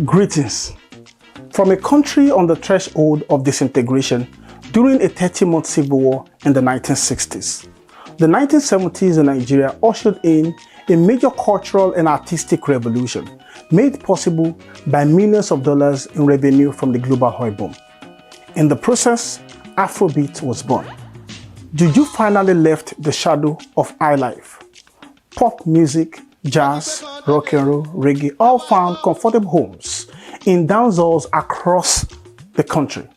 Greetings. From a country on the threshold of disintegration during a 30-month civil war in the 1960s, the 1970s in Nigeria ushered in a major cultural and artistic revolution made possible by millions of dollars in revenue from the global oil boom. In the process, Afrobeat was born. Juju finally left the shadow of highlife. Pop music, jazz, rock and roll, reggae all found comfortable homes in dance halls across the country.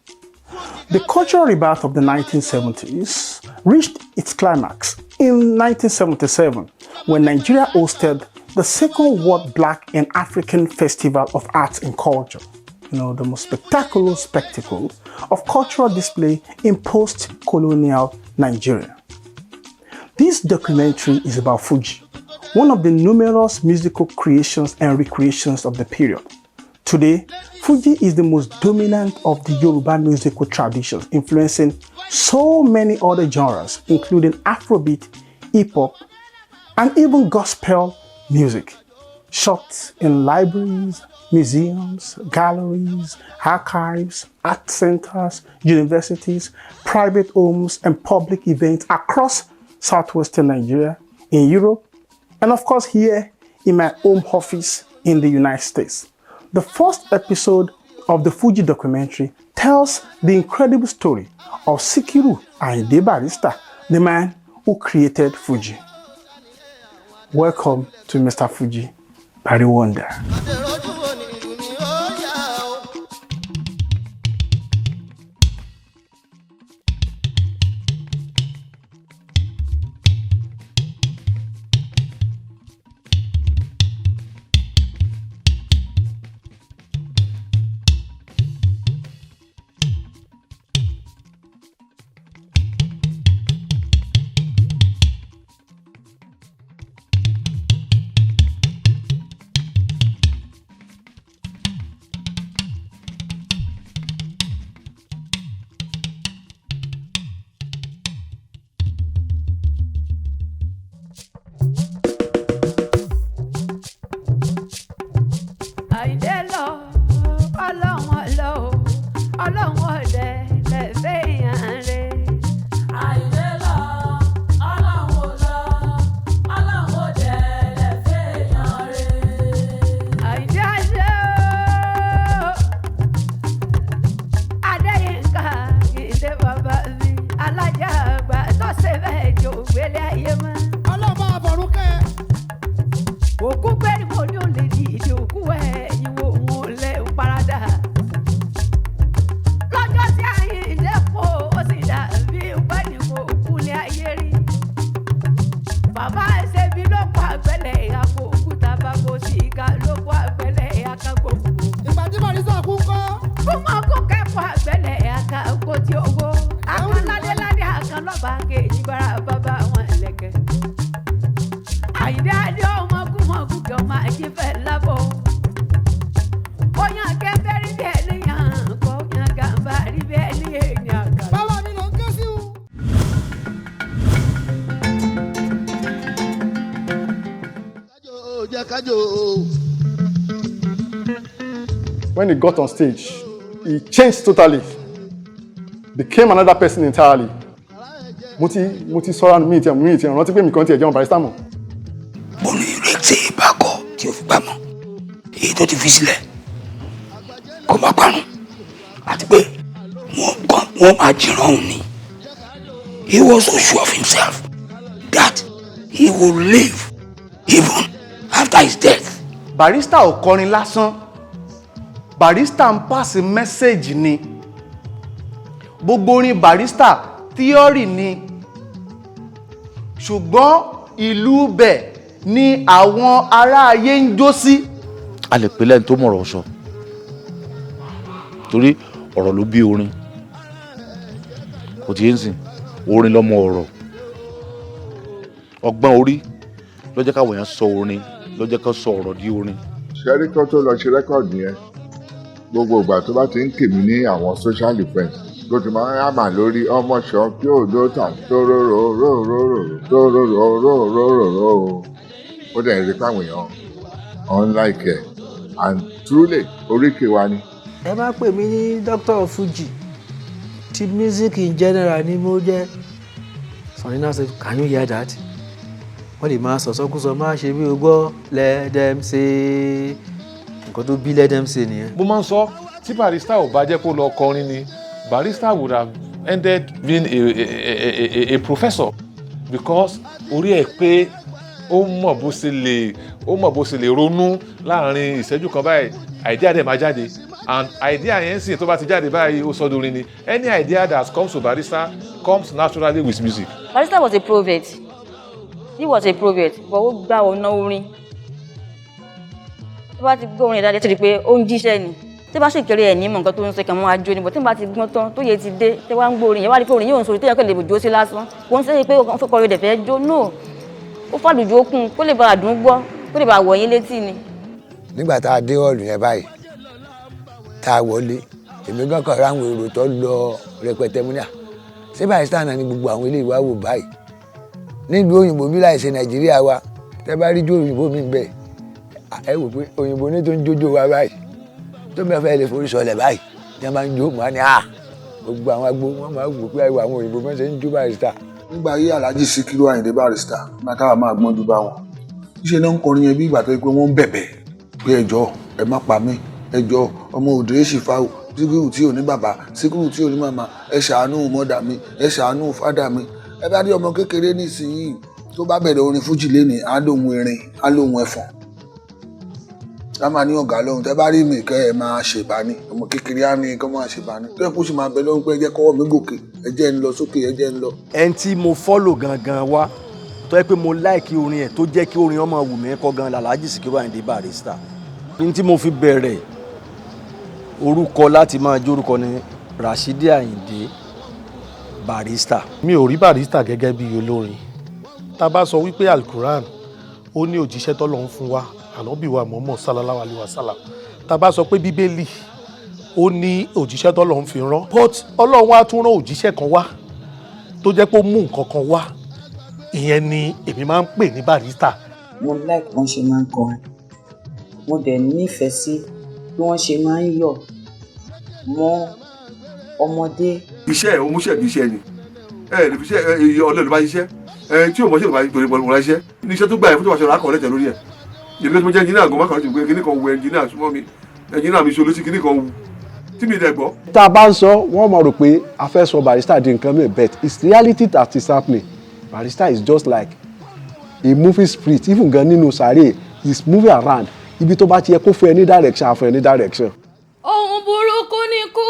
The cultural rebirth of the 1970s reached its climax in 1977 when Nigeria hosted the second World Black and African Festival of Arts and Culture. The most spectacular spectacle of cultural display in post-colonial Nigeria. This documentary is about Fuji, one of the numerous musical creations and recreations of the period. Today, Fuji is the most dominant of the Yoruba musical traditions, influencing so many other genres, including Afrobeat, hip-hop, and even gospel music. Shot in libraries, museums, galleries, archives, art centers, universities, private homes, and public events across southwestern Nigeria, in Europe, and of course here in my home office in the United States. The first episode of the Fuji documentary tells the incredible story of Sikiru Ayinde Barrister, the man who created Fuji. Welcome to Mr. Fuji, Barry Wonder. When he got on stage, he changed totally, became another person entirely. Mo ti sọ̀rọ̀ mi ti rántí pé mi kàn ti ẹ jẹun Barrister mọ́. Bọ́ọ̀lù ìrètí ìbákọ̀ tí ó fi gbà mọ́, èyí tó ti fi sílẹ̀ kó má parun, àti pé wọ́n máa jìrán òun ni. He was so sure of himself that he would live even after his death. Barrister ò kọrin lásán. Barrister ń pàṣẹ mẹ́sẹ̀jì ni. Gbogbo orin Barrister theory ni. Ṣùgbọ́n ìlú bẹ̀ ni àwọn ará ayé ń jó sí. A lè pè lẹ́ni tó mọ̀rọ̀ sọ. Torí ọ̀rọ̀ ló bí orin. Kò tí ń sìn, orin lọ́mọ ọ̀rọ̀. Ọgbọ́n orí ló jẹ́ káwọn èèyàn sọ orin, ló jẹ́ ká sọ ọ̀rọ̀ di orin. Ṣẹ́rí kan tó lọ ṣe rẹ́kọ̀dì yẹn, gbogbo ìgbà tó bá ti ń kèmí ní àwọn social defence ló ti máa ń yàmà lórí ọmọ ṣan kí òjò tà tóróróróróróróróróróró. Ó dẹ̀ rí káwọn èèyàn on like ẹ̀, and truly oríkè wa ni. ẹ má pè mí ní doctor of Fuji ti music in general ni mo jẹ́. Sunny now say can you hear that? wọ́n lè máa sọ̀sọ́kúsọ máa ṣe bí o gbọ́ let them say nǹkan tó bí let them say nìyẹn. mo máa ń sọ tí Barrister ò bá jẹ́ kó lọ kọrin ni Barrister would have ended being a professor because orí ẹ̀ pé ó mọ̀ bó ṣe lè ronú láàrin ìṣẹ́jú kan báyìí idea dẹ̀ máa jáde and idea yẹn sì tó bá ti jáde báyìí ó sọ dorin ni any idea that comes to Barrister comes naturally with music. Barrister was a prophet. He was a prophet, but ó gbà ọ̀nà orin. Tó bá ti gbọ́ orin ìdájọ́ ti rí pé ó ń jíṣẹ́ ni. Tí bá sì kéré ẹ̀ ní mọ̀ nǹkan tó ń sọ kàn mọ́ ajo ni, but tí bá ti gbọ́n tán tó yẹ ti dé tí wá ń gbọ́ orin yẹn wá rí pé orin yóò ń sọ tó yẹ kó lè bòjó sí lásán. Wọ́n ń sẹ́yìn pé wọ́n fẹ́ kọrin dẹ̀ fẹ́ jó no. Ó fàlùjọ kún kó lè bá àdùn gbọ́ kó lè bá wọ̀ yín létí ni. Nígbà tá a dé hall yẹn báyìí tá a wọlé èmi gan kan ráwọn èrò tó lọ rẹpẹtẹ múnà ṣé Barrister náà ni gbogbo àwọn ilé ìwà wò báyìí nílùú òyìnbó bí láì ṣe Nàìjíríà wa tẹ bá rí jó òyìnbó mi bẹ ẹ wò pé òyìnbó ní tó ń jójó wa báyìí tó mi fẹ́ lè forí sọlẹ̀ báyìí ní a máa ń jó mọ́ ni gbogbo àwọn agbó wọn máa wò pé àwọn òyìnbó máa ń ṣe ń jó Barrister. nígbà ayé Alhaji Sikiru Ayinde Barrister látara máa gbọ́njú bá wọn níṣẹ́ náà ń kọrin yẹn bí ìgbà tó yẹ pé wọ́n ń bẹ̀bẹ̀ pé ẹjọ́ ẹ má pa mí ẹjọ́ ọmọ òdòdó ṣìfáwò Sikiru tí ò ní bàbá Sikiru tí ò ní màmá ẹ ṣàánú mọ́dà mi ẹ ṣàánú fádà mi. Ẹ bá rí ọmọ kékeré nísìnyí tó bá bẹ̀rẹ̀ orin Fuji lénìí á lóhun erin á lóhun ẹ̀fọ̀n á máa ní ọ̀gá lóhun tẹ́ bá rí mi kẹ́ ẹ máa ṣèbání ọmọ kékeré á ní kọ́ máa ṣèbání tó yẹ kó sì máa bẹ lọ́hùn pé ẹ jẹ́ kọ́wọ́ mi gòkè ẹ jẹ́ ń lọ sókè ẹ jẹ́ ń lọ. ẹni tí mo follow gangan wá tó yẹ pé mo like orin ẹ̀ tó jẹ́ kí orin ọmọ wù mí kọ́ gan Alhaji Sikiru Ayinde Barrister ní tí mo fi bẹ̀rẹ̀ orúkọ láti máa jórúkọ ní Saheed Ayinde Barrister. mi ò rí Barrister gẹ́gẹ́ bí olórin tá a bá sọ wípé alukuran ó ní òjíṣẹ́ tọ́lọ́run fún wa ànábì wa Muhammad sallallahu alaihi wasallam tá a bá sọ pé bíbélì ó ní òjíṣẹ́ tọ́lọ́run fi rán but ọlọ́run wá tún rán òjíṣẹ́ kan wá tó jẹ́ pé ó mú nǹkan kan wá ìyẹn ni èmi máa ń pè ní Barrister. mo like wọ́n ṣe máa ń kọrin mo dẹ̀ nífẹ̀ẹ́ sí bí wọ́n ṣe máa ń yọ̀ mọ́ ọmọdé. iṣẹ́ òmùṣẹ́ bí iṣẹ́ ni ẹ lè fi ṣe ọlọ́ọ̀lù bá ṣiṣẹ́ tí o mọ̀ ṣe lè bá torí bọ́ọ̀lù bá ṣiṣẹ́ ní iṣẹ́ tó gbà yẹn fún tó wàá ṣe ọ̀rọ̀ akọ̀ lẹ́tẹ̀ lórí ẹ̀ ìlú tó jẹ́ ẹnjìnà gan mákàrọ̀ ti gbé kíní kan wu ẹnjìnà súnmọ́ mi ẹnjìnà mi ṣolóṣì kíní kan wu tí mi dẹ̀ gbọ́. tá a bá ń sọ wọ́n mọ̀ rò pé a fẹ́ sọ Barrister di nǹkan mi but it's reality that is happening. Barrister is just like a movie spirit even gan nínú sàárè is moving around ibi tó bá ti yẹ kó fún ẹ ní direction àfún ẹ ní direction. ohun burúkú ni kú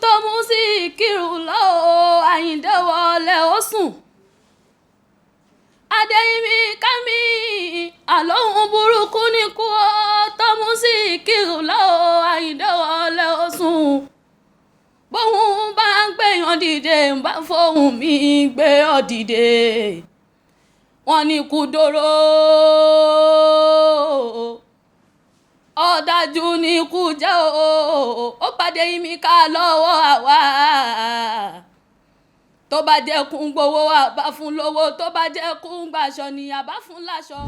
tó mú Síkírù lọ́wọ́ Àyìndé wọlé ó sùn Adéyìnmí kámi àlóhun burúkú ni kú tó mú Síkírù lọ́wọ́ Àyìndé wọlé ó sùn bóun bá ń gbèyàn dìde ń bá fóun mi gbé ọ dìde wọ́n ní kú dóró ọ̀dájú ní kú jẹ́ ó pàdé ìmí ká lọ́wọ́ àwa tó bá jẹ́ kún gbowó àbá fún lówó tó bá jẹ́ kún gbàṣọ ni àbá fún láṣọ.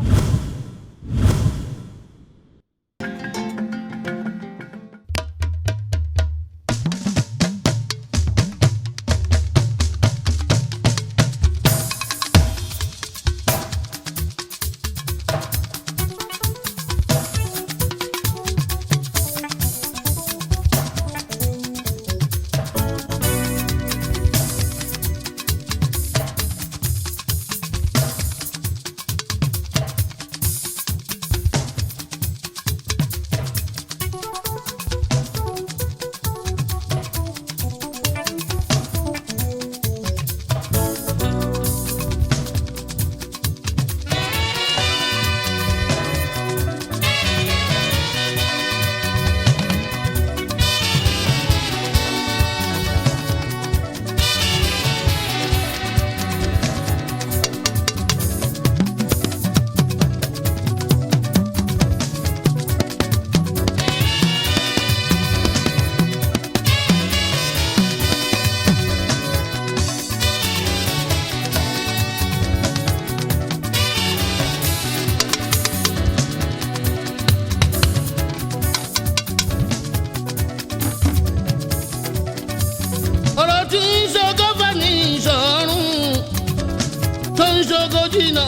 jìnnà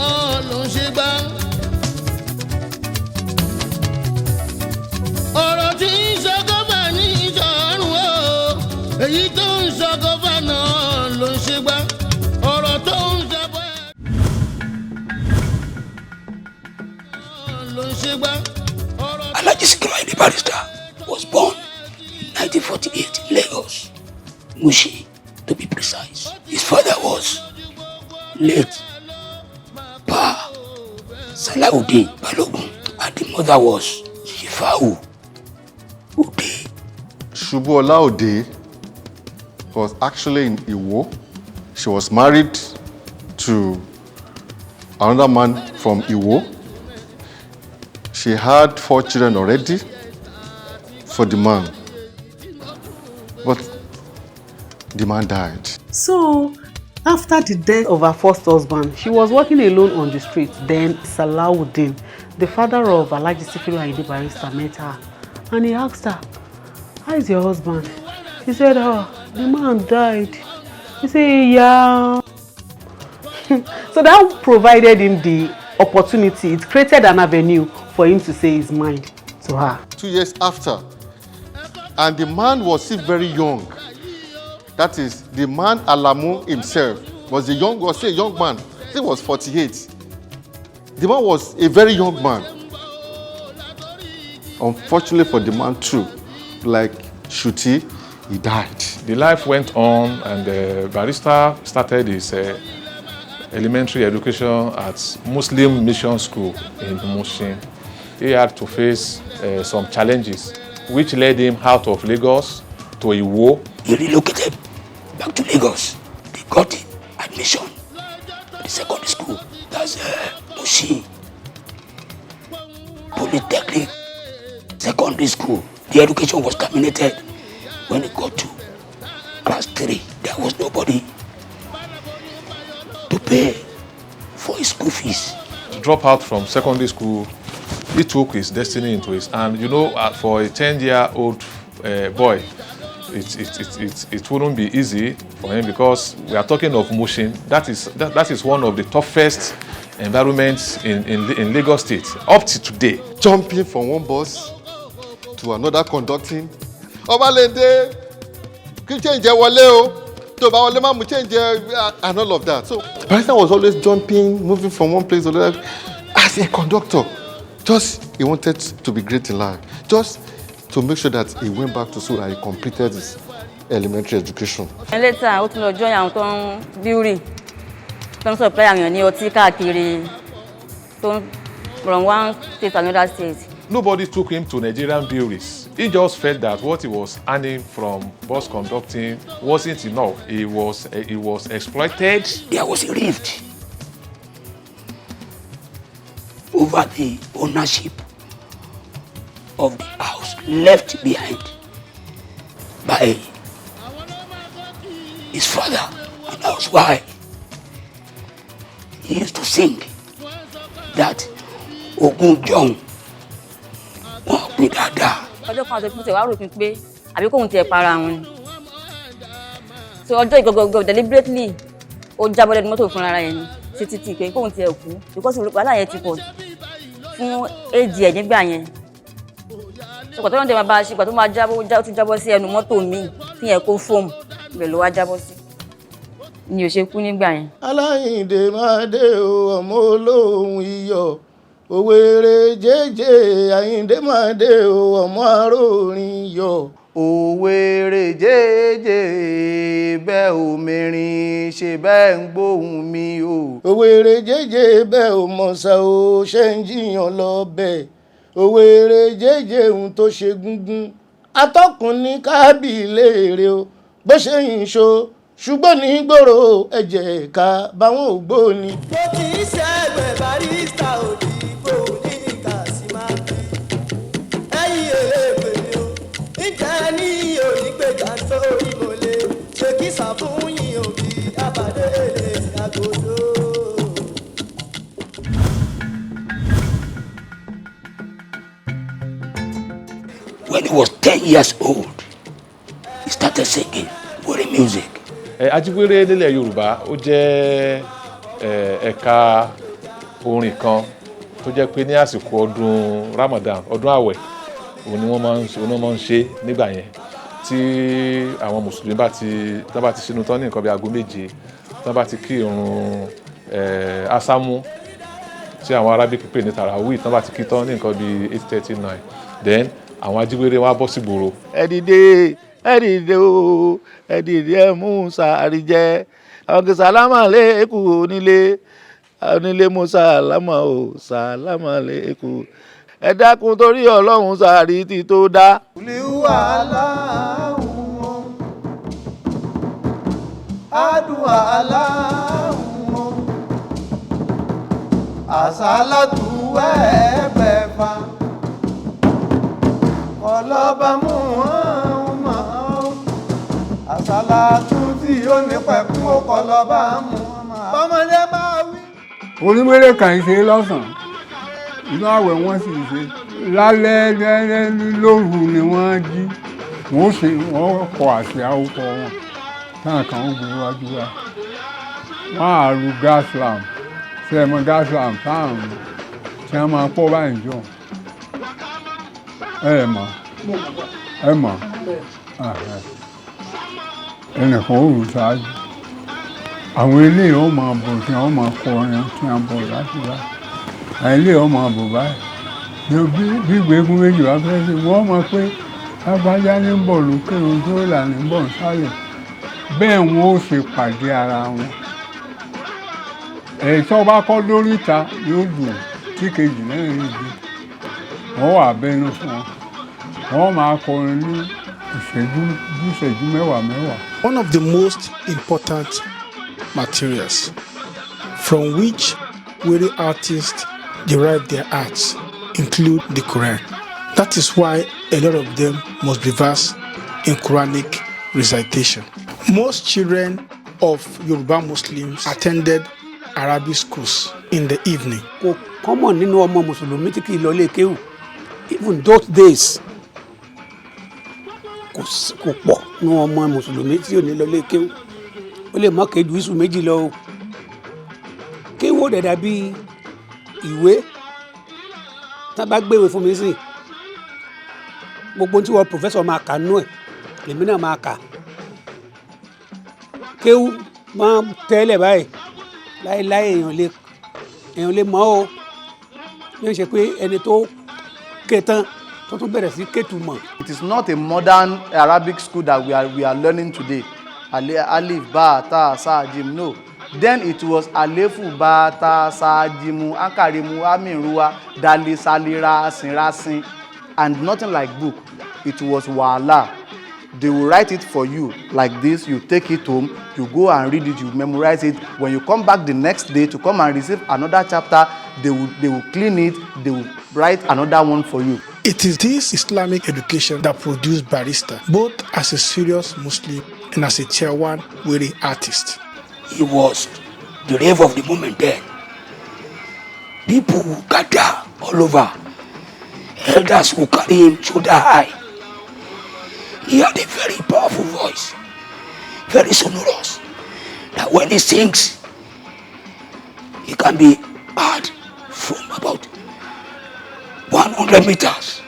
ló ń ṣe gbá. ọ̀rọ̀ tí ń ṣọgọ́fà ní ìṣọ̀rùn o èyí tó ń ṣọgọ́fà náà ló ń ṣe gbá. ọ̀rọ̀ tó ń ṣàbọ̀ ló ń ṣe gbá. Alhaji Sikiru Ayinde Barrister was born in 1948 in Lagos, Mushi to be precise. His father was late Pa Salahuddin Balogun and the mother was Shifau Ode. Shubuola Ode was actually in Iwo. She was married to another man from Iwo. She had 4 children already for the man, but the man died. So, after the death of her first husband, she was walking alone on the street. Then Salahuddin, the father of Alhaji Sikiru Ayinde Barrister, met her and he asked her, "How is your husband?" She said, "Oh, the man died." He said, "Yeah." So that provided him the opportunity. It created an avenue for him to say his mind to her. 2 years after, and the man was still very young. That is, the man Alamu himself was a young man. He was 48. The man was a very young man. Unfortunately for the man too, like Shuti, he died. The life went on, and Barrister started his elementary education at Muslim Mission School in Mushin. He had to face some challenges, which led him out of Lagos to Iwo. He relocated back to Lagos. They got him admission to the secondary school. That's Mushin Polytechnic Secondary School. The education was terminated when he got to class 3. There was nobody to pay for his school fees. To drop out from secondary school, he took his destiny into his hand. You know, for a 10-year-old boy, it wouldn't be easy for him, because we are talking of Mushin. That is one of the toughest environments in Lagos State up to today. Jumping from one bus to another, conducting. Obalende, kí change wọlé o. To ba wọlé ma mu change and all of that. So Barrister was always jumping, moving from one place to another as a conductor. Just he wanted to be great in life. Just to make sure that he went back to school and he completed his elementary education. And later, ó tún lọ join àwọn tó ń bíúrì, tó ń supply àwọn ní ọtí káàkiri, tó ń from one state to another state. Nobody took him to Nigerian breweries. He just felt that what he was earning from bus conducting wasn't enough. He was exploited. There was a rift over the ownership of the house left behind by his father, and that was why he used to sing that Ogun John wọ́n pín dáadáa. Ọjọ́ kan àti pípẹ́ wàá rò pé àbí kóhun tiẹ̀ para wọn ni. So ọjọ́ ìgọ̀gọ̀gọ̀ deliberately ó jábọ́ lẹ́nu mọ́tò fúnra rẹ̀ ni títí pé kóhun tiẹ̀ kú, because wàhálà yẹn ti pọ̀ fún éèjì ẹ̀ nígbà yẹn. So kò tó ń tẹ̀ máa bá a ṣe, kò tó máa jábọ́ ó tún jábọ́ sí ẹnu mọ́tò míì tí yẹn kó fóòmù ibẹ̀ ló wá jábọ́ sí. Ni ò ṣe kú nígbà yẹn. Aláyìndé máa dé o, ọmọ olóhùn iyọ̀. Òwèrè jẹ́jẹ́ Àyìndé máa dé o, ọmọ arórin yọ̀. Òwèrè jẹ́jẹ́ bẹ́ẹ̀ ò mẹ́rin ṣe bẹ́ẹ̀ ń gbóhùn mi o. Òwèrè jẹ́jẹ́ bẹ́ẹ̀ ò mọ̀ọ́sá o, ṣe ń jiyàn lọ bẹ́ẹ̀. Òwèrè jẹ́jẹ́ ohun tó ṣe gúngún. Atọ́kùn ní kábì léèrè o, bó ṣe yìn ṣo, ṣùgbọ́n ní gbòòrò ẹ̀jẹ̀ ká báwọn ò gbóni. Mo kì í ṣe ẹgbẹ́ Barrister òdì. When he was 10 years old, he started singing worry music. Ajíwéré nílẹ̀ Yorùbá ó jẹ́ ẹ̀ka orin kan tó jẹ́ pé ní àsìkò ọdún Ramadan ọdún àwẹ̀ òun ni wọ́n máa ń ṣe nígbà yẹn tí àwọn mùsùlùmí bá ti sínú tán ní nǹkan bí aago 7 tán bá ti kí ìrun asámú tí àwọn Arabic pè ní tarawih tán bá ti kí tán ní nǹkan bí 8:39 then àwọn ajíwèrè wọn á bọ́ sí gbòòrò. ẹ dìde o ẹ dìde ẹ mú sàárì jẹ àwọn kì í sàlámà lẹ́kù onílé mú sàlámà o sàlámà lẹ́kù ẹ dákun torí Ọlọ́run sàárì ti tó dá. àdúà aláhùn àsálàtù ẹ̀ẹ́gbẹ̀fà ọlọ́ba mú wọn mọ́ àsálàtù tí ó ní pẹ̀kún ọkọlọ́ba mú ọmọdé bá wí. onímọ̀lẹ́ kàn ń ṣe lọ́sàn-án inú àwẹ̀ wọ́n sì ń ṣe lálẹ́ lóru ni wọ́n jí wọ́n kọ àsíá orúkọ wọn táwọn kan ń gbé wájú wa wọ́n á lu gas lamp sẹ́ẹ̀mọ́ gas lamp táwọn tí wọ́n máa pọ̀ báyìí jọ ẹ mọ̀ ẹnìkan ó rù ṣáájú àwọn eléyìí ó máa bọ̀ tí wọ́n máa kọrin tí wọ́n bọ̀ láti wá àwọn eléyìí ó máa bọ̀ báyìí bí gbẹ́gun méjì wá fẹ́ ṣe wọ́n mọ̀ pé lágbájá ní ń bọ̀ lókè ojú ìlà ní ń bọ̀ sálẹ̀ bẹ́ẹ̀ wọn ó ṣe pàdé ara wọn èyí tó bá kọ́ lórí ìta yóò dùn tí kejì lẹ́yìn ìdí wọ́n wà bẹ́nu fún wọn wọ́n máa kọrin ní ìṣẹ́jú mẹ́wàá. One of the most important materials from which weary artists derive their arts include the Quran. That is why a lot of them must be versed in Quranic recitation. Most children of Yoruba Muslims attended Arabic schools in the evening. Kò common nínú ọmọ Mùsùlùmí tí kì í lọ ilé kéwú. Even those days, kò pọ̀ nínú ọmọ Mùsùlùmí tí ò ní lọ ilé kéwú. Ó lè mọ kéjú ìṣù méjì lọ o. Kéwú ó dẹ̀dà bí ìwé tá bá gbéwèé fún mi sí. Gbogbo tí wọ́n professor máa kà nú ẹ̀ lèmi náà máa kà. Kéwú máa tẹ́lẹ̀ báyìí láéláé èèyàn lè mọ̀ ọ́ ní ṣe pé ẹni tó ké tán tó tún bẹ̀rẹ̀ sí kétùmọ̀. It is not a modern Arabic school that we are learning today. Alif, ba, ta, sa, jim. No. Then it was alefu, ba, ta, sa, jimu, ankarimu, amiruwa, dali, salira, asin, and nothing like book. It was wala. They will write it for you like this. You take it home, you go and read it, you memorize it. When you come back the next day to come and receive another chapter, they will clean it, they will write another one for you. It is this Islamic education that produced Barrister, both as a serious Muslim and as a tier 1 weary artist. He was the rave of the moment then. People who gather all over. Elders who carry him shoulder high. He had a very powerful voice, very sonorous, that when he sings, he can be heard from about 100 meters,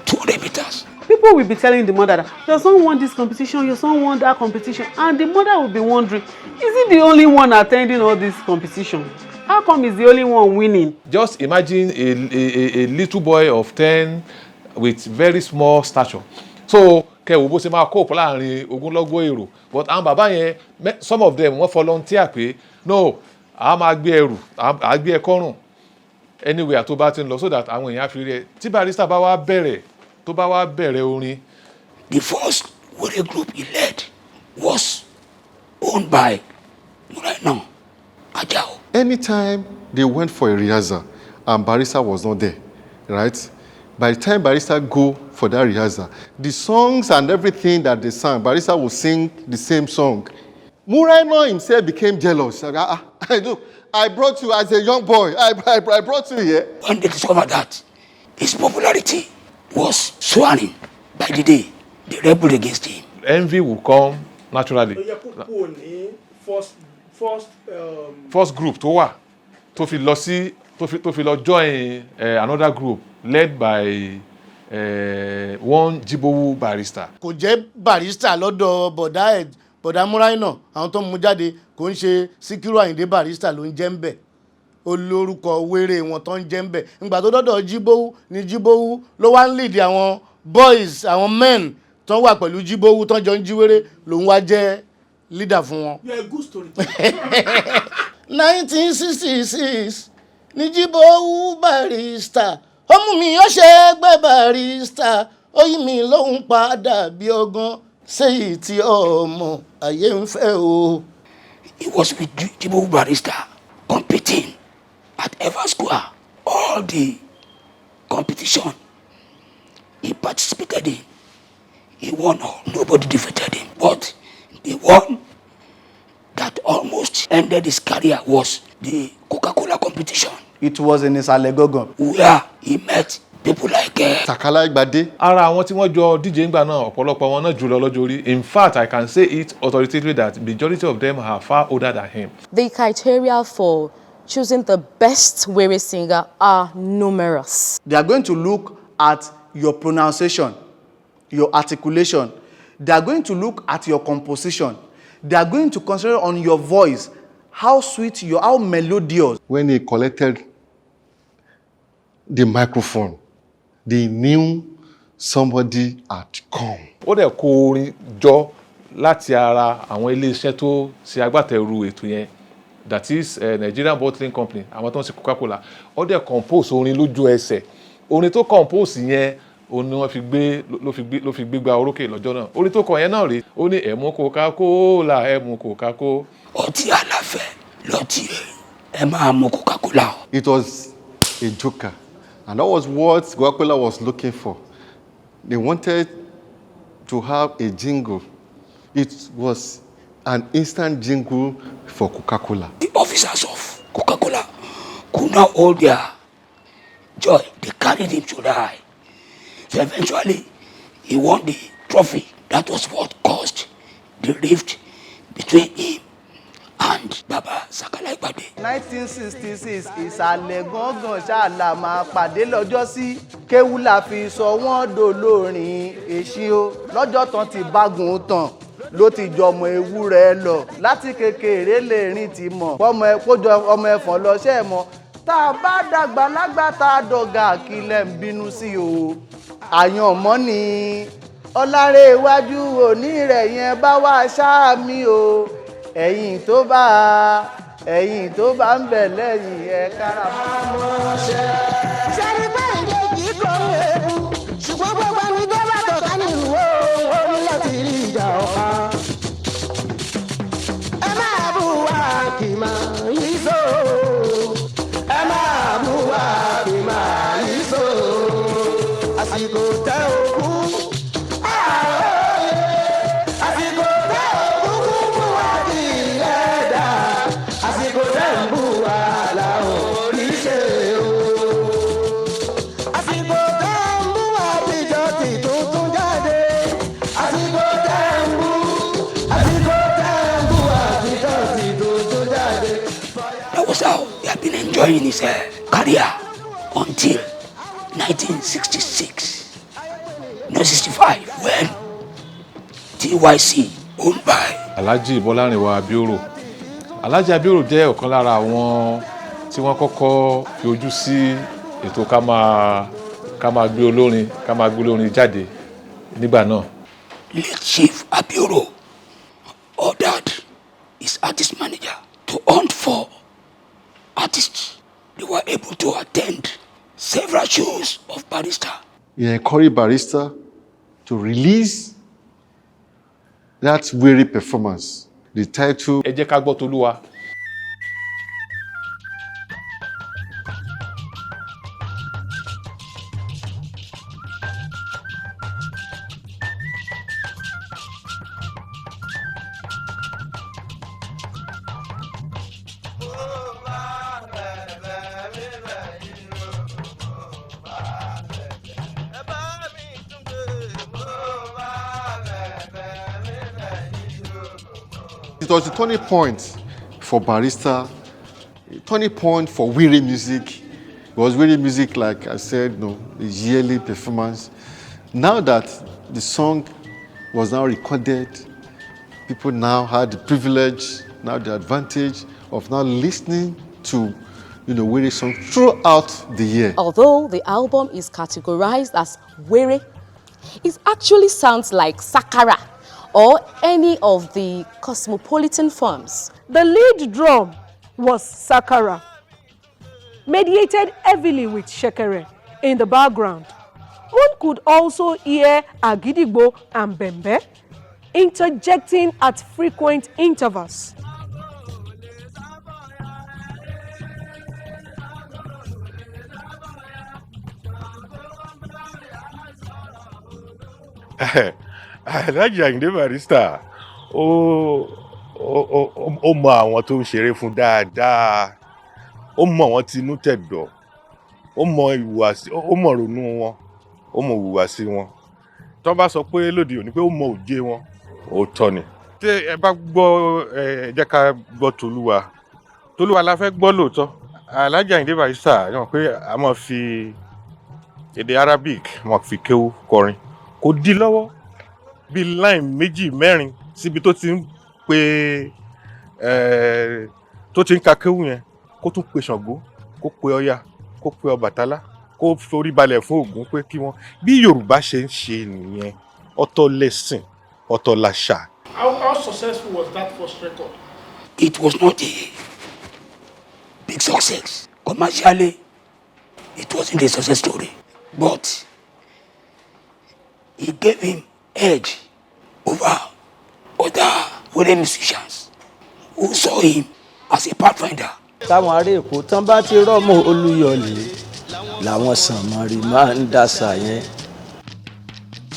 200 meters. People will be telling the mother that your son won this competition, your son won that competition, and the mother will be wondering, is he the only one attending all this competition? How come he's the only one winning? Just imagine a little boy of 10 with very small stature. So kẹwò bó ṣe máa cope láàrin ogunlọ́gọ̀ èrò, but àwọn bàbá yẹn some of them wọ́n volunteer pé no a máa gbé ẹrù a gbé ẹkọ́rùn anywhere tó bá ti ń lọ so that àwọn èèyàn fi rí ẹ tí Barrister bá wá bẹ̀rẹ̀ orin. The first warrior group he led was owned by Muraina Ajao. Anytime they went for a rehearsal and Barrister was not there, right? By the time Barrister go for that rehearsal, the songs and everything that they sang, Barrister would sing the same song. Muraina himself became jealous. I brought you as a young boy. I brought you here. When they discovered that his popularity was soaring by the day, they rebelled against him. Envy will come naturally. First first group tó wà tó fi lọ sí tó fi lọ join another group led by one Jibowu Barrister. kò jẹ́ Barrister lọ́dọ̀ bọ̀dá Múráìnà àwọn tó mú jáde kò ń ṣe Sikiru Ayinde Barrister ló ń jẹ́ ń bẹ̀ olórúkọ wéré wọn tó ń jẹ́ ń bẹ̀ nígbà tó dọ́dọ̀ Jibowu ni Jibowu ló wá ń lead àwọn boys àwọn men tó wà pẹ̀lú Jibowu tó jọ ń jí wéré lòun wá jẹ́ leader fún wọn. You're a good story. 1966 ni Jibowu Barrister ọmú mi ó ṣe ẹgbẹ́ Barrister ó yí mi lóhun padà bí ọgán sẹ́yìn tí ọmọ ayé ń fẹ́ o. He was with Jibowu Barrister competing at Eva Square. All the competition he participated in, he won all. Nobody defeated him. But the one that almost ended his career was the Coca-Cola competition. It was in Ìsàlẹ̀ Gángan. Where he met people like Sàkálà Ìgbàdé. Ara àwọn tí wọ́n jọ díje ńgbà náà ọ̀pọ̀lọpọ̀ wọn náà jùlọ lọ́jọ́ orí. In fact, I can say it authoritatively that majority of them are far older than him. The criteria for choosing the best were singer are numerous. They are going to look at your pronunciation, your articulation. They are going to look at your composition. They are going to consider on your voice, how sweet you are, how melodious. When he collected the microphone, they knew somebody had come. Ó dẹ̀ kó orin jọ láti ara àwọn ilé-iṣẹ́ tó ṣe agbátẹrù ètò yẹn, that is Nigerian bottling company, àwọn tó ń ṣe Coca-Cola. Ó dẹ̀ compose orin lójú ẹsẹ̀. Orin tó compose yẹn òun ni wọ́n fi gbégbá orókè lọ́jọ́ náà. Orin tó kọ yẹn náà rèé, ó ní ẹ mu Coca-Cola, ẹ mu Coca-Cola. Ọtí àlàfẹ́ lọ́tí ẹ máa mu Coca-Cola. It was a joker, and that was what Coca-Cola was looking for. They wanted to have a jingle. It was an instant jingle for Coca-Cola. The officers of Coca-Cola could not hold their joy. They carried him to die. So eventually, he won the trophy. That was what caused the rift between him and Baba Sàkálà Ìgbàdé. 1966 Ìsàlẹ̀ Gángan ṣáàlà máa pàdé lọ́jọ́ sí kéwú la fi sọ wọ́n dolórin èṣí o lọ́jọ́ tán ti bágun tán ló ti jọmọ ewúrẹ́ lọ láti kékeré lè rìn ti mọ̀ ọmọ ẹ kójọ ọmọ ẹ̀fọn lọ ṣẹ́ mọ́ tá a bá dàgbà lágbà tá a dọ̀gà kílẹ̀ ń bínú sí o àyànmọ́ ni ọlárẹ̀ iwájú òní rẹ̀ yẹn bá wá ṣáà mí o ẹ̀yìn tó bá ń bẹ̀ lẹ́yìn ẹ̀ kára mọ́ ṣẹ́. sẹ́ni pé ìdèjì kò ewu ṣùgbọ́n gbogbo ẹni tó bá tọ̀ka nínú orí láti rí ìjà ọ̀pá. ẹ máa bú wa kì máa yí so. ẹ máa bú wa kì máa yí so. àsìkò tẹ òkú. How he had been enjoying his career until 1966, no 65, when TYC owned by Alhaji Bọ́lárìnwá Abioro. Alhaji Abioro jẹ́ ọ̀kan lára àwọn tí wọ́n kọ́kọ́ fi ojú sí ètò ká máa gbé olórin jáde nígbà náà. Late Chief Abioro ordered his artist manager to hunt for artists. They were able to attend several shows of Barrister. He encouraged Barrister to release that weary performance. The title. Ẹ jẹ́ ká gbọ́ t'Olúwa. It was the turning point for Barrister, a turning point for Wiri music. It was Wiri music, like I said, a yearly performance. Now that the song was now recorded, people now had the privilege, now the advantage of now listening to Wiri song throughout the year. Although the album is categorized as Wiri, it actually sounds like Sakara or any of the cosmopolitan forms. The lead drum was Sakara, mediated heavily with Shekere in the background. One could also hear Agidigbo and Bembe interjecting at frequent intervals. Alhaji Ayinde Barrister ó mọ àwọn tó ń ṣeré fún dáadáa, ó mọ wọn tinú tẹ̀dọ̀, ó mọ ìhùwàsí, ó mọ ronú wọn, ó mọ ìhùwàsí wọn. Tó bá sọ pé lóde òní pé ó mọ òye wọn, ó tọ́ ni. Tí ẹ bá gbọ́ ẹ jẹ́ ká gbọ́ Tolúwa la fẹ́ gbọ́ lóòótọ́. Alhaji Ayinde Barrister yàn pé a máa fi èdè Arabic máa fi kéwú kọrin. Kò dí lọ́wọ́ bí line méjì mẹ́rin síbi tó ti ń pe tó ti ń ka kéwú yẹn kó tún pe Ṣàngó, kó pe Ọya, kó pe Ọbàtálá, kó forí balẹ̀ fún Ògún pé kí wọ́n bí Yorùbá ṣe ń ṣe nìyẹn. Ọ̀tọ̀ lẹ̀sìn, ọ̀tọ̀ làṣà. How successful was that first record? It was not a big success. Commercially, it wasn't a success story. But it gave him edge over other wedding musicians who saw him as a pathfinder. Táwọn ará Èkó tán bá ti rọ́mọ Olúyọ̀lé làwọn sànmọ́rí máa ń dàsà yẹn.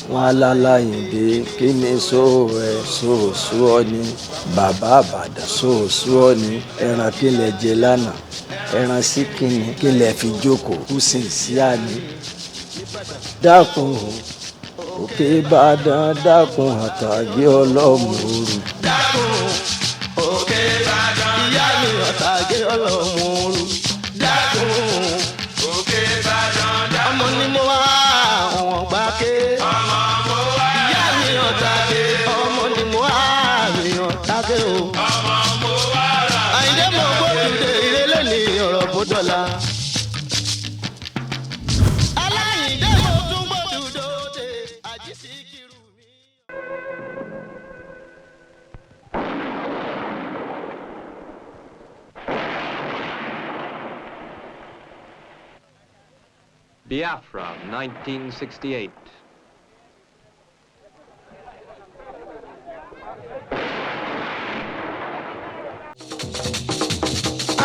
Wọ́n alálàyìndé kí ni sóòsù ọ ni bàbá àbàdàn sóòsù ọ ni ẹran kí lẹ jẹ lánàá ẹran sí kíni kí lẹ fi jókòó kú sí sí àní. Dákun Òkè Ìbàdàn dákun àtàgé ọlọ́mọ̀ọ́rù. Dákun Òkè Ìbàdàn ìyá mi àtàgé ọlọ́mọ̀ọ́rù. Dákun Òkè Ìbàdàn ọmọ ni mo wá àwọn gbáké. Ọmọ mo wá ìyá mi àtàgé ọmọ ni mo wá mi àtàgé o. Ọmọ mo wá rà Àyìndé mo gbódùdé ìrẹ́lẹ̀ ní ọ̀rọ̀ bódọ́là. Aláyìndé mo tún gbódùdé àjí Síkírù mi. Biafra, 1968.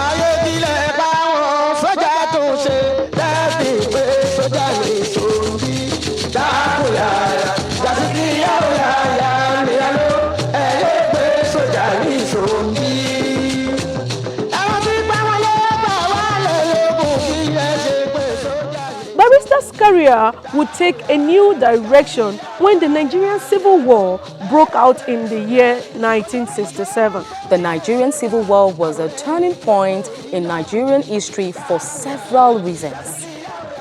Ayédílẹ̀ báwọn sójà tó ṣe lẹ́bi pé sójà lè sòrí. Dákúyàyà jàdíkì yáwòyàyà níyàló ẹ̀yẹ́ pé sójà lè sòrí. Ẹ̀wọ̀n tí pàwọn lé bà wá lè lókun kí ẹ ṣe pé sójà lè. Barrister's career would take a new direction when the Nigerian Civil War broke out in the year 1967. The Nigerian Civil War was a turning point in Nigerian history for several reasons.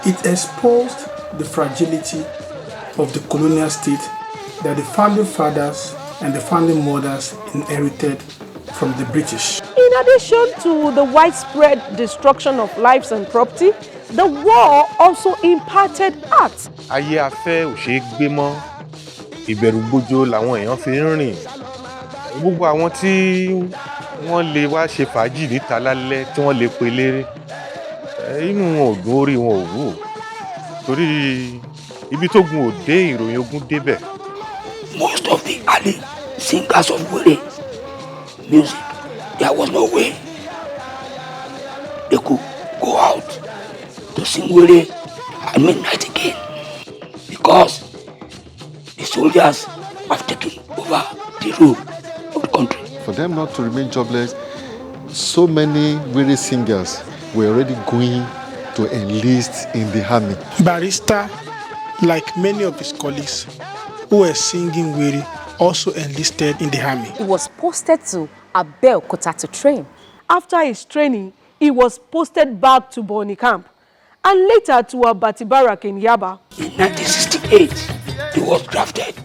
It exposed the fragility of the colonial state that the founding fathers and the founding mothers inherited from the British. In addition to the widespread destruction of lives and property, the war also imparted art. Ayé afẹ́ ò ṣeé gbé mọ́, ìbẹ̀rùbojo làwọn èèyàn fi ń rìn. Gbogbo àwọn tí wọ́n lè wá ṣe fàájì níta lálẹ́ tí wọ́n lè pe léré, inú wọn ò dùn, orí wọn ò wú. Torí ibi tó gun ò dé ìròyìn ogun débẹ̀. Most of the early singers of Were music, there was no way they could go out to sing Were at midnight again because the soldiers have taken over the rule of the country. For them not to remain jobless, so many Were singers were already going to enlist in the army. Barrister, like many of his colleagues who were singing Were, also enlisted in the army. He was posted to Abeokuta to train. After his training, he was posted back to Boni camp and later to Abati Barrack in Yaba. In 1968, he was drafted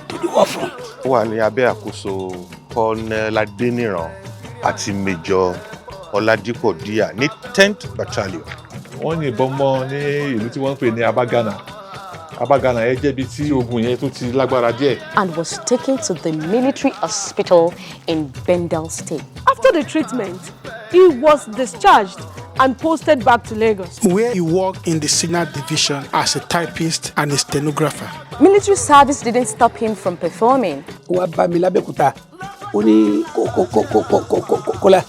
to the war front. Ó wà ní abẹ́ àkóso Colonel Adeniran àti Major Oladipo Dia ní 10th Battalion. Wọ́n yìnbọn mọ́ ní ìlú tí wọ́n ń pè ní Abagana. Abagana yẹn jẹ́ ibi tí ogun yẹn tó ti lágbára díẹ̀. And was taken to the military hospital in Bendel State. After the treatment, he was discharged and posted back to Lagos, where he worked in the Signal Division as a typist and a stenographer. Military service didn't stop him from performing. Wá bá mi lábẹ́kúta, ó ní kọ́lá.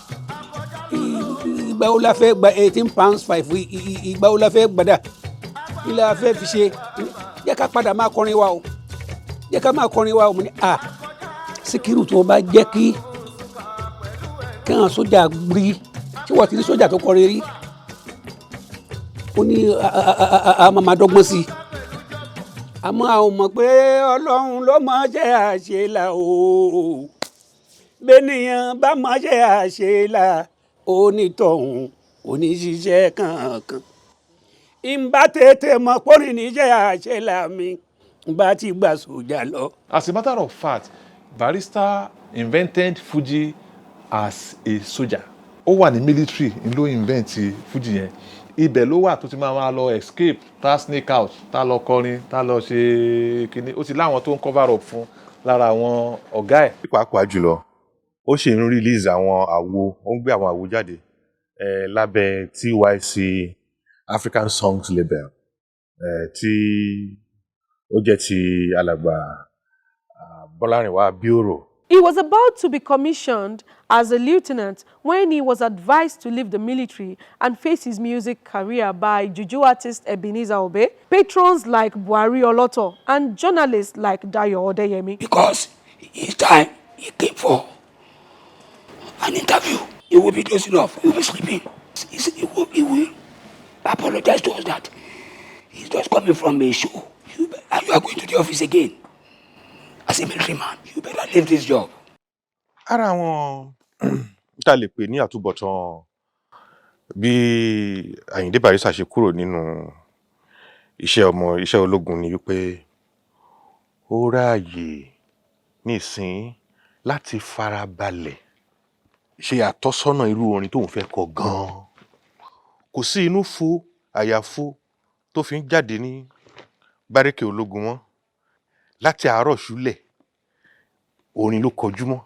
Ìgbà wo la fẹ́ gba £18.5 ìgbà wo la fẹ́ gbadà? Ilé afẹ́ fi ṣe, jẹ́ ká padà máa kọrin wa o. Jẹ́ ká máa kọrin wa o. Mo ní Sikiru tó bá jẹ́ kí àwọn sójà rí tí wọ́n ti rí sójà tó kọrin rí. Ó ní a máa dọ́gbọ́n sí i. Àmọ́ àwọn mọ̀ pé Ọlọ́run ló mọ̀ ṣe àṣelà o. Bẹ́nìyàn bá mọ̀ ṣe àṣelà onítọ̀hún oníṣiṣẹ́ kankan. Ìmbá tètè mọ̀ pọ́nrin níjẹ́ àṣelà mi, ìbá ti gbà sójà lọ. As a matter of fact, Barrister invented Fuji as a soldier. Ó wà ní military ló invent Fuji yẹn. Ibẹ̀ ló wà tó ti máa lọ escape, tá sneak out, tá lọ kọrin, tá lọ ṣe kíní. Ó ti láwọn tó ń cover up fún lára àwọn ọ̀gá ẹ̀. Pàápàá jùlọ, ó ṣe ń release àwọn àwo, ó ń gbé àwọn àwo jáde lábẹ́ TYC African Songs label tí ó jẹ́ ti alàgbà Bọ́lárìnwá Bíòrò. He was about to be commissioned as a lieutenant when he was advised to leave the military and face his music career by juju artist Ebenezer Obey, patrons like Buhari Oloto, and journalists like Dayo Odeyemi. Because each time he came for an interview, he will be dozing off, he will be sleeping. He will apologize to us that he's just coming from a show. And you are going to the office again. As a military man, you better leave this job. Ara àwọn tá lè pè ní àtúbọ̀tán bí Ayinde Barrister ṣe kúrò nínú iṣẹ́ ológun ni wípé ó ráàyè nísìn láti farabalẹ̀ ṣe àtọ́sọ́nà irú orin tóun fẹ́ kọ gan-an. Kò sí inú fún àyàfó tó fi ń jáde ní bárẹ́kẹ̀ ológun wọn láti àárọ̀ ṣúlẹ̀ orin ló kọjú mọ́.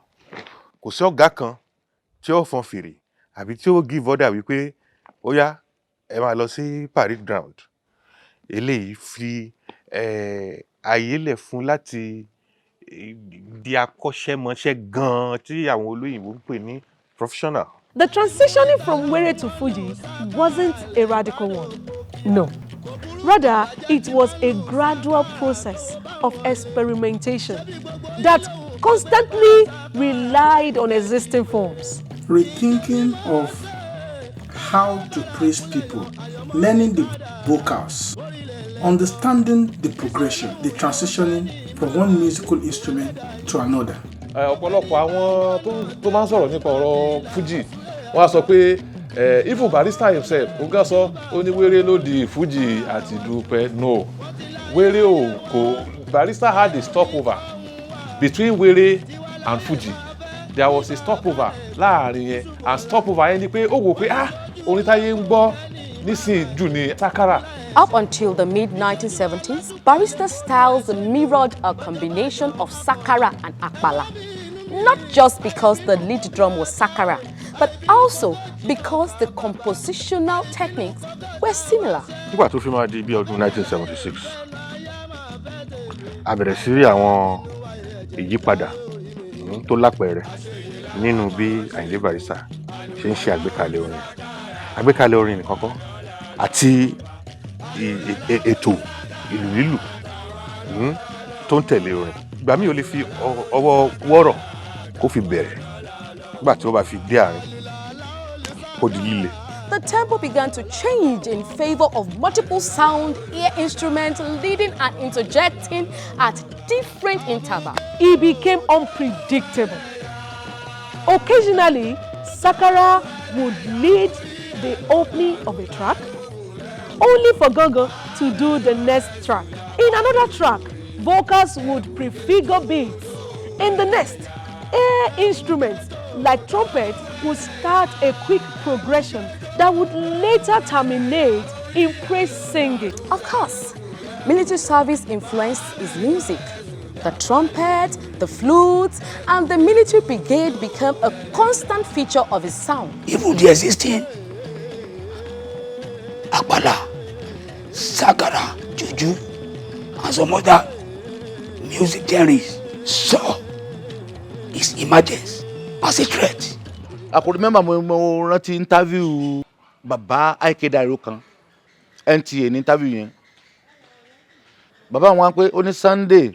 Kò sí ọ̀gá kan tí ó fọn fèrè àbí tí ó give order wípé ó yá ẹ máa lọ sí parade ground. Eléyìí fi àyè lẹ̀ fún láti di akọ́ṣẹ́mọṣẹ́ gan-an tí àwọn olóyìnbó ń pè ní professional. The transitioning from Were to Fuji wasn't a radical one. No. Rather, it was a gradual process of experimentation that constantly relied on existing forms. Rethinking of how to praise people, learning the vocals, understanding the progression, the transitioning from one musical instrument to another. Ọ̀pọ̀lọpọ̀ àwọn tó máa ń sọ̀rọ̀ nípa ọ̀rọ̀ Fuji wọ́n á sọ pé even Barrister himself ó gán sọ ó ní wéré ló di Fuji àti dúpẹ́. No, wéré ò kò. Barrister had a stopover between wéré and Fuji. There was a stopover láàrin yẹn, and stopover yẹn ni pé ó wò pé orin táyé ń gbọ́ nísìnyí jù ní Sakara. Up until the mid-1970s, Barrister's styles mirrored a combination of Sakara and Akpala. Not just because the lead drum was Sakara, but also because the compositional techniques were similar. Nígbà tó fi máa di bí ọdún 1976, a bẹ̀rẹ̀ sí rí àwọn ìyípadà tó lápẹẹrẹ nínú bí Ayinde Barrister ṣe ń ṣe àgbékalẹ̀ orin nìkan kọ́ àti ètò ìlú lílù tó ń tẹ̀lé orin. Ìgbà míì ó lè fi ọwọ́ wọ́rọ̀ kó fi bẹ̀rẹ̀, nígbà tí ó bá fi dé àárín kó di líle. The tempo began to change in favor of multiple sound ear instruments leading and interjecting at different intervals. He became unpredictable. Occasionally, Sakara would lead the opening of a track, only for Gongo to do the next track. In another track, vocals would prefigure beats. In the next, air instruments like trumpet would start a quick progression that would later terminate in praise singing. Of course, military service influenced his music. The trumpet, the flutes, and the military brigade became a constant feature of his sound. Even the existing Akbala, Sakara, Juju, and some other music genres saw his emergence as a threat. I could remember mo rántí interview Baba Àyìndé Barrister kan NTA ní interview yẹn. Baba wọn pé ó ní Sunday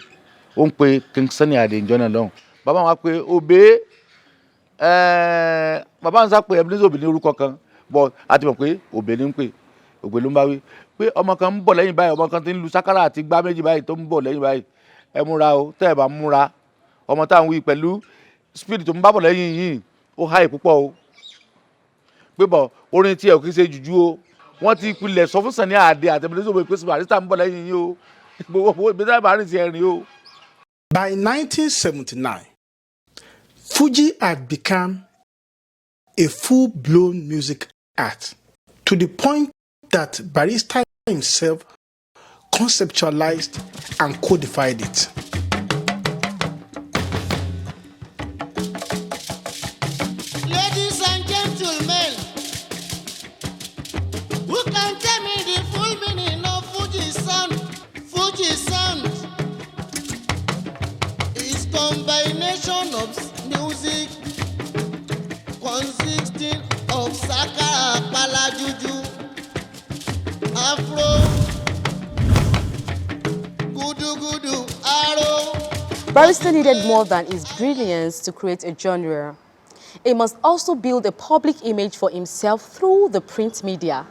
ó ń pe King Sunny Adé ìjọ náà lọ́hùn. Baba wọn pé Obey baba ń sá pé Ebenezer Obey ní orúkọ kan but àti mọ̀ pé Obey ní ń pè Obey ló ń bá wí pé ọmọ kan ń bọ̀ lẹ́yìn báyìí ọmọ kan ti ń lu sákárà àti gbá méjì báyìí tó ń bọ̀ lẹ́yìn báyìí ẹ múra o tẹ́ ẹ bá múra ọmọ táwọn wí pẹ̀lú spirit tó ń bá bọ̀ lẹ́yìn yìí ó háì púpọ̀ o pé bọ̀ orin tí ẹ̀ kì í ṣe jùjú o wọ́n ti pilẹ̀ sọ fún Sunny Adé àti Ebenezer Obey pé Barrister ń bọ̀ lẹ́yìn yìí o gbogbo ìgbésẹ̀ bá rìn sí ẹ̀rìn o. By 1979, Fuji had become a full-blown music art to the point that Barrister himself conceptualized and codified it. Ladies and gentlemen, who can tell me the full meaning of Fuji sound? Fuji sound is combination of music consisting of Sakara, Akpala, Juju, Afro, Gudu Gudu, Arrow. Barrister needed more than his brilliance to create a genre. He must also build a public image for himself through the print media.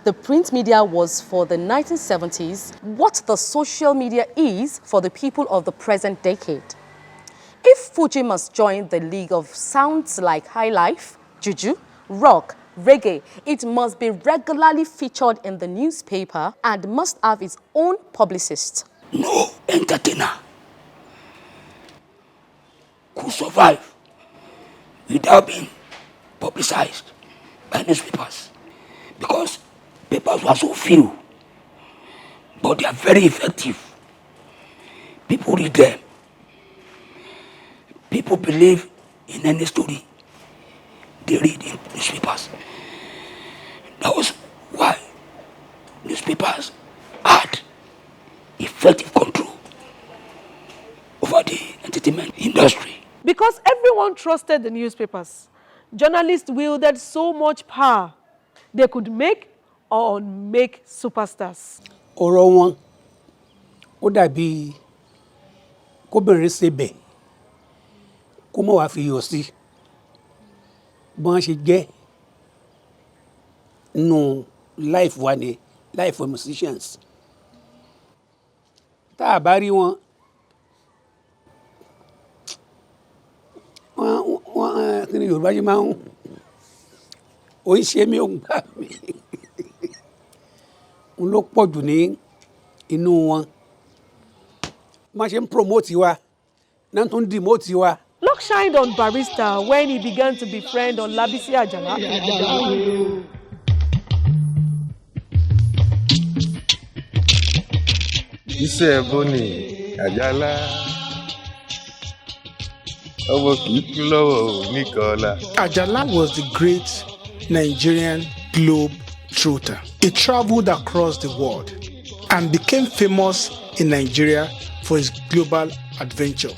The print media was for the 1970s what the social media is for the people of the present decade. If Fuji must join the league of sounds like high life, juju, rock, reggae, it must be regularly featured in the newspaper and must have its own publicist. No entertainer could survive without being publicized by newspapers because papers were so few, but they are very effective. People read them. People believe in any story they read in newspapers. That was why newspapers had effective control over the entertainment industry. Because everyone trusted the newspapers, journalists wielded so much power, they could make or unmake superstars. Ọ̀rọ̀ wọn ó dàbí kóbìnrin ṣe bẹ̀ kó mọ̀ wá fi yọ̀ sí bọ́n ṣe jẹ́ nínú life wa ni life of musicians. Tá a bá rí wọn kí ni Yorùbá ṣe máa ń oyin ṣe mí ò ń gbà mí n ló pọ̀ jù ní inú wọn má ṣe ń promote wa náà tún demote wa. Luck shined on Barrister when he began to befriend Olabisi Àjànàkú. Iṣẹ́ ẹ̀bùn ni Àjàlá ọmọ kìí kú lọ́wọ́ oníkọ̀ọ́lá. Àjàlá was the great Nigerian globe trotter. He traveled across the world and became famous in Nigeria for his global adventure.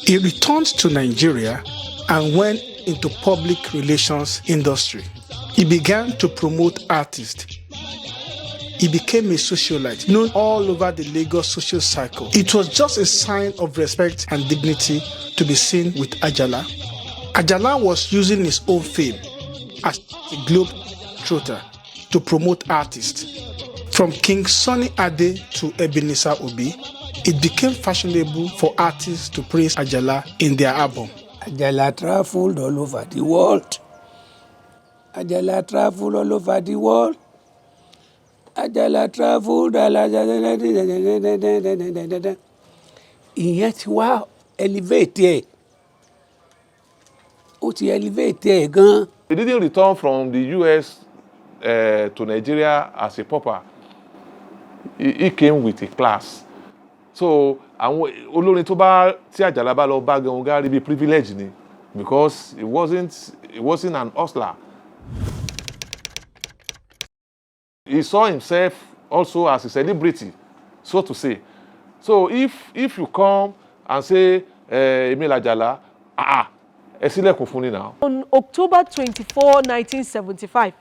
He returned to Nigeria and went into public relations industry. He began to promote artists. He became a socialite known all over the Lagos social cycle. It was just a sign of respect and dignity to be seen with Àjàlá. Àjàlá was using his own fame as a globe trotter to promote artists. From King Sunny Adé to Ebenezer Obey, it became fashionable for artists to praise Àjàlá in their album. Ajala traveled all over the world. Ajala traveled all over the world. Ajala traveled. Ìyẹn ti wá elevate ẹ̀. Ó ti elevate ẹ̀ gan. He didn't return from the US to Nigeria as a pauper. He came with a class. So àwọn olórin tó bá tí Àjàlá bá lọ bá gan ó gárí bí privilege ni because he wasn't an hustler. He saw himself also as a celebrity, so to say. So if you come and say Emil Àjàlá, ẹ ṣílẹ̀kùn fún ni now. On October 24, 1975,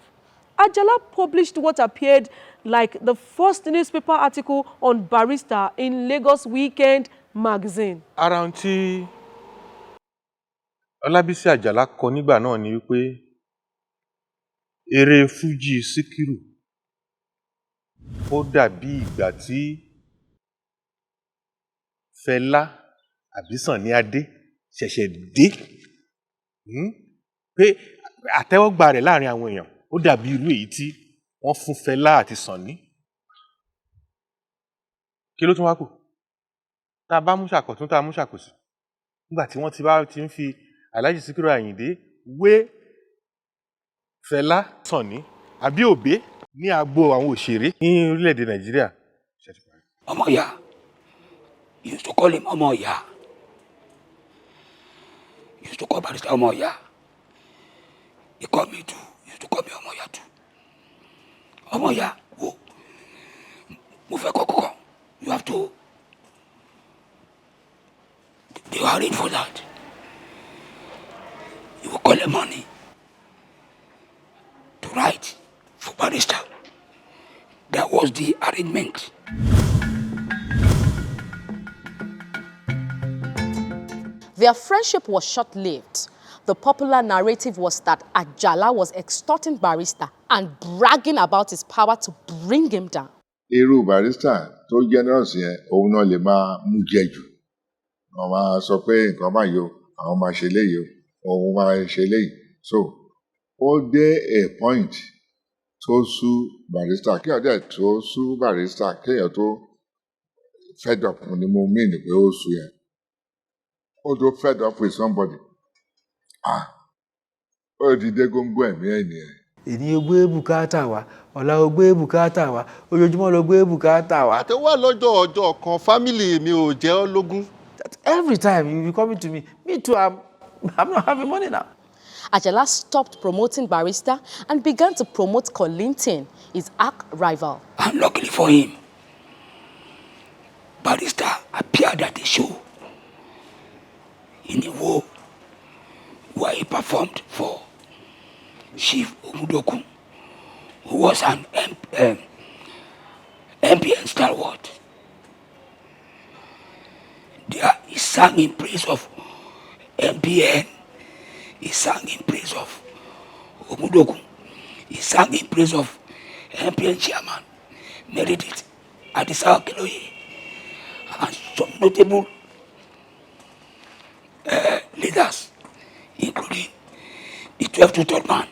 Àjàlá published what appeared like the first newspaper article on Barrister in Lagos Weekend magazine. Ara ohun tí Ọlábísí Àjàlá kọ nígbà náà ni wípé eré Fuji Sikiru ó dàbí ìgbà tí Fẹlá àbí Sànní Adé ṣẹ̀ṣẹ̀ dé pé àtẹ́wọ́gbà rẹ̀ láàrin àwọn èèyàn ó dàbí irú èyí tí wọ́n fún Fẹlá àti Sànní. Kí ló tún wá kù? Tá a bá mú ṣàkọ̀tún tá a mú ṣàkòsí nígbà tí wọ́n ti ń fi Alhaji Sikiru Ayinde wé Fẹlá Sànní àbí Òbé ní agbo àwọn òṣèré ní orílẹ̀-èdè Nàìjíríà. Ọmọ ìyá, you used to call him ọmọ ìyá. You used to call Barrister ọmọ ìyá. He called me too. You used to call me ọmọ ìyá too. Ọmọ ìyá, wo, mo fẹ́ kọ́kọ́. You have to. They were arranged for that. You will collect money to write for Barrister. That was the arrangement. Their friendship was short-lived. The popular narrative was that Àjàlá was extorting Barrister and bragging about his power to bring him down. Irú Barrister tó generous yẹn òun náà lè máa mú jẹ jù. Wọ́n máa sọ pé nǹkan máa yọ, àwọn máa ṣe léyìí o, òun máa ṣe léyìí. So ó dé a point tó sú Barrister kéèyàn dẹ̀ tó sú Barrister kéèyàn tó fed up ni mo mean pé ó sú yẹn. Ó tó fed up with somebody. Ó ti dé góńgó ẹ̀mí ẹ̀ nìyẹn. Èní o gbé bùkátà wá, ọ̀la o gbé bùkátà wá, ojoojúmọ́ ló gbé bùkátà wá. Àtẹ̀wá lọ́jọ́ ọjọ́ kan family mi ò jẹ́ ọ́ lógún. Every time you be coming to me too, I'm not having money now. Àjàlá stopped promoting Barrister and began to promote Kollington, his arch rival. And luckily for him, Barrister appeared at the show in Iwo, where he performed for Chief Omudoku, who was an MPN stalwart. There he sang in praise of MPN, he sang in praise of Omudoku, he sang in praise of MPN chairman Meredith Adisa Okeloye, and some notable leaders, including the 12th to 3rd man,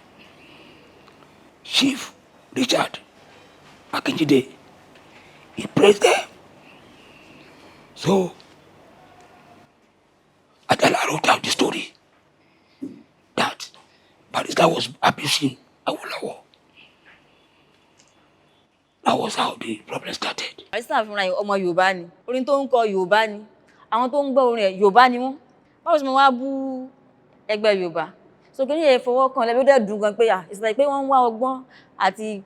Chief Richard Akinjide. He praised them. So Àjàlá wrote out the story that Barrister was abusing Awolowo. That was how the problem started. Barrister fúnra ọmọ Yorùbá ni, orin tó ń kọ Yorùbá ni, àwọn tó ń gbọ́ orin ẹ̀ Yorùbá ni wọ́n. Báwo ṣe mo wá bú ẹgbẹ́ Yorùbá? So kí ni ẹ fọwọ́ kan lẹ́bi ó dẹ̀ dùn gan pé it's like pé wọ́n ń wá ọgbọ́n àti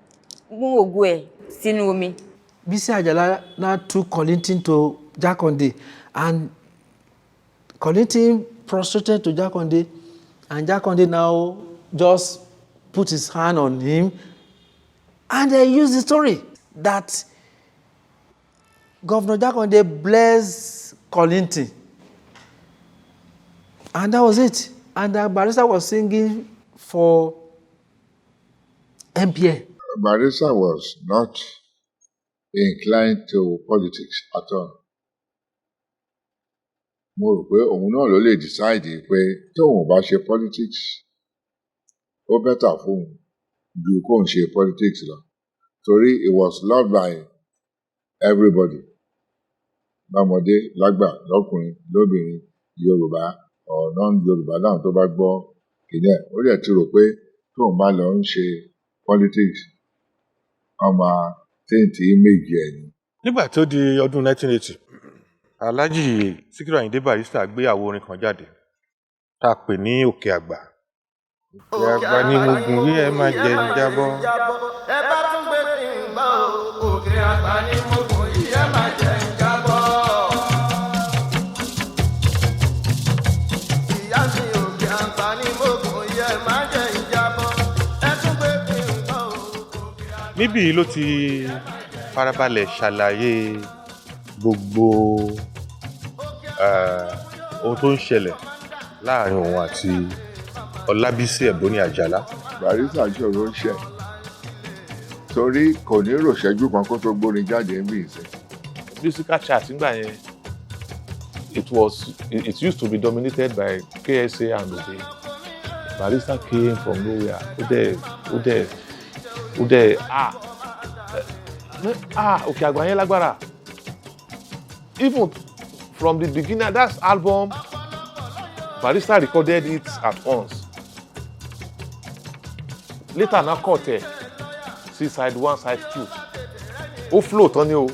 gún ògo ẹ̀ sínú omi. Bisi Àjàlá now took Kollington to Jakande, and Kollington prostrated to Jakande, and Jakande now just put his hand on him, and they used the story that Governor Jakande blessed Kollington, and that was it. And the Barrister was singing for MPN. Barrister was not inclined to politics at all. mo rò pé òun náà ló lè decide pé tóun bá ṣe politics ó bẹ́tà fóun ju kóun ṣe politics lọ torí it was loved by everybody lọ́mọdé lágbà lọ́kùnrin lóbìnrin Yorùbá or non-Yorùbá náà tó bá gbọ́ kìíní ẹ̀ ó dẹ̀ ti rò pé tóun bá lọ ń ṣe politics ọmọ téǹtì méjì ẹ̀ ni. nígbà tó di ọdún 1980 Alhaji Sikiru Ayinde Barrister gbé àwo orin kan jáde tá a pè ní Òkè Àgbà. Òkè Àgbà ni mo gùn yí ẹ máa jẹ ń jábọ́. ẹ bá tún gbé kí n gbọ́ Òkè Àgbà ni mo gùn yí ẹ máa jẹ ń jábọ́. ìyá mi Òkè Àgbà ni mo gùn yí ẹ máa jẹ ń jábọ́. ẹ tún gbé kí n gbọ́ Òkè Àgbà. níbí yìí ló ti farabalẹ̀ ṣàlàyé gbogbo ohun tó ń ṣẹlẹ̀ láàrin òun àti Ọlábísí Ẹ̀bóní Àjàlá. Barrister ṣòro ń ṣe torí kò ní ròṣẹ́jú kan kó tó gbórin jáde ń bí ìsìn. musical chart nígbà yẹn it used to be dominated by KSA and Obey. Barrister came from nowhere ó dẹ̀ Òkè Àgbà yẹn lágbára. Even from the beginning, that album, Barrister recorded it at once. Later, now cut it. See side 1, side 2. Ó flow tán ni o.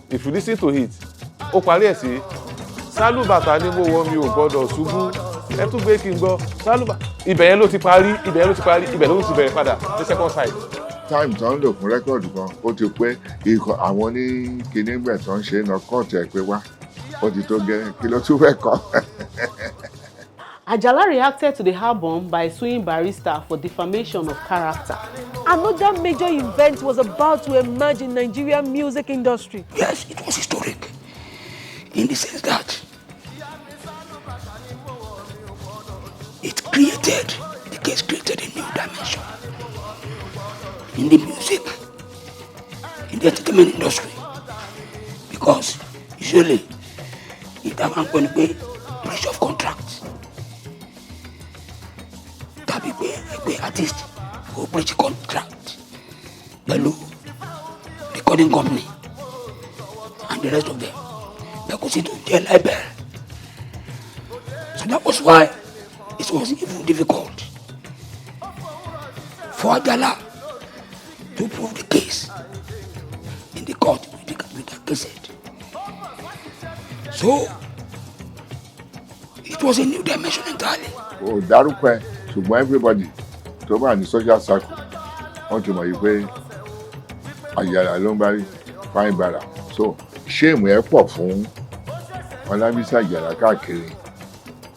If you listen to it, ó parí ẹ̀ sí. Sálúbàtà ni mo wọ̀ mi ò gbọ́dọ̀ ṣubú. Ẹ tún gbé kí n gbọ́. Sálúbàtà. Ibẹ̀ yẹn ló ti parí, ibẹ̀ ló ti bẹ̀rẹ̀ padà. The second side. Time tó ń lò fún rẹ́kọ̀dù kan ó ti pé ikọ̀ àwọn ní kínígbẹ̀ tó ń ṣe é náà kọ́ọ̀tù ẹ̀ pé wá ó ti tó gẹ́ kí ló tún fẹ́ kọ́. Ajala reacted to the album by suing Barrister for defamation of character. Another major event was about to emerge in Nigerian music industry. Yes, it was historic in the sense that the case created a new dimension in the music, in the entertainment industry, because usually if that man going to pay breach of contract, that be pay artist who breach contract, below recording company and the rest of them, they could see to their libel. So that was why it was even difficult for Ajala to prove the case in the court with the cassette. So it was a new dimension entirely. Ó dárúkọ ẹ̀ ṣùgbọ́n everybody tó bá ní social circle wọ́n ti mọ̀ yìí pé Àjàlá ló ń bá rí fine bara. So shame ẹ̀ pọ̀ fún Ọlábísí Àjàlá káàkiri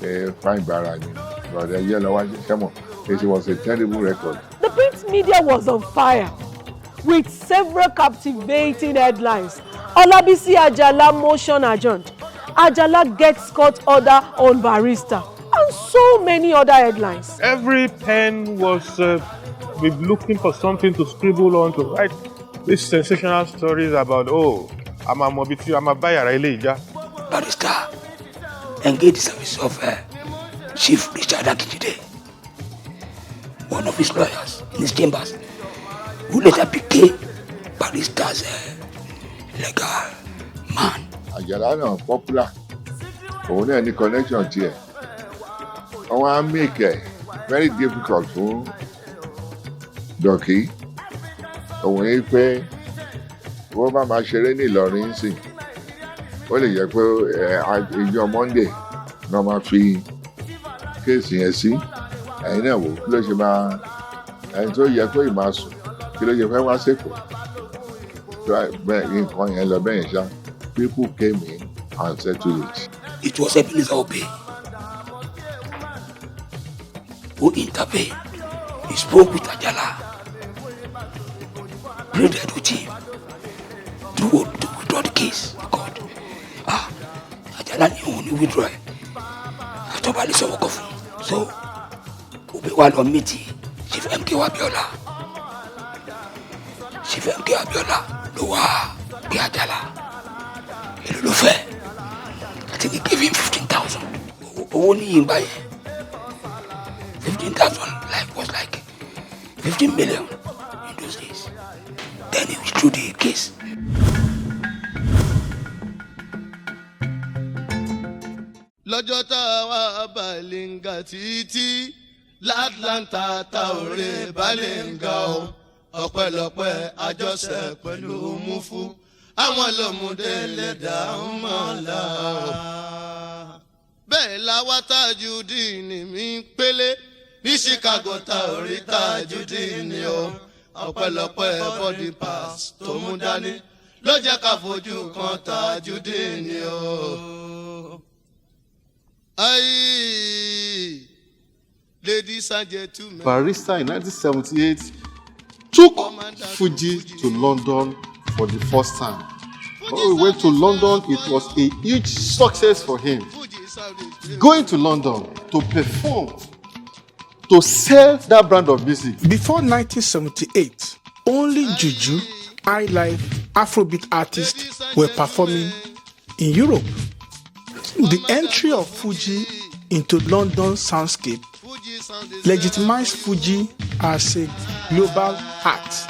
pé fine bara ni brother yẹ lọ́wọ́ ṣẹ́mọ̀. It was a terrible record. The print media was on fire with several captivating headlines. Olabisi Ajala motion adjourned. Ajala gets court order on Barrister, and so many other headlines. Every pen was looking for something to scribble on to write these sensational stories about, I'm a buyer. Barrister engaged the service of Chief Richard Akindele, one of his lawyers in his chambers, who later became Barrister's legal man. Àjàlá náà popular, òun náà ní connection tiẹ̀. Wọ́n á make it very difficult fún Dọ̀kí. Òun ní pé wọ́n bá máa ṣeré ní Ìlọrin sí. Ó lè jẹ́ pé ìjọ Monday náà máa fi kéèsì yẹn sí. Ẹ̀yin náà wò kí ló ṣe máa ẹni tó yẹ kó ì máa sùn kí ló ṣe fẹ́ wá sẹ́kọ̀ọ́. Bẹ́ẹ̀ nǹkan yẹn lọ bẹ́ẹ̀ ṣá. People came in and settled it. It was Ebenezer Obey who intervened. He spoke with Ajala, pleaded with him to withdraw the case. God, Ajala ni òun ní withdraw ẹ̀. Àtọ́ba lè sọ̀rọ̀ kọ fún un. So, Obey wá lọ meet Chief MK Abiola. Chief MK Abiola ló wá gbé Ajala. Ìlú ló fẹ́. think he gave him 15,000. Only in by 15,000 was like 15 million in those days. Then he withdrew the case. lọ́jọ́ tá a wá Balenga títí l'Atlanta ta òré Balenga o ọpẹ́lọpẹ́ àjọṣe pẹ̀lú mufu àwọn lọ́mọdé lẹ́dà ń mọ̀lá o. bẹ́ẹ̀ la wá Tajudeen mi pélé ní Chicago ta òré Tajudeen o ọpẹ́lọpẹ́ body pass tó mú dání ló jẹ́ ká fojú kan Tajudeen o. Aye, ladies and gentlemen. Barrister in 1978 took Fuji to London for the first time. When we went to London, it was a huge success for him. Going to London to perform, to sell that brand of music. Before 1978, only Juju, highlife, Afrobeat artists were performing in Europe. The entry of Fuji into London soundscape legitimized Fuji as a global act.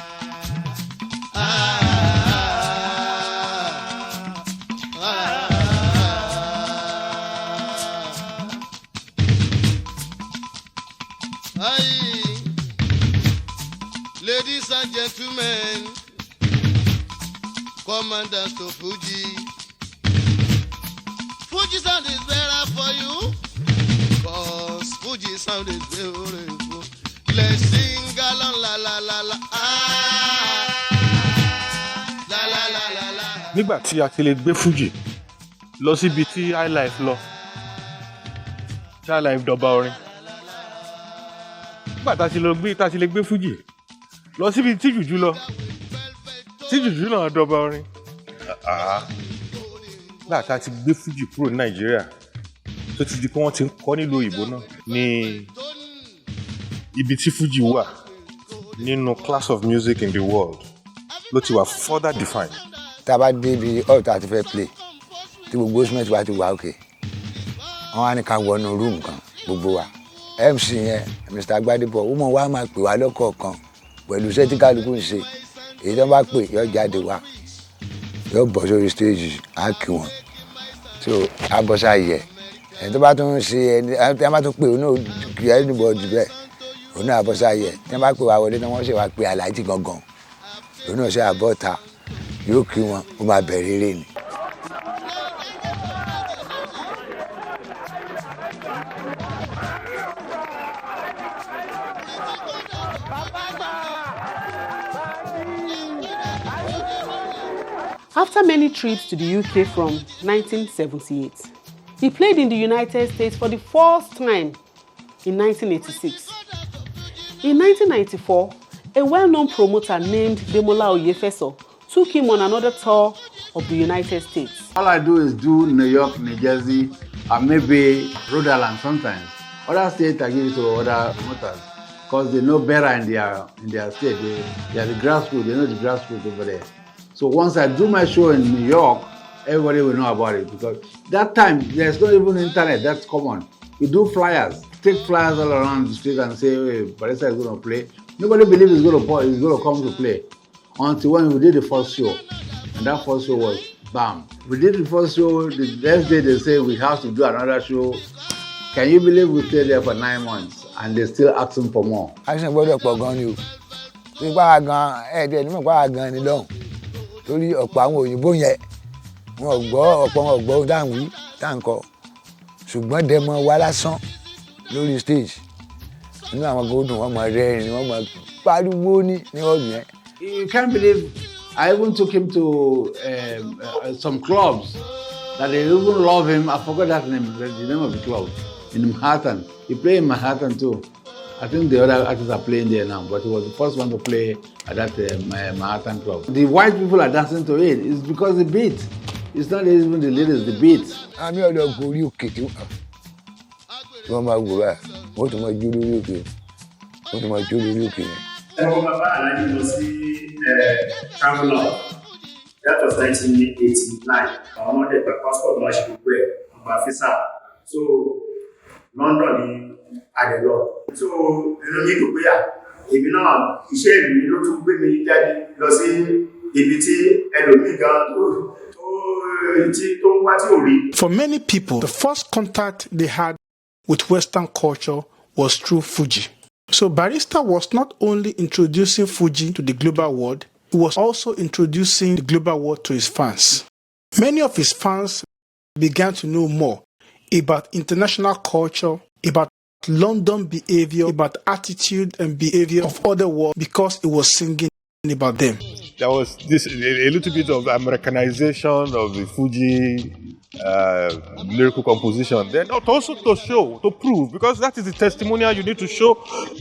Ladies and gentlemen, commanders to Fuji. Fuji sound is better for you, cause Fuji sound is beautiful. Let's sing along la la la la la la la la la. Nígbà tí a ti lè gbé Fuji lọ síbi tí highlife lọ, tí highlife dọba orin. Nígbà tá a ti lè gbé Fuji lọ síbi tí Juju lọ, tí Juju náà dọba orin. Láti ti gbé Fuji kúrò ní Nàìjíríà tó ti di pé wọ́n ti ń kọ́ nílùú òyìnbó náà ní ibi tí Fuji wà nínú class of music in the world ló ti wà further defined. Tá a bá dé ibi ọ̀tá àti fẹ́ play tí gbogbo instrument wa ti wà òkè wọ́n á ní ká wọnú room kan gbogbo wa MC yẹn Mr. Gbadebo ó mọ̀ wá máa pè wá lọ́kọ̀ọ̀kan pẹ̀lú iṣẹ́ tí kálukú ń ṣe èyí tó bá pè yọ jáde wá yóò bọ́ sórí stage á kí wọn so abọ́sá yẹ ẹni tó bá tún ṣe ẹni tí wọ́n bá tún pè ó náà kì í ẹni bọ́ jù bẹ́ẹ̀ ó náà abọ́sá yẹ tí wọ́n bá pè wá wọlé náà wọ́n ṣe wá pé aláàjì gangan ó náà ṣe àbọ̀ta yóò kí wọn ó máa bẹ̀rẹ̀ eré ni. After many trips to the UK from 1978, he played in the United States for the first time in 1986. In 1994, a well-known promoter named Demola Oyefeso took him on another tour of the United States. All I do is do New York, New Jersey, and maybe Rhode Island sometimes. Other states I give it to other promoters because they know better in their state. They are the grassroots, they know the grassroots over there. So once I do my show in New York, everybody will know about it because that time there's not even internet, that's common. We do flyers, take flyers all around the street and say, hey, Barrister is going to play. Nobody believes he's going to come to play until when we did the first show. And that first show was bam. We did the first show, the next day they say we have to do another show. Can you believe we stayed there for 9 months and they're still asking for more? Action gbọ́dọ̀ pọ̀ gan ni o. Bí pa gan ẹ̀ẹ́dẹ̀ nímọ̀ pa gan ni lọ́hùn. Torí ọ̀pọ̀ àwọn òyìnbó yẹn wọn gbọ́ ọ̀pọ̀ wọn gbọ́ dáhùn wí táǹkọ ṣùgbọ́n dẹmọ wá lásán lórí stage inú àwọn gbọ́dọ̀ wọn máa rẹ́rìn wọn máa pariwo ní ọdún yẹn. You can't believe I even took him to some clubs that they even love him. I forgot the name of the club in Manhattan. He played in Manhattan too. I think the other artists are playing there now, but he was the first one to play at that Manhattan club. The white people are dancing to it. It's because the beat. It's not even the lyrics, the beat. Àmì ọ̀dọ̀ gorí òkè tí wọ́n máa wò báyìí, wọ́n tún máa jó lórí òkè, wọ́n tún máa jó lórí òkè yẹn. Ẹ̀rọ bàbá Aláàjì lọ sí Traveller, that was 1989. Àwọn ọmọdé gba passport wọn ṣe gbogbo ẹ̀, visa. So London ni adelo. So inú mi dùn pé èmi náà iṣẹ́ mi ló tún gbé mi jáde lọ sí ibi tí ẹlòmíì gan tó ń wá tí ò rí. For many people, the first contact they had with Western culture was through Fuji. So Barrister was not only introducing Fuji to the global world, he was also introducing the global world to his fans. Many of his fans began to know more about international culture, about London behavior, about attitude and behavior of other world because he was singing about them. There was this a little bit of Americanization of the Fuji lyrical composition. Then also to show, to prove, because that is the testimonial you need to show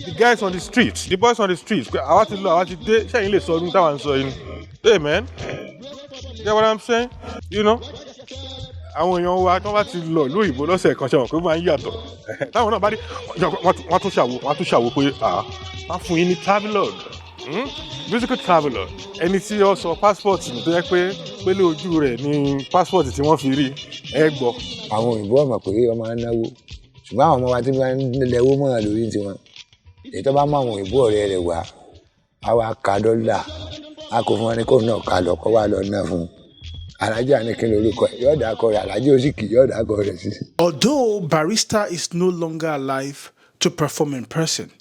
the guys on the streets, the boys on the streets. Hey man, you get what I'm saying? You know? Àwọn èèyàn wa tó bá ti lọ ìlú òyìnbó lọ́sẹ̀ kan ṣe wọ́n pé ó máa ń yàtọ̀ táwọn náà bá dé wọ́n tún ṣàwò pé wọ́n fún yín ní travelod musical travelod ẹni tí ó sọ passport tó yẹ pé pélé ojú rẹ̀ ní passport tí wọ́n fi rí ẹ gbọ́. àwọn òyìnbó ọmọ pé ọmọ á náwó ṣùgbọ́n àwọn ọmọ wa tí wọ́n ń lẹ́wọ́ mọ́ lórí tiwọn èyí tó bá mú àwọn òyìnbó ọ̀rẹ́ rẹ̀ wá á wá ka dọ́là á kó fún wọn ní kó náà ká lọ kó wá lọ ná fún un. Although Barrister is no longer alive to perform in person,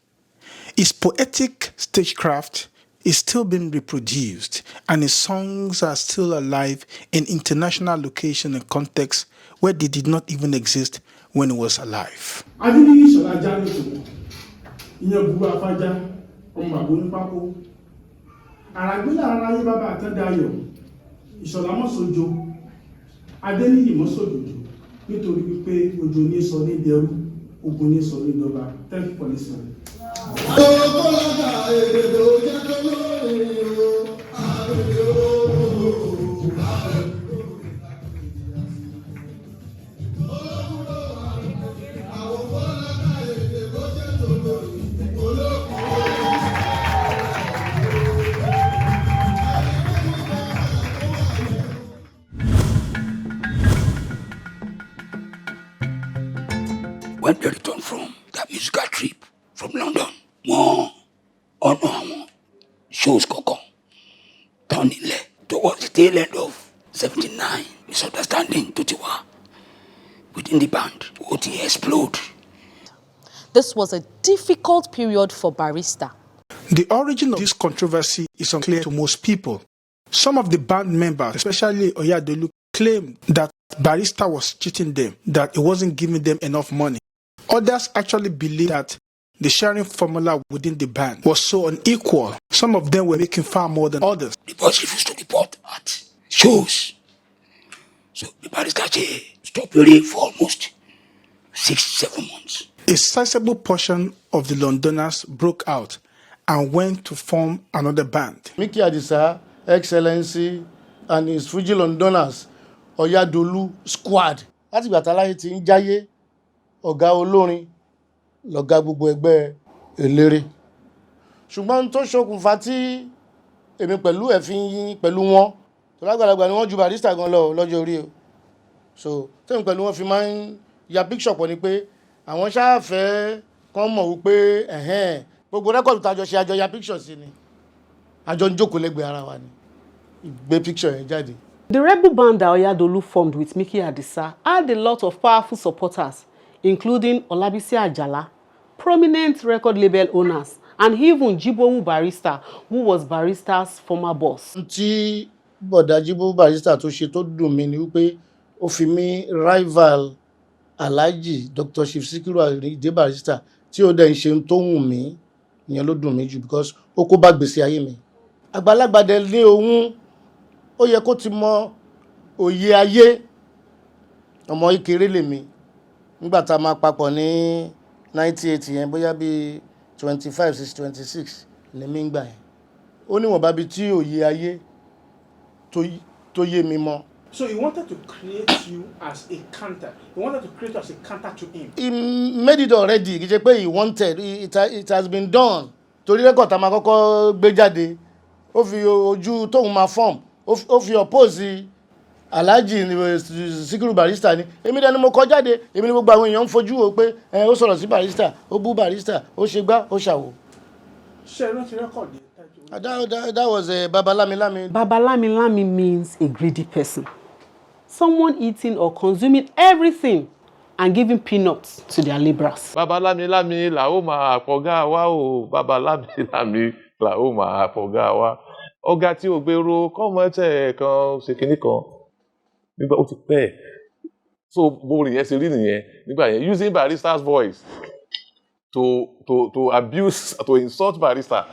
his poetic stagecraft is still being reproduced and his songs are still alive in international location and context where they did not even exist when he was alive. Ìṣọ̀lá mọ́sọ̀jọ́ Adéníyì mọ́sọ̀jọ́jọ́ nítorí wípé ojo ní sọ ní dẹrú ogun ní sọ ní dọba. Thank you for listening. When they returned from that musical trip from London, wọ́n ọ̀nà àwọn shows kọ̀ọ̀kan tán nílẹ̀ towards the tail end of 79 misunderstanding tó ti wà within the band ó ti explode. This was a difficult period for Barrister. The origin of this controversy is unclear to most people. Some of the band members, especially Oyadolu, claimed that Barrister was cheating them, that he wasn't giving them enough money. Others actually believe that the sharing formula within the band was so unequal. Some of them were making far more than others. The boys refused to report at shows. So the Barrister stopped playing for almost 6-7 months. A sizable portion of the Londoners broke out and went to form another band. Mickey Adisa, Excellency, and his Fuji Londoners, Oyadolu Squad. Láti ìgbà táláyé ti ń jáyé, ọ̀gá olórin, lọ̀gá gbogbo ẹgbẹ́ eléré. Ṣùgbọ́n tó ṣokùnfà tí èmi pẹ̀lú ẹ̀fín pẹ̀lú wọn, tó lágbàlagbà ni wọ́n ju Barrister gan lọ lọ́jọ́ orí o. So, tẹ́mi pẹ̀lú wọn fi máa ń ya picture pọ̀ ni pé àwọn ṣáàfẹ́ kan mọ̀ wípé gbogbo rẹ́kọ̀dù tàjọ ṣe àjọ ya picture sí ni. Àjọ ń jókòó lẹ́gbẹ̀ẹ́ ara wa ni. Ìgbé picture yẹn jáde. The rebel band that Oyadolu formed with Mickey Adisa had a lot of powerful supporters, including Olabisi Ajala, prominent record label owners, and even Jibowu Barrister, who was Barrister's former boss. Tí bọ̀dá Jibowu Barrister tó ṣe tó dùn mí ni wípé ó fi mí rival Alhaji Dr. Sikiru Ayinde Barrister tí ó dẹ̀ ń ṣe tó wù mí, ìyẹn ló dùn mí jù because ó kó bá gbèsè ayé mi. Àgbàlagbà dẹ̀ ní ohun ó yẹ kó ti mọ òye ayé ọmọ ìkéré lèmi nígbà tá máa papọ̀ ní 98 yẹn bóyá bí 25-26 lèmi ń gbà yẹn ó níwọ̀n bá bí tí òye ayé tó yé mi mọ́. So he wanted to create you as a counter. He wanted to create you as a counter to him. He made it already. Kì í ṣe pé he wanted. It has been done. Torí rẹ́kọ̀d tá máa kọ́kọ́ gbé jáde ó fi ojú tóun máa form ó fi oppose Alhaji Sikiru Barrister ni èmi dẹni mo kọ jáde èmi ni gbogbo àwọn èèyàn ń fojú wo pé ó sọ̀rọ̀ sí Barrister ó bú Barrister ó ṣe gbá ó ṣàwò. ṣe rántí rẹ́kọ̀dì. That was a babalamilami. Babalamilami means a greedy person. Someone eating or consuming everything and giving peanuts to their labourers. Babalamilami la ó máa àpọ̀gá wa o. Babalamilami la ó máa àpọ̀gá wa. Ọ̀gá tí ò gbèrò kọ́mọ ẹ̀tẹ̀ kan ṣe kinní kan. Nígbà ó ti pẹ́. So borí yẹn ṣe rí nìyẹn. Nígbà yẹn using Barrister's voice to abuse, to insult Barrister.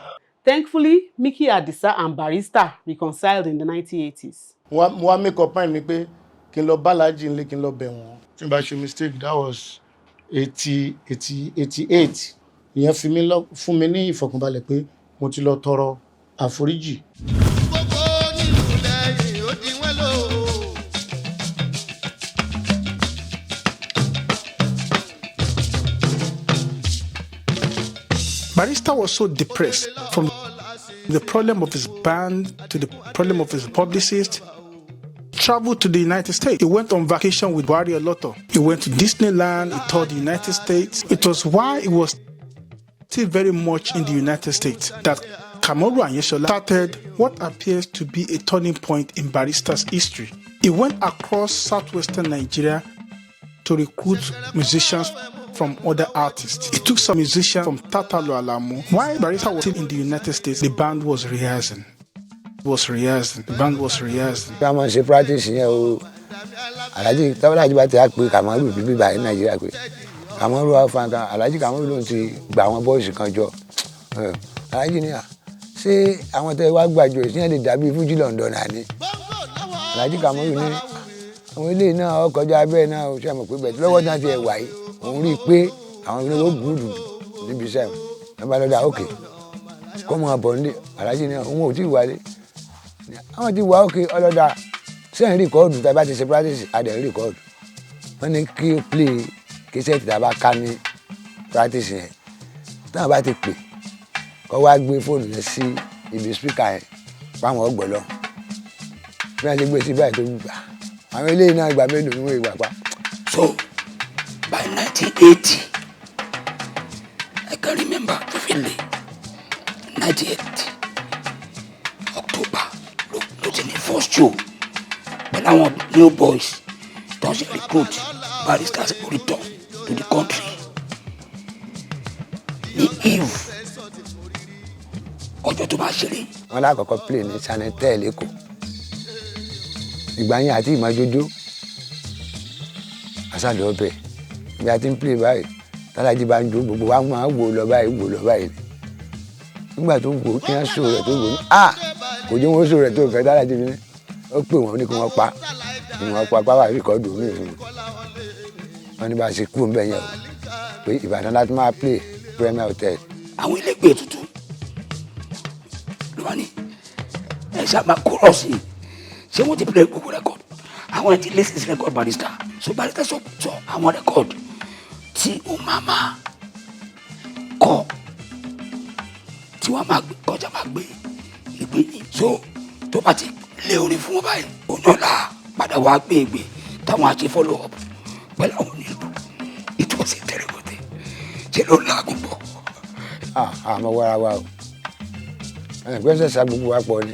Thankfully, Mickey Adisa and Barrister reconciled in the 1980s. Mo wá make up mind mi pé kí n lọ bá Alhaji nílé kí n lọ bẹ̀ wọ́n. Tí n bá ṣe mistake, that was 88. Ìyẹn fún mi ní ìfọ̀kànbalẹ̀ pé mo ti lọ tọrọ àforíjì. Barrister was so depressed from the problem of his band to the problem of his publicist. Traveled to the United States. He went on vacation with Buhari Oloto. He went to Disneyland. He toured the United States. It was while he was still very much in the United States that Kamoru Anyeshola started what appears to be a turning point in Barrister's history. He went across southwestern Nigeria to recruit musicians from other artists. He took some musicians from Tatalo Alamu. While Barrister was still in the United States, the band was rehearsing. The band was rehearsing. Ká máa ṣe practice yẹn o. Alhaji Tábàlájì bá ti á pé Kamaru bíbí báyìí Nàìjíríà pé Kamaru wá fún kan Alhaji Kamaru ló ti gba àwọn boys kan jọ. Alhaji ní à ṣé àwọn tẹ́ wá gbàjọ ìsìn lè dàbí Fuji London ni. Alhaji Kamaru ní àwọn ilé náà ó kọjá bẹ́ẹ̀ náà ó ṣe mọ̀ pé bẹ́ẹ̀ lọ́wọ́ náà ti ẹ̀ wà yìí. Òun rí i pé àwọn ilé ó gbúdù níbi iṣẹ́ ẹ̀ bá lọ́dà òkè kó mọ àbọ̀ nílé Alhaji ní òun ò tí ì wálé. Àwọn ti wà òkè ọlọ́dà sẹ́yìn rìkọ́ọ̀dù tá a bá ti ṣe practice adẹ̀ rìkọ́ọ̀dù wọ́n ní kí ó play kíṣẹ́ẹ̀tì tá a bá ká ní practice yẹn tá a bá ti pè kọ́ wá gbé fóònù yẹn sí ibi speaker yẹn fáwọn ọgbọ̀n lọ bí wọ́n ti gbé sí báyìí tó gbà àwọn eléyìí náà gbà mélòó ni wọ́n ìgbà pa. So by 1980 I can remember vividly 98 October ló ti ní first show pẹ̀lú àwọn new boys tó ń ṣe recruit Barrister's return to the country ní eve ọjọ́ tó máa ṣeré. Wọ́n lákọ̀ọ́kọ́ play ní Channel 10 lẹ́kọ̀ọ́ ìgbà yẹn àti ìmọ̀jójó àṣàlẹ̀ ọbẹ̀ bí a ti ń play báyìí Tálájì bá ń jó gbogbo wa máa wò lọ báyìí nígbà tó wò ó kí wọ́n sọ rẹ̀ tó wò ó kò jẹ́ wọ́n sọ rẹ̀ tó kẹ́ Tálájì mi ní ó pè wọ́n ní kí wọ́n pa pàápàá rìkọ́dù mi fún wọn ní bá a ṣe kú ọ̀nbẹ yẹn o pé Ìbàdàn láti máa play Premier Hotel. Àwọn ẹlẹgbẹ́ tuntun ló wà ní ẹ ṣáà máa kúrọ̀ sí i ṣé wọ́n ti play gbogbo record àwọn ẹ̀ ti latest record Barrister so Barrister sọ àwọn record tí ó máa kọ tí wọ́n máa kọjá máa gbé ìgbé ní so tó bá ti lé orin fún wọn báyìí òun náà là padà wá gbé ìgbé táwọn àti follow up pẹ̀lú àwọn onílù ìtúwọ́sí tẹ̀rẹ̀bọ̀tẹ̀ ṣe ló lágùn bọ̀. àmọ́ wàrà wa o gbẹ́sẹ̀ sá gbogbo wa pọ̀ ni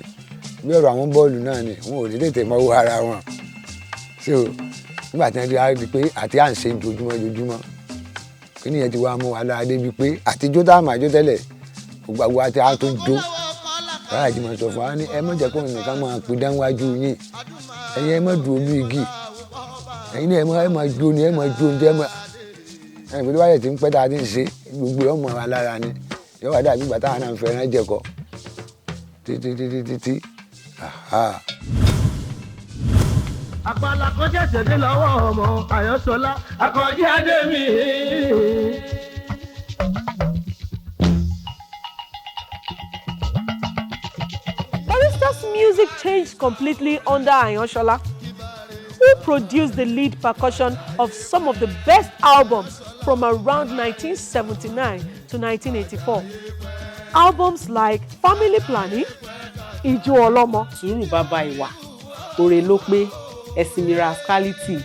bí ọ̀rọ̀ àwọn bọ́ọ̀lù náà ni wọn ò ní tètè mọ owó ara wọn so nígbà tí wọ́n ti rí pé àti à ń ṣe ojoojúmọ́ kí nìyẹn ti wá mú wa lára débi pé àtijọ́ tá a máa jó tẹ́lẹ̀ gbogbo àti a tó jó Tálájì máa sọ fún wa ní ẹ má jẹ́ kó nìkan máa pè dánwájú yín ẹ̀yin ẹ má dùn ojú igi ẹ̀yin ní ẹ má jó ni ẹ má jó ní ẹ má ẹ̀yin pẹ̀lú wáyé tí ń pẹ́ tá a ti ń ṣe gbogbo ọmọ wa lára ni yóò wá dàbí ìgbà táwọn náà ń fẹ́ràn jẹ̀kọ títí. Àpàlà kan ṣẹ̀ṣẹ̀ dé lọ́wọ́ ọmọ Àyànṣọlá Àkànjí Adémi. Barrister's music changed completely under Àyànṣọlá, who produced the lead percussion of some of the best albums from around 1979 to 1984. Albums like Family Planning, Ìjó Ọlọ́mọ, Sùúrù Bàbá Ìwà, Òrè ló pé, Ẹ̀sìnmi Rascality,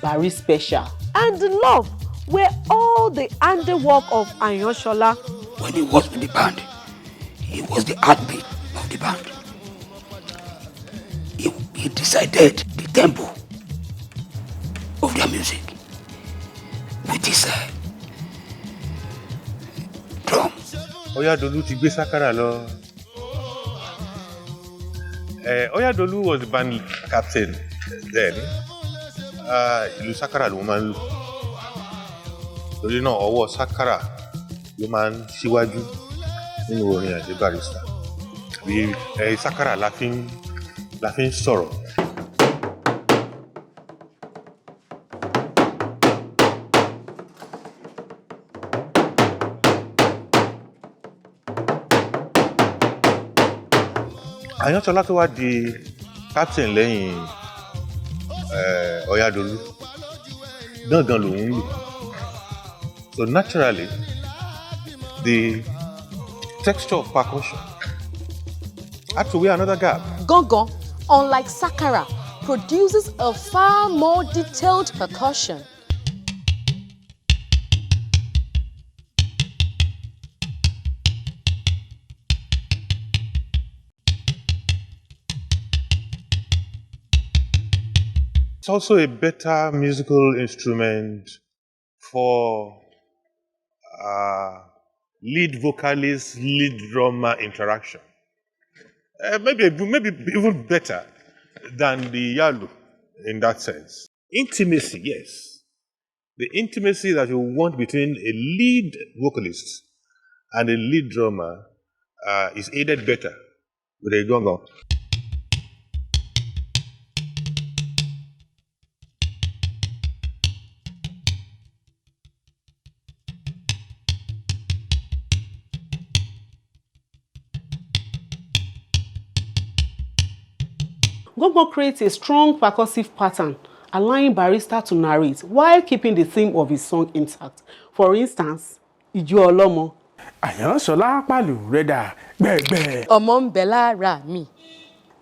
Barry Special. And Love, where all the handiwork of Àyànṣọlá. When he was with the band, he was the heartbeat of the band. He decided the tempo of their music with his drum. Oyadolu ti gbé Sakara lọ. Oyadolu was the band captain then. Ìlú Sakara ló máa ń lò. Torí náà ọwọ́ Sakara ló máa ń síwájú nínú orin Ayinde Barrister. Bí Sakara la fi ń sọ̀rọ̀. Àyànṣọlá tó wá di captain lẹ́yìn Oyadolu gangan lòun ń lò. So naturally, the texture of percussion had to wear another gap. Gangan, unlike Sakara, produces a far more detailed percussion. It's also a better musical instrument for lead vocalist, lead drummer interaction. Maybe even better than the Yalu in that sense. Intimacy, yes. The intimacy that you want between a lead vocalist and a lead drummer is aided better with a gangan. Gangan creates a strong percussive pattern, allowing Barrister to narrate while keeping the theme of his song intact. For instance, Ìjọ Ọlọ́mọ. Àyànṣọlá pàlù rẹ̀dà gbẹ̀gbẹ̀. Ọmọ ń bẹ lára mi.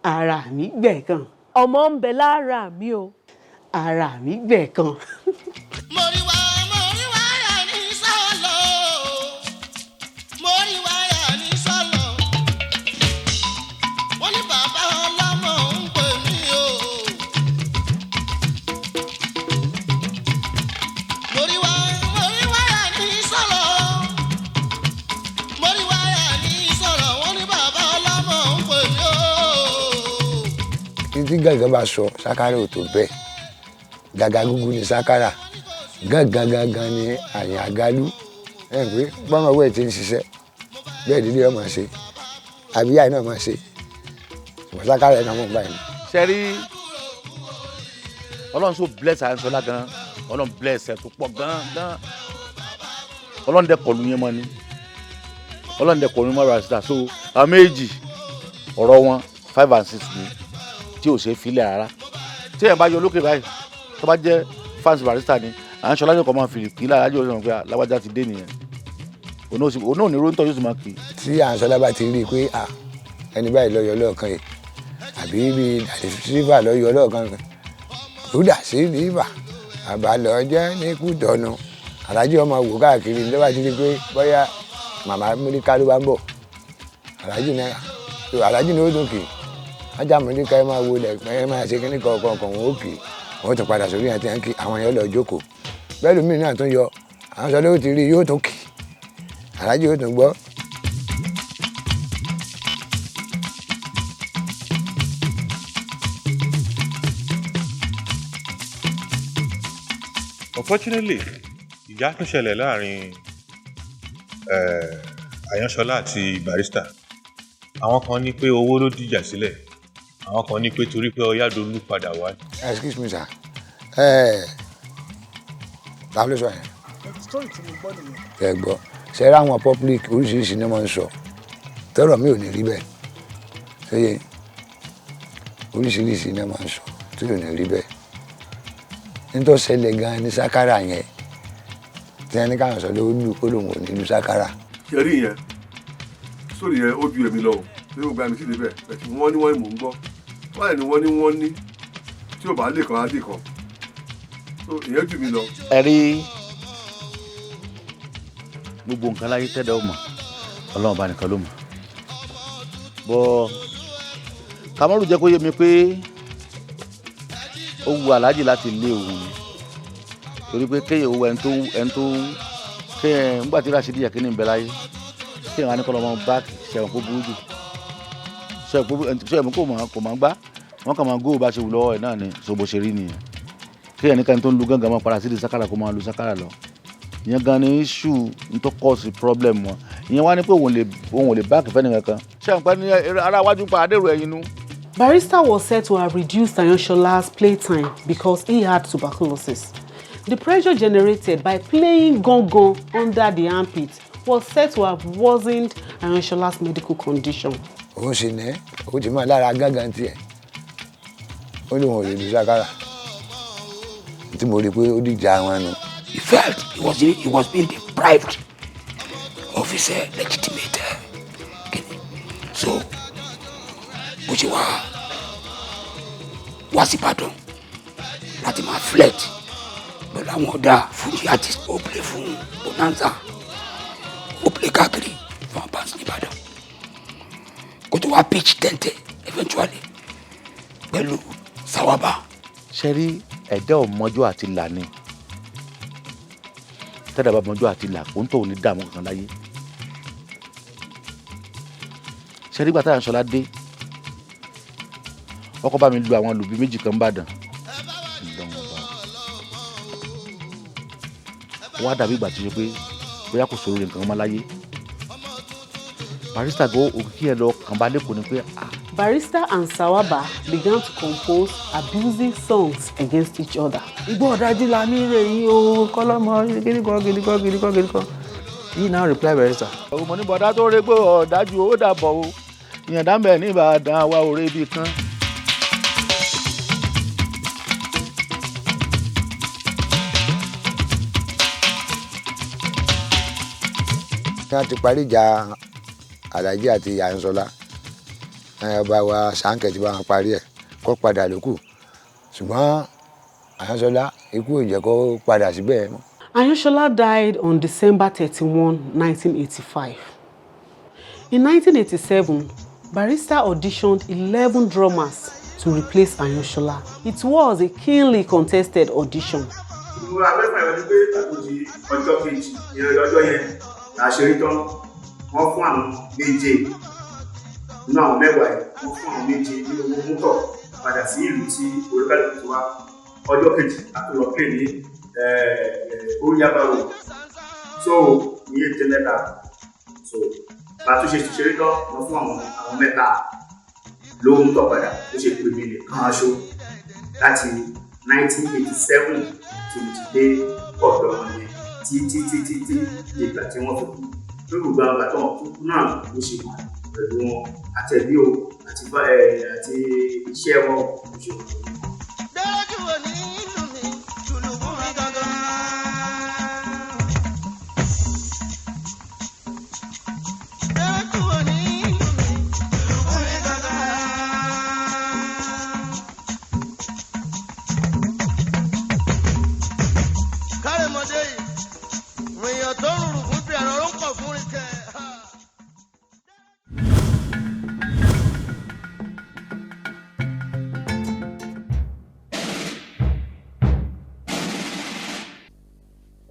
Ara mi gbẹ̀kan. Ọmọ ń bẹ lára mi o. Ara mi gbẹ̀kan. Tí gàgà bá sọ Sakara ò tó bẹ́ẹ̀ gàgà gúgú ni Sakara gàgà ni àyìn àgálú ẹ̀ pé bọ́mọ wẹ̀ tí ń ṣiṣẹ́ bẹ́ẹ̀ dídí ọmọ ṣe àbí àyìn náà máa ṣe ṣùgbọ́n Sakara ẹ̀ náà mọ̀ báyìí. Ṣẹ́rí Ọlọ́run so bless Àyànṣọlá gan Ọlọ́run bless ẹ̀ tó pọ̀ gan Ọlọ́run dẹ̀ kọlu yẹn mọ́ ni Ọlọ́run dẹ̀ kọlu yẹn mọ́ Barrister so àwọn méjì ọ̀rọ̀ wọn 5 and 6 ni tí ò ṣe filẹ̀ rárá tí ẹ̀ bá yọ lókè báyìí tó bá jẹ́ fans Barrister ni Àyànṣọlá yóò kọ́ máa fìrì kí lára yóò sọ pé láwájá ti dé nìyẹn òun náà ní róńtọ́ yóò sì máa kì í. Tí Àyànṣọlá bá ti rí i pé ẹni báyìí lọ́yọ̀ lọ́ọ̀kan yìí àbí bí sílífà lọ́yọ̀ lọ́ọ̀kan rúdà sí lífà àbálọ̀ jẹ́ ní Kútọ̀nù alájí ọmọ wò káàkiri ní lọ́wọ́ ti rí i pé bóyá màmá Múlíkà ló bá ń bọ̀ alájí ni ó dùn kì í ajá Múlíkà ẹ máa wo lẹ̀ ẹ máa ṣe kíní kọ̀ọ̀kan wọn ó kì í wọ́n tún padà sórí àti àǹkì àwọn yẹn lọ jókòó bẹ́ẹ̀ lómi náà tún yọ Àyànṣọlá ó ti rí yóò tún kì í alájí yóò tún gbọ́. Unfortunately, ìjà tún ṣẹlẹ̀ láàrin Àyànṣọlá àti Barrister. Àwọn kan ní pé owó ló dìjà sílẹ̀, àwọn kan ní pé torí pé Oyadolu padà wá. Excuse me sir, báwo ló sọ yẹn? Story tí mo gbọ́ nìyẹn. Ẹ gbọ́ ṣe ra àwọn public oríṣiríṣi ni wọ́n ń sọ tọrọ mi ò ní rí bẹ́ẹ̀ ṣe oríṣiríṣi ni wọ́n ń sọ tí ò ní rí bẹ́ẹ̀ nítorí ṣẹlẹ̀ gan ní Sakara yẹn tí ẹni káwọn sọ ló lù kó lòun ò ní lu Sakara. Ṣẹ̀rí yẹn sórí yẹn ó ju èmi lọ o ní gbogbo àmì sí níbẹ̀ ẹ̀tì wọ́n ní mò ń gbọ́ wọ́n ní tí tí ò bá lè kan á dì kan so ìyẹn jù mí lọ. ẹ rí gbogbo nǹkan láyé tẹ́lẹ̀ ó mọ̀ ọlọ́run bá nìkan ló mọ̀ bọ́ Kamaru jẹ́ kó yé mi pé ó wu aláàjì láti lé òun ni torí pé kéèyàn owó ẹni tó kéèyàn nígbà tí Rashidi yẹ kí ni ń bẹ láyé kéèyàn wá ní kọ́ lọ́mọ báàkì ṣẹ̀wọ̀n kó burú jù ṣẹ̀wọ̀n kò máa gbá wọ́n kàn máa góò bá ṣe wù lọ́wọ́ ẹ̀ náà ni ṣòbò ṣe rí nìyẹn kéèyàn ní ká ní tó ń lu gángan máa padà sí di sákàrà kó máa lu sákàrà lọ ìyẹn gan ni issue n tó cause problem wọn ìyẹn wá ní pé òun ò lè báàkì fẹ́ nìkan kan ṣẹ̀wọ̀n pẹ́ ní ara wájú pa adérò ẹ̀yìn nu. Barrister was said to have reduced Ayanshola's playtime because he had tuberculosis. The pressure generated by playing gong under the armpit was said to have worsened Ayanshola's medical condition. Ó ṣe ní ó ti máa lára gángan tiẹ̀ ó ní wọn ò lè lu sákàrà tí mo rí i pé ó dìjà wọn nù. He felt he was being deprived of his legitimate kidney. So bó ṣe wá sí Ìbàdàn láti máa flirt pẹ̀lú àwọn ọ̀dà Fuji artist ó play fún Bonanza ó play káàkiri fún abans ní Ìbàdàn kó tó wá pitch tente eventually pẹ̀lú Sawaba. ṣe rí ẹ̀dá ọmọjọ́ àti là ni tẹ́lẹ̀ bá ọmọjọ́ àti là kó ń tó ní dààmú kankan láyé ṣe rí gbàtà Àyànṣọlá dé ọkọ bá mi lu àwọn lùbí méjì kan bàdàn wọ́n á dàbí ìgbà tó ṣe pé bóyá kò sóore nǹkan ọmọ láyé Barrister go òkìkí ẹ lọ kàn bá lẹ́kọ̀ọ́ ni pé. Barrister and Sawaba began to compose abusive songs against each other. Igbó ọ̀dájú la ní rè yín o kọ́lọ́mọ gidigan. He now reply Barrister. ọmọ ní bọ̀dá tó rẹ gbé ọ̀dájú ó dàbọ̀ o ìyẹn dáńbẹ̀ ní Ìbàdàn wa ò rẹ ibi kan. wọ́n ti parí ìjà Àlàjí àti Àyànṣọlá ọba wa Ṣàǹkẹ́ ti bá wọn parí ẹ̀ kó padà lókù ṣùgbọ́n Àyànṣọlá ikú ò jẹ́ kó padà síbẹ̀ mọ́. Ayansola died on December 31, 1985. In 1987, Barrister auditioned 11 drummers to replace Ayansola. It was a keenly contested audition. ọjọ́ kejì ọjọ́ yẹn àṣírí tán wọ́n fún àwọn méje nínú àwọn mẹ́wàá yìí wọ́n fún àwọn méje ní owó mọ́tò padà sí ìlú tí olúkálùkù ti wá ọjọ́ kejì àtúnlọ pè ní oríyábáwò so ní ètè mẹ́ta so bàtúnṣe ṣeré tán wọ́n fún àwọn mẹ́ta lówó mọ́tò padà ó ṣe pè mí nìkan aṣọ láti 1987 tí mo ti dé ọ̀dọ̀ wọn yẹn títí ìgbà tí wọ́n fi kú lórí gbogbo àwọn àtọ̀ kúkú náà ló ṣe wà pẹ̀lú wọn àtẹ̀bí o àti iṣẹ́ wọn ló ṣe wà.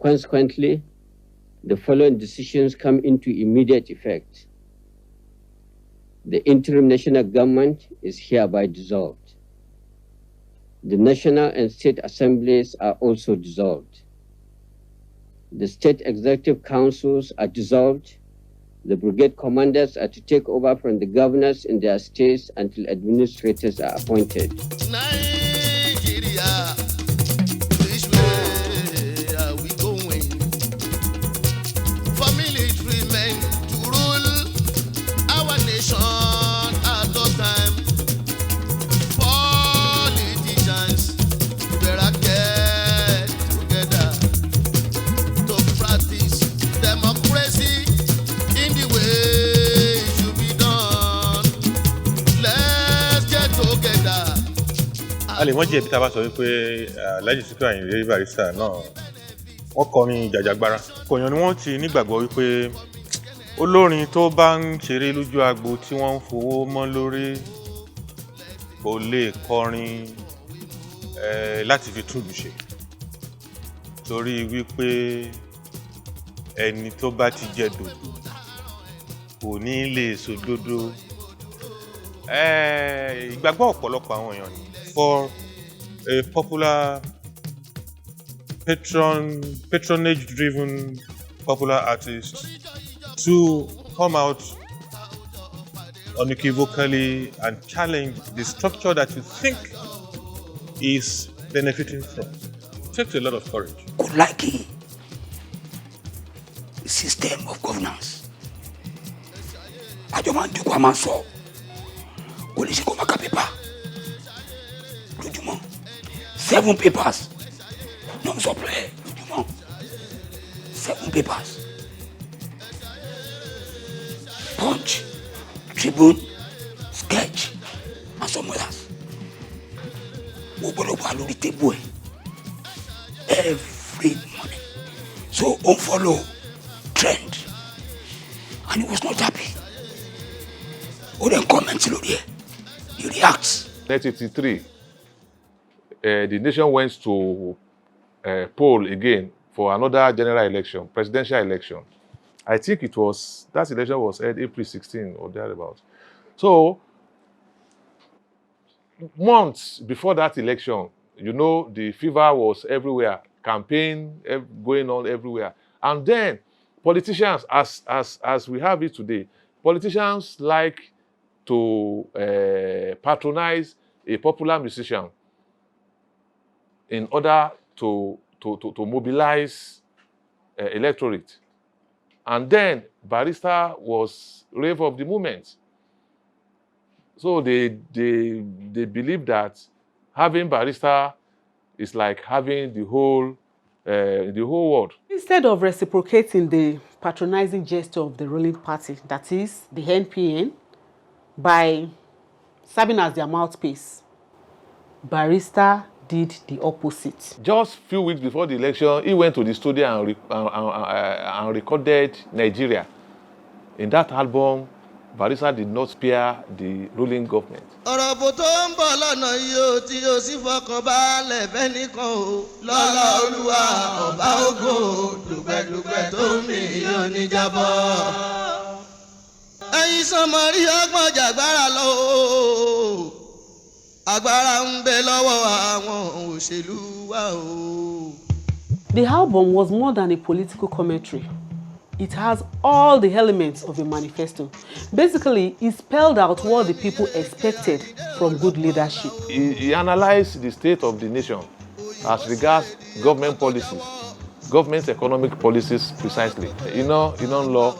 Consequently, the following decisions come into immediate effect. The interim national government is hereby dissolved. The national and state assemblies are also dissolved. The state executive councils are dissolved. The brigade commanders are to take over from the governors in their states until administrators are appointed. a lè mọ̀ jẹ̀bi tá a bá sọ wípé Alhaji Sikiru Ayinde Barrister náà wọ́n kọrin jàjàgbara. Kòyàn ni wọ́n ti nígbàgbọ́ wípé olórin tó bá ń ṣeré lójú agbo tí wọ́n ń fowó mọ́ lórí kò lè kọrin láti fi túlù ṣe. Torí wípé ẹni tó bá ti jẹ dòdò kò ní lè sòdodo. Ìgbàgbọ́ ọ̀pọ̀lọpọ̀ àwọn èèyàn ni for a popular patronage-driven popular artist to come out unequivocally and challenge the structure that you think is benefiting from. It takes a lot of courage. Kò like a system of governance. Àjọ máa ń jókòó a máa ń sọ. Kò lè ṣe kó máa ka pépà. Lójúmọ́ 7 papers. Non-supply lójúmọ́ 7 papers. Punch, Tribune, Sketch, and some others. Gbogbo wà lórí table every morning. So on follow trend, and he was not happy. Ó dẹ̀ comment lórí ẹ̀. He reacts. 1983, the nation went to poll again for another general election, presidential election. I think that election was held April 16 or thereabouts. So, months before that election, the fever was everywhere, campaign going on everywhere. And then politicians, as we have it today, politicians like to patronize a popular musician in order to mobilize electorate. And then Barrister was rave of the moment. So they believe that having Barrister is like having the whole world. Instead of reciprocating the patronizing gesture of the ruling party, that is the NPN, by serving as their mouthpiece, Barrister did the opposite. Just a few weeks before the election, he went to the studio and recorded Nigeria. In that album, Barrister did not spare the ruling government. ọ̀rọ̀ bò tó ń bọ̀ lọ́nà yìí ó tí ó sì fọkàn balẹ̀ fẹ́nìkan o lọ́lá olúwa ọba ògo dùgbẹ̀dùgbẹ̀ tó ń mì yóò ní jábọ́. ẹ̀yin sọmọrí ọgbọ́n jàgbára lọ o agbára ń bẹ lọ́wọ́ àwọn òṣèlú wa o. The album was more than a political commentary. It has all the elements of a manifesto. Basically, it spelled out what the people expected from good leadership. He analyzed the state of the nation as regards government policies, government economic policies precisely. Iná ń lọ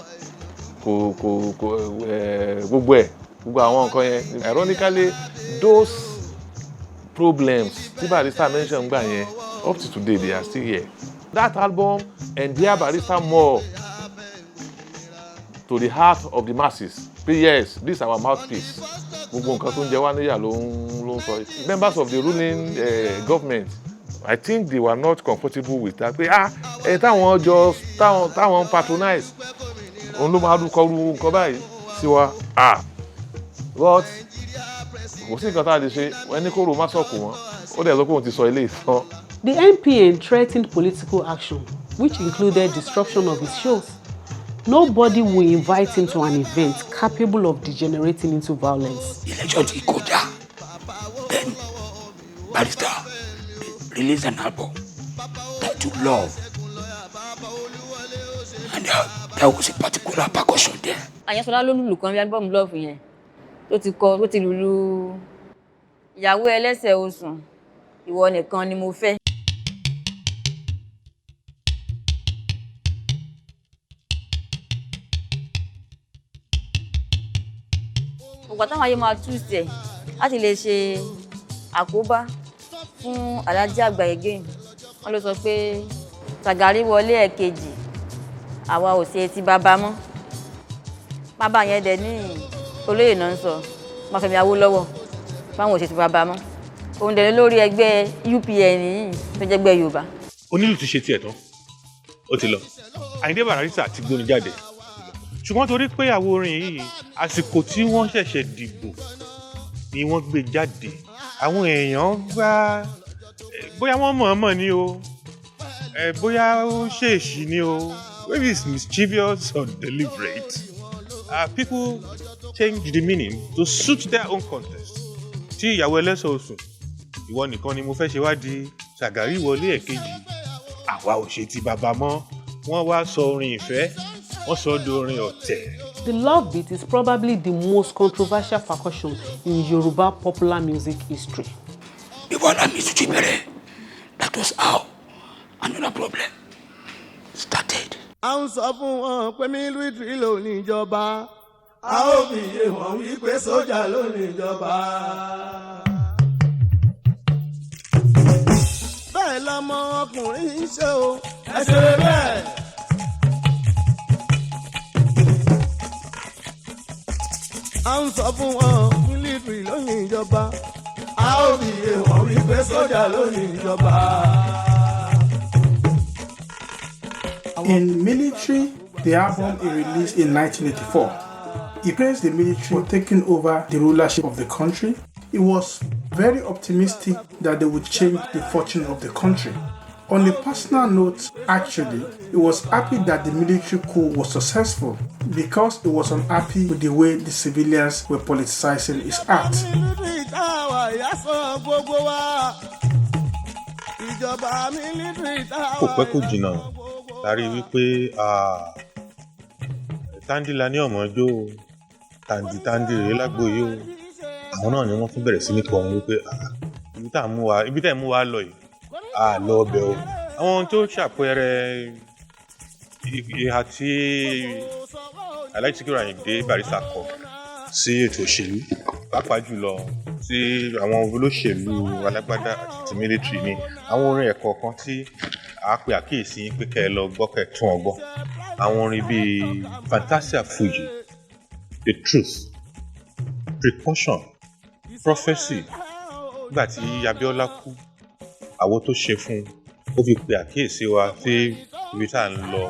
gbogbo àwọn nǹkan yẹn. Ironically, those problems tí Barrister mentioned gbà yẹn, up to today they are still here. That album endeared Barrister more to the heart of the masses. Yes, this is our mouthpiece. Gbogbo nǹkan tó ń jẹ wá níyà ló ń sọ. Members of the ruling government, I think they were not comfortable with that. Pé táwọn patronize òun ló máa dúkọ́ ru nǹkan báyìí sí wa. But kò sí nǹkan tá a lè ṣe ẹni kó ro má sọ̀kù wọn. Ó dẹ̀ sọ pé òun ti sọ ilé ìtàn. The NPN threatened political action, which included disruption of his shows. Nobody will invite him to an event capable of degenerating into violence. Election ti kọjá. Then Barrister released an album titled Love. And there was a particular percussion there. Àyànṣọlá ló lùlù kan bí album Love yẹn tó ti lùlù ìyàwó ẹlẹ́sẹ̀ osùn ìwọ nìkan ni mo fẹ́. Ògbà táwọn ayé máa túùsẹ̀ láti lè ṣe àkóbá fún Alhaji àgbà again. Wọ́n ló sọ pé Ṣàgárí wọlé ẹ̀kejì àwa ò ṣe ti bàbá mọ́. Bàbá yẹn dẹ̀ ní olóyè náà ń sọ máa fẹ́mi Awólọ́wọ̀ báwọn ò ṣe ti bàbá mọ́. òun dẹ̀ lórí ẹgbẹ́ UPN yìí tó jẹ́ ẹgbẹ́ Yorùbá. onílù ti ṣe tiẹ̀ tán ó ti lọ Ayinde Barrister ti gbóni jáde ṣùgbọ́n torí pé àwo orin yìí àsìkò tí wọ́n ṣẹ̀ṣẹ̀ dìbò ni wọ́n gbé jáde àwọn èèyàn gbá bóyá wọ́n mọ̀ọ́mọ̀ ni o bóyá ó ṣèèṣì ni o maybe it's mischievous or deliberate people change the meaning to suit their own context tí ìyàwó ẹlẹ́sọ̀ oṣù ìwọ nìkan ni mo fẹ́ ṣe wá di Ṣàgàrí wọlé ẹ̀kejì àwa ò ṣe ti bàbá mọ́ wọ́n wá sọ orin ìfẹ́ wọ́n sọ di orin ọ̀tẹ̀. The love beat is probably the most controversial percussion in Yoruba popular music history. Before that music ti bẹ̀rẹ̀, that was how another problem started. À ń sọ fún wọn pé mílítírì ló ní ìjọba a ó fi yé wọn wípé sójà ló ní ìjọba. Bẹ́ẹ̀ lọmọ ọkùnrin ń ṣe o ẹ ṣe bẹ́ẹ̀. À ń sọ fún wọn mílítírì ló ní ìjọba a ó fi yé wọn wípé sójà ló ní ìjọba. In Military, the album he released in 1984, he praised the military for taking over the rulership of the country. He was very optimistic that they would change the fortune of the country. On a personal note, actually, he was happy that the military coup was successful because he was unhappy with the way the civilians were politicizing his art. Kò pẹ́ kò jìnnà la rí wípé tándìlà ní ọ̀mọ́jó tàǹdì rèé lágbo yìí o àwọn náà ni wọ́n tún bẹ̀rẹ̀ sí ní kọrin wípé ibi tá ẹ̀ mú wa lọ yìí lọ ọbẹ̀ o àwọn tó ṣàpẹẹrẹ ìhà tí Alhaji Sikiru Ayinde Barrister kọ sí ètò òṣèlú pàápàá jùlọ sí àwọn olóṣèlú alágbádá àti ti mílítírì ní àwọn orin ẹ̀kọ́ kan tí a pe àkíyèsí pé kẹ́ ẹ lọ gbọ́ kẹ́ ẹ tún ọ gbọ́ àwọn orin bíi Fantasia Fuji, The Truth, Precaution, Prophecy nígbà tí Abíọ́lá kú àwo tó ṣe fún ó fi pe àkíyèsí wa sí ibi tá à ń lọ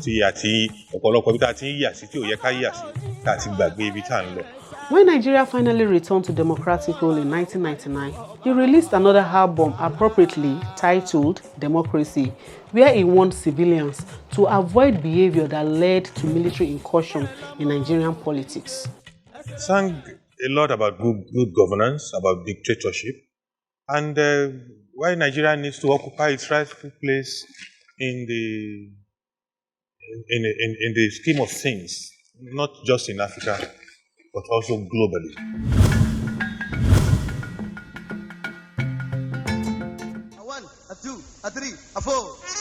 tí àti ọ̀pọ̀lọpọ̀ ibi tá a ti ń yà sí tí ò yẹ ká yà sí tá a ti gbàgbé ibi tá à ń lọ. When Nigeria finally returned to democratic rule in 1999, he released another album appropriately titled Democracy, where he warned civilians to avoid behavior that led to military incursion in Nigerian politics. He sang a lot about good governance, about dictatorship, and why Nigeria needs to occupy its rightful place in the scheme of things, not just in Africa, but also globally. A 1, a 2, a 3, a 4.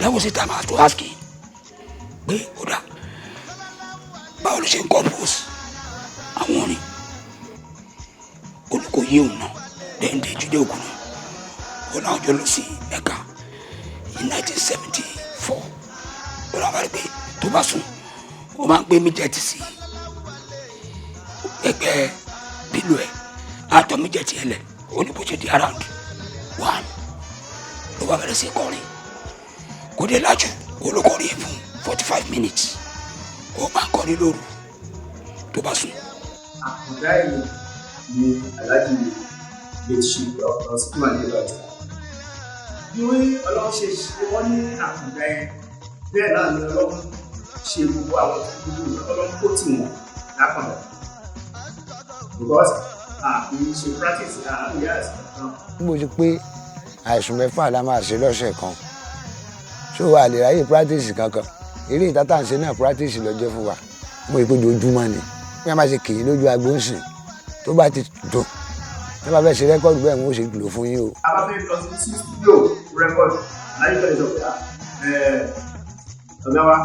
That was the time I was to ask him, pé kódà báwo ló ṣe ń compose àwọn orin olùkọ́ yé òun náà dẹ́ndé Jídé Ògùn náà ó náà jọ lọ sí Ẹ̀ka in 1974 ó náà wá rí pé tó bá sùn ó máa ń gbé mídíẹ̀tì sí ẹgbẹ́ pílò ẹ̀ àtọ̀ mídíẹ̀tì ẹ̀ lẹ̀ ó ní bó ṣe di around 1 ló bá bẹ̀rẹ̀ sí kọrin kò dé lájú olùkọ́rin fún 45 minutes ó máa ń kọrin lóru tó bá sùn. Àkàndá ẹ̀yìn ni Alhaji lè ṣe ọ̀pọ̀ Sikiru Ayinde Barrister. Bí Ọlọ́run ṣe ṣe wọ́n ní àkàndá ẹ̀ bẹ́ẹ̀ náà ni Ọlọ́run ṣe gbogbo àwọn gbogbo Ọlọ́run kó tì wọ́n lákàndá. Because àfi ṣe practice àárín yàrá náà. Mo ti pé àìsùn mẹ́fà la máa ṣe lọ́sẹ̀ kan ṣó wà lè ráyè practice kankan eré ìtàtà ń ṣe náà practice lọ́jọ́ fún wa mo ìpéjọ ojúmọ́ ni bí a máa ṣe kì í lójú agbo ń sìn tó bá ti dùn ẹ bá fẹ́ ṣe rẹ́kọ́ọ̀dù bẹ́ẹ̀ wọ́n ó ṣe lò fún yín o. a bá fẹ́ lọ sí studio record láyé fẹ́ sọ pé ọ̀gá wa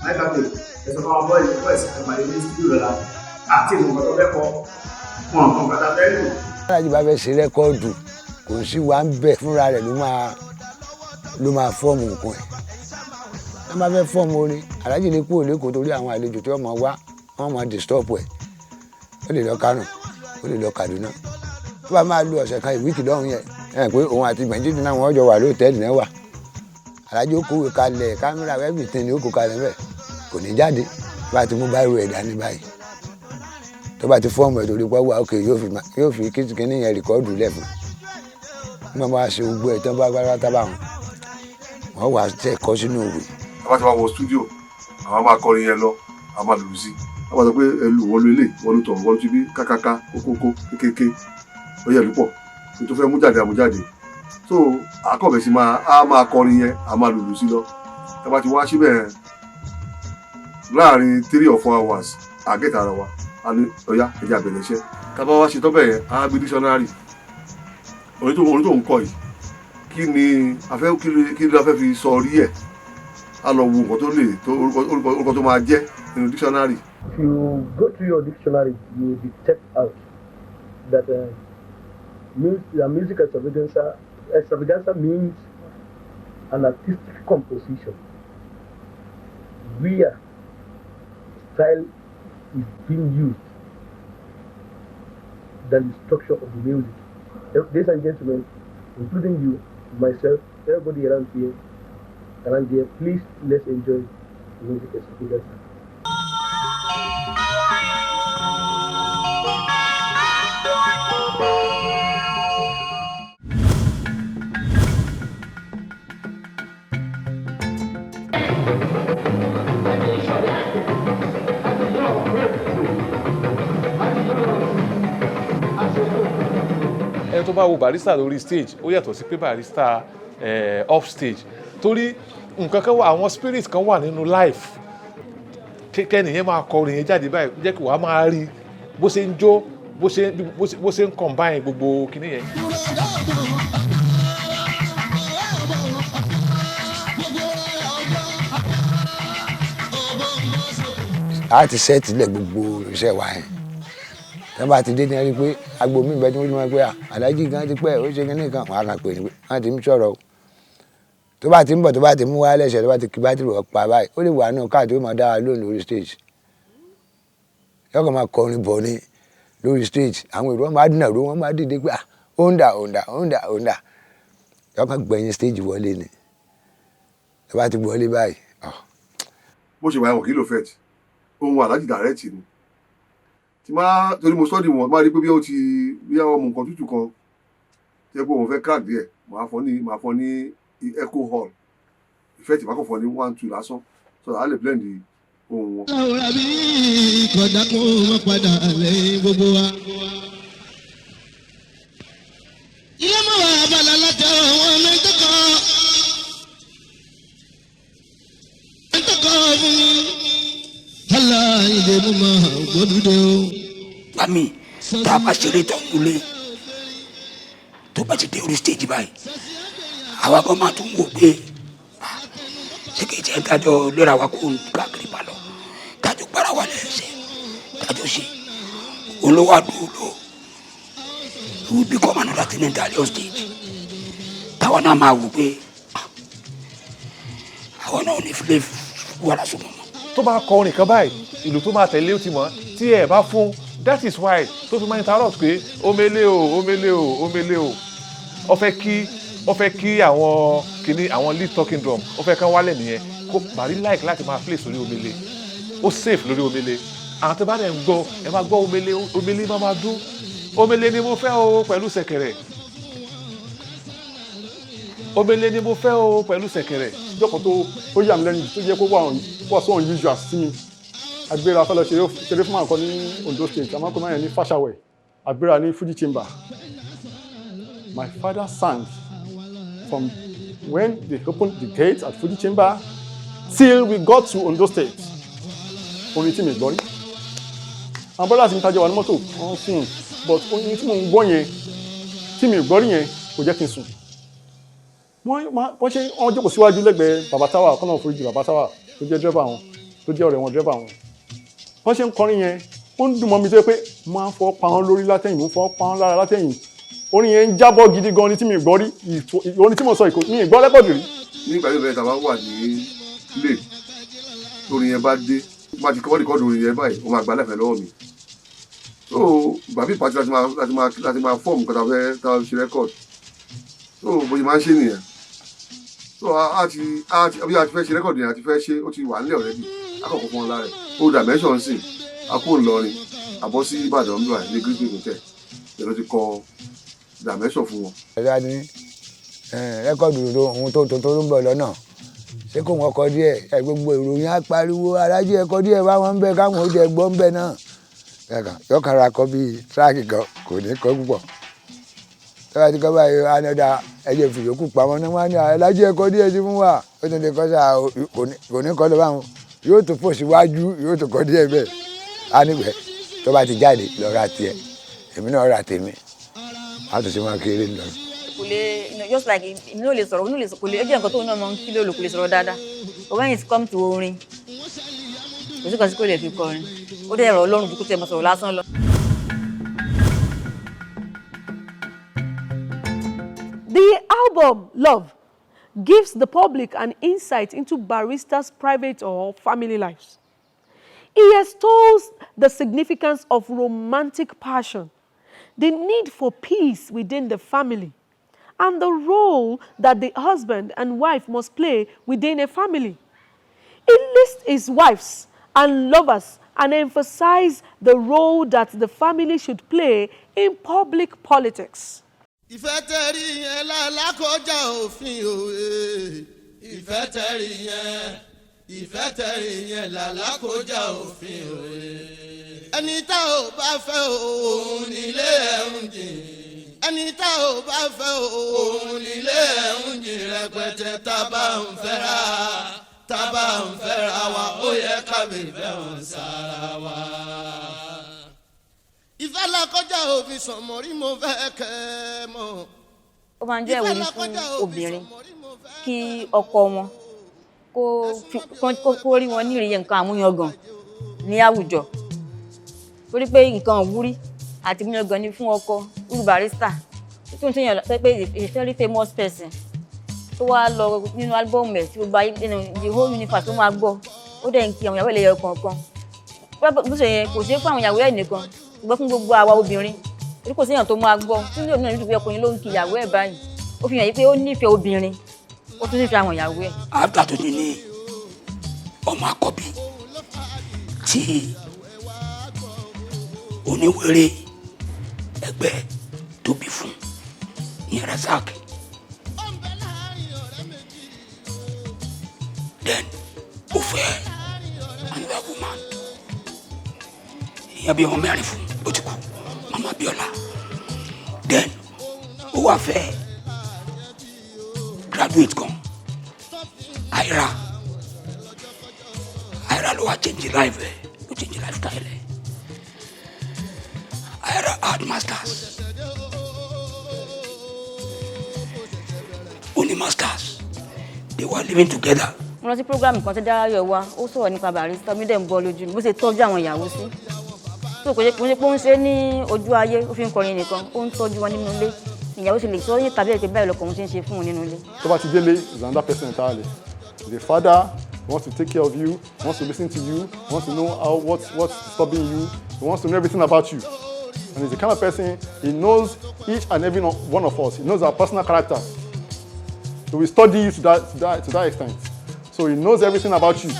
láyé káfíń ẹ̀sọ́ fún àwọn bọ́ọ̀lù voice ìpàdé ní studio lọ́la àti ìmọ̀ tó fẹ́ kọ́ fún ọ̀kan kàtà fẹ́ lò. aláàjì bá fẹ́ ṣe rẹ́kọ́ọ̀dù kò sí wa ń bẹ̀ fúnra rẹ̀ ló máa fọ́ọ̀mù nǹkan ẹ̀. wọ́n bá fẹ́ fọ́ọ̀mù orin aláàjì lè kúrò lẹ́kọ̀ọ́ torí àwọn àlejò tí wọ́n máa wá wọ́n máa disturb ẹ̀. ó lè lọ Kánò ó lè lọ Kaduna tó bá máa lo ọ̀sẹ̀ kan ìwíìkì lọ́hùn yẹn ẹ̀ pé òun àti Bẹ̀njídì náà wọ́n jọ wà lóòtẹ́ẹ̀lì náà wà. aláàjì ó kówé kalẹ̀ kámẹ́rà everything ni ó kó kalẹ̀ bẹ́ẹ̀ kò ní jáde bá ti mú báyìí rẹ̀ dání báyìí tó bá ti fọ́ọ̀mù ẹ̀ torí pọ́wọ́ òkè yóò fi kíní yẹn rìkọ́ọ̀dù lẹ̀ fún un wọ́n máa ṣe gbogbo ẹ̀ tán bá bá tábà wọ́n wà tẹ̀ kọ́ sínú òwe. àbá ti wá wọ stúdíò àwọn máa kọrin yẹn lọ àwọn máa lùlù sí i wọ́n sọ pé ẹlù wọ́n ló ilé wọ́n ló tọ̀ wọ́n ló ti bí kákáká kókókó kékeré ó yẹ lúpọ̀ tó fẹ́ mú jáde àmújáde so akọ̀bẹ̀ sí máa kọrin yẹn a máa lùlù sí lọ ẹ bá ti wá síbẹ̀ láàrin 3 or 4 hours àgẹ́ta ara wa a ní ọ̀yá ẹ̀jẹ̀ àbẹ̀lẹ̀ iṣẹ́ tábà wá ṣe tọ́bẹ̀ yẹn á gbé dictionary orin tó ń kọ yìí kí ni a fẹ́ fi sọ orí ẹ̀ a lọ wo nǹkan tó lè orúkọ tó máa jẹ́ nínú dictionary. If you go through your dictionary, you will detect out that music extravaganza means an artistic composition where style is being used than the structure of the music. Ladies and gentlemen, including you, myself, everybody around here, please let's enjoy music extravaganza. ẹni tó bá wo Barrister lórí stage ó yàtọ̀ sí pé Barrister off stage torí nǹkan kan wà àwọn spirit kan wà nínú life kẹ́nìyẹn máa kọ orin yẹn jáde báyìí jẹ́ kí wàá máa rí bó ṣe ń jó bó ṣe ń combine gbogbo kinní yẹn. a ti sẹ́ẹ̀tì lẹ̀ gbogbo iṣẹ́ wa yẹn tẹ́ bá ti dé ní ẹni pé agbo mi bẹ́ẹ̀ tí wọ́n ti máa pé aláàjì gan ti pẹ́ ó ṣe kinní kan wọ́n á kàn pè ní pé wọ́n ti ń sọ̀rọ̀ o tó bá ti ń bọ̀ tó bá ti mú wá lẹ́sẹ̀ tó bá ti kí bátìrì ọ̀pá báyìí ó lè wà náà káàtó máa dá wa lóhùn lórí stage yọkàn máa kọrin bọ̀ ní lórí stage àwọn èrò wọn máa dínà ro wọn máa dìde pé ó ń dà yọkàn gbẹ̀yìn stage wọlé ni tó bá ti wọlé báyìí. bó ṣe wà ẹ̀wọ̀n kí ló fẹ́ ohun aláàjì dàrẹ́tì ni tí máa torí mo sọ́ọ̀dì wọn máa rí pé bí àwọn ọmọ nǹkan tútù kan tí ẹ pé òun fẹ́ crack díẹ̀ máa fọ́ ní echo hall ìfẹ́ tí máa kàn fọ́ ní 1-2 lásán so that a lè blend ohun wọn. àwòrán bí kọjá kó má padà lẹ́yìn gbogbo wa. ilé mọ̀ wá abala lájà àwọn ọmọ ẹgbẹ́ kan. ẹgbẹ́ kan fún mi. hálà ìdè mú ma gbódúdé o. Bami tá a bá ṣeré tó ń múlé tó bá ti dé orí stage báyìí àwa kan máa tún wò pé ṣé kìí jẹ́ kájọ lóra wa kó káàkiri bá lọ kájọ para wa lẹ́sẹ̀ kájọ ṣe olówó àdúró we become another thing entirely on stage táwa náà máa wò pé àwọn náà ò ní filẹ̀ wàrà sọ̀rọ̀ mọ́. tó bá kọ orin kan báyìí ìlú tó máa tẹ̀lé ó ti mọ̀ tí ẹ bá fún that is why tó fi máa interrupt pé omele o ó fẹ́ kí àwọn kìíní àwọn lead talking drum ó fẹ́ kán wálẹ̀ nìyẹn kó Bari like láti máa play sórí omele ó safe lórí omele àwọn tó bá dẹ̀ ń gbọ́ ẹ máa gbọ́ omele máa dún omele ni mo fẹ́ o pẹ̀lú ṣẹ̀kẹ̀rẹ̀ omele ni mo fẹ́ o pẹ̀lú ṣẹ̀kẹ̀rẹ̀. ìjọkọ̀ tó ó yà mí lẹ́nu tó jẹ́ kó wà so unusual sí mi agbéra fẹ́ lọ ṣeré fún àkọ́ ní Ondo State àmọ́kọ́ náà yẹn ní Fashaway agbéra ní Fuji chamber. My father sang from when they opened the gate at Fuji chamber till we got to Ondo State. Orin tí mi gbọ́ rí. Àwọn brothers mi tajọ wà ní mọ́tò wọ́n sùn but orin tí mo ń gbọ́ yẹn tí mi gbọ́ rí yẹn kò jẹ́ kí n sùn. wọ́n ṣe wọ́n jókòó síwájú lẹ́gbẹ̀ẹ́ bàbá táwà kọ́nà foríjì bàbá táwà tó jẹ́ dírẹ́bà wọn tó jẹ́ ọ̀rẹ́ wọn dírẹ́bà wọn. wọ́n ṣe ń kọrin yẹn ó ń dùn mọ́ mi tó pé mo máa ń fọ́ pa wọn lórí látẹ̀yìn mo ń fọ́ pa wọn lára látẹ̀yìn orin yẹn ń jábọ́ gidi gan ni tí mi gbọ́ rí orin tí mo sọ mi gbọ́ rẹ́kọ̀dù rí. nígbà tí ìbẹ̀rẹ̀ tàbá wà ní ilé orin yẹn bá dé má ti kọ́ rìkọ́dù orin yẹn báyìí ó máa gbà lẹ́fẹ̀ẹ́ lọ́wọ́ mi. so gbàbí ìpàtí láti máa fọ́ọ̀mù kan tá a ṣe rẹ́kọ̀dù so bó ṣe máa ń ṣe nìyẹn so bí a ti fẹ́ ṣe rẹ́kọ̀dù yẹn a ti fẹ́ ṣe ó ti wà nílẹ̀ ọ̀rẹ́dì akọ̀kọ̀ fún ọ lára ẹ̀ ó dimension sí akó ńlọrin àbọ̀ sí Ìbàdàn ńlọ ní gírígì hotel ló ti kọ dimension fún wọn. ẹ̀rọ ni rẹ́kọ̀dù ohun tó ń bọ̀ lọ́nà ṣé kò wọ́n kọ díẹ̀ gbogbo ìròyìn á pariwo arájú ẹ̀kọ́ díẹ̀ bá wọn ń bẹ káwọn ó jẹ gbọ́ ń bẹ náà yọkànra kọ bíi tíráàkì kan kò ní kọ́ púpọ̀ tọ́wọ́ ti kọ́ báyìí anọ́dà ẹ̀jẹ̀ fìyókù pamọ́ ní wọ́n á ní arájú ẹ̀kọ́ díẹ̀ ti fún wa ó tún lè kọ́ sáà kò ní kọ́ lọ báwọn yóò tún fò síwájú yóò tún kọ́ díẹ̀ bẹ́ẹ̀ á níbẹ̀ tó bá ti jáde lọ ra tiẹ̀ èmi náà ra tèmi á tún ṣe máa kéré lọ. kò lè just like èmi náà lè sọ̀rọ̀ òun lè sọ kò lè ẹjẹ́ nǹkan tó náà mọ kí ló lò kò lè sọ̀rọ̀ dáadáa but when it come to orin kò sí kan sí kò lè fi kọrin ó dẹ̀ ẹ̀rọ Ọlọ́run ju kó tẹ̀ mọ́ sọ̀rọ̀ lásán lọ. The album Love gives the public an insight into Barrister's private or family lives. He extols the significance of romantic passion, the need for peace within the family, and the role that the husband and wife must play within a family. He lists his wives and lovers and emphasizes the role that the family should play in public politics. ìfẹ́ tẹ̀rí yẹn lálákọjá òfin òwe. ìfẹ́ tẹ̀rí yẹn lálákọjá òfin òwe. ẹni tá ò bá fẹ́ òun nílé ẹ̀ ń jìn. ẹni tá ò bá fẹ́ òun nílé ẹ̀ ń jìn rẹpẹtẹ tá bá ń fẹ́ra wa ó yẹ ká bèbè hàn sára wa. ìfẹ́ lákọjá òfin sọ̀mọ́rí mo fẹ́ kẹ́ ẹ mọ̀. ó máa ń jẹ́ ìwúrí fún obìnrin kí ọkọ wọn kó rí wọn ní ìrìyẹ nǹkan àmúyangàn ní àwùjọ torí pé nǹkan òwúrí àti àmúyangàn ni fún ọkọ irú Barrister tí wọ́n ti yàn sọ pé a very famous person tó wá lọ nínú álbọ́ọ̀mù ẹ̀ tí gbogbo ayé nínú the whole universe tó máa gbọ́ ó dẹ̀ ń kí àwọn ìyàwó ẹlẹ́yọ kọ̀ọ̀kan bó ṣe yẹn kò ṣeé fún àwọn ìyàwó ẹ̀ nìkan ṣùgbọ́n fún gbogbo àwa obìnrin torí kò séèyàn tó máa gbọ́ tí ní òmìnira nítorí ọkùnrin ló ń kí ìyàwó ẹ̀ báyìí ó fi hàn yí pé ó nífẹ̀ẹ́ obìnrin ó tún nífẹ̀ẹ́ àwọn ìyàwó ẹ̀. àbúrò tó ní ní ọmọ àkọ́bí tí oníwèrè ẹgbẹ́ tó bí fún ìyẹn Razak then ó fẹ́ another woman ìyẹn bí ọmọ mẹ́rin fún ó ti kú Mama Biola then ó wá fẹ́ graduate kan Aira ló wá change life ẹ̀ ló change lifestyle ẹ̀ Aira had masters only masters they were living together. mo lọ sí program kan tó dára wa ó sọ̀rọ̀ nípa Barrister mi dẹ̀ ń bọ́ lójú mi bó ṣe tọ́jú àwọn ìyàwó sí tó kò ṣe pé ó ń ṣe ní ojú ayé ó fi ń kọrin nìkan ó ń tọ́jú wọn nínú ilé ìyàwó sì lè sọ yín tàbí ẹ̀pẹ́ báyìí lọkọ̀ òun ṣe ń ṣe fún un nínú ilé. tó bá ti délé is another person entirely. The father wants to take care of you, wants to listen to you, wants to know what's stopping you, he wants to know everything about you. And he's the kind of person, he knows each and every one of us. He knows our personal characters. So we study you to that extent. So he knows everything about you.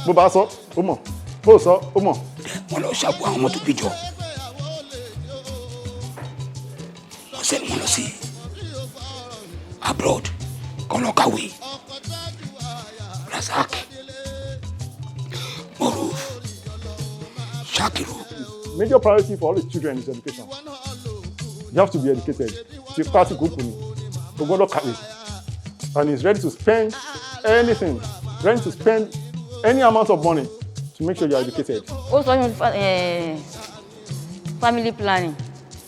Bó bá sọ, ó mọ̀. Bó sọ, ó mọ̀. Wọ́n lọ ṣàbò àwọn ọmọ tó bí jọ. Wọ́n sẹ́ni wọn lọ sí abroad kọ́ lọ kàwé. Razak, Moruf, Sikiru. Major priority for all his children is education. You have to be educated. Tí pàtì kò kù ni, o gbọ́dọ̀ kàwé. And he's ready to spend anything, ready to spend any amount of money to make sure you are educated. Ó sọ nínú family planning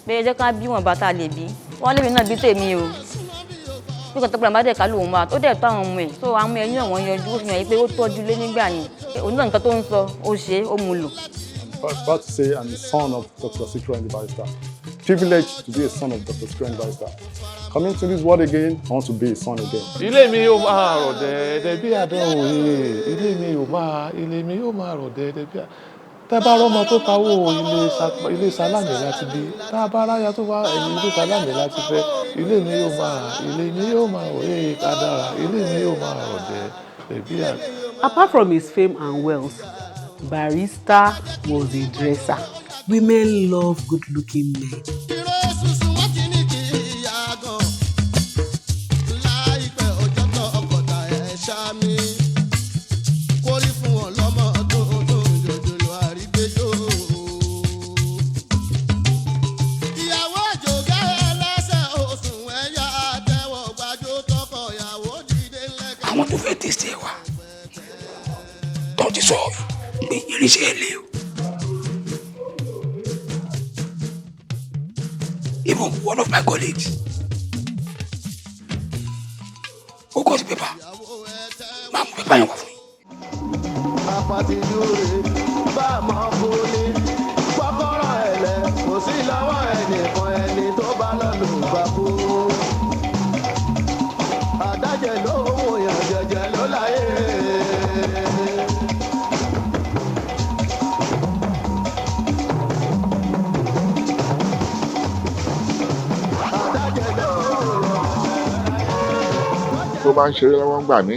pé ẹ jẹ́ ká bí wọn bàtà lè bí wọ́n lé mi náà bí tèmi o bí kò tó gbàgbà dẹ̀ ká lóun máa ó dẹ̀ tó àwọn ọmọ ẹ̀ so àwọn ọmọ ẹ̀ ní àwọn yọjú ó fi hàn yí pé ó tọ́jú lé nígbà yẹn òun náà nǹkan tó ń sọ ó ṣe é ó mu lò. Proud to say I'm the son of Dr. Sikiru Ayinde Barrister. Privileged to be a son of Dr. Sikiru Ayinde Barrister. Coming to this world again, I want to be a son again. Ilé mi yóò máa rọ̀ dẹ́ẹ́dẹ́ bí àdánwò yìí. Ilé mi yóò máa rọ̀ dẹ́ẹ́dẹ́ bí àdánwò. Tá bá rọ́mọ tó pawó ilé sálámì láti bí. Tá bá ráyà tó wá ẹ̀yìn ilé sálámì láti fẹ́. Ilé mi yóò máa rọ̀ kádàrá. Ilé mi yóò máa rọ̀ dẹ́ẹ́dẹ́ bí àdánwò. Apart from his fame and wealth, Barrister was a dresser. Women love good-looking men. Àwọn tó fẹ́ tẹ̀sí ẹ̀ wá tó ti sọ pé irinṣẹ́ ẹ̀ lé o. Even one of my colleagues ó kọ́ sí pépà máa mú pépà yẹn wá fún yín. apatidure bá a máa fúnni kọ́kọ́rọ́ ẹ̀lẹ́ kò sí lọ́wọ́ ẹnìkan ẹni tó bá lọ́lù bá kú. àdájẹ́ ló wò yàn jẹjẹ ló láyé. tó bá ń ṣeré lọ́wọ́ ń gbà mí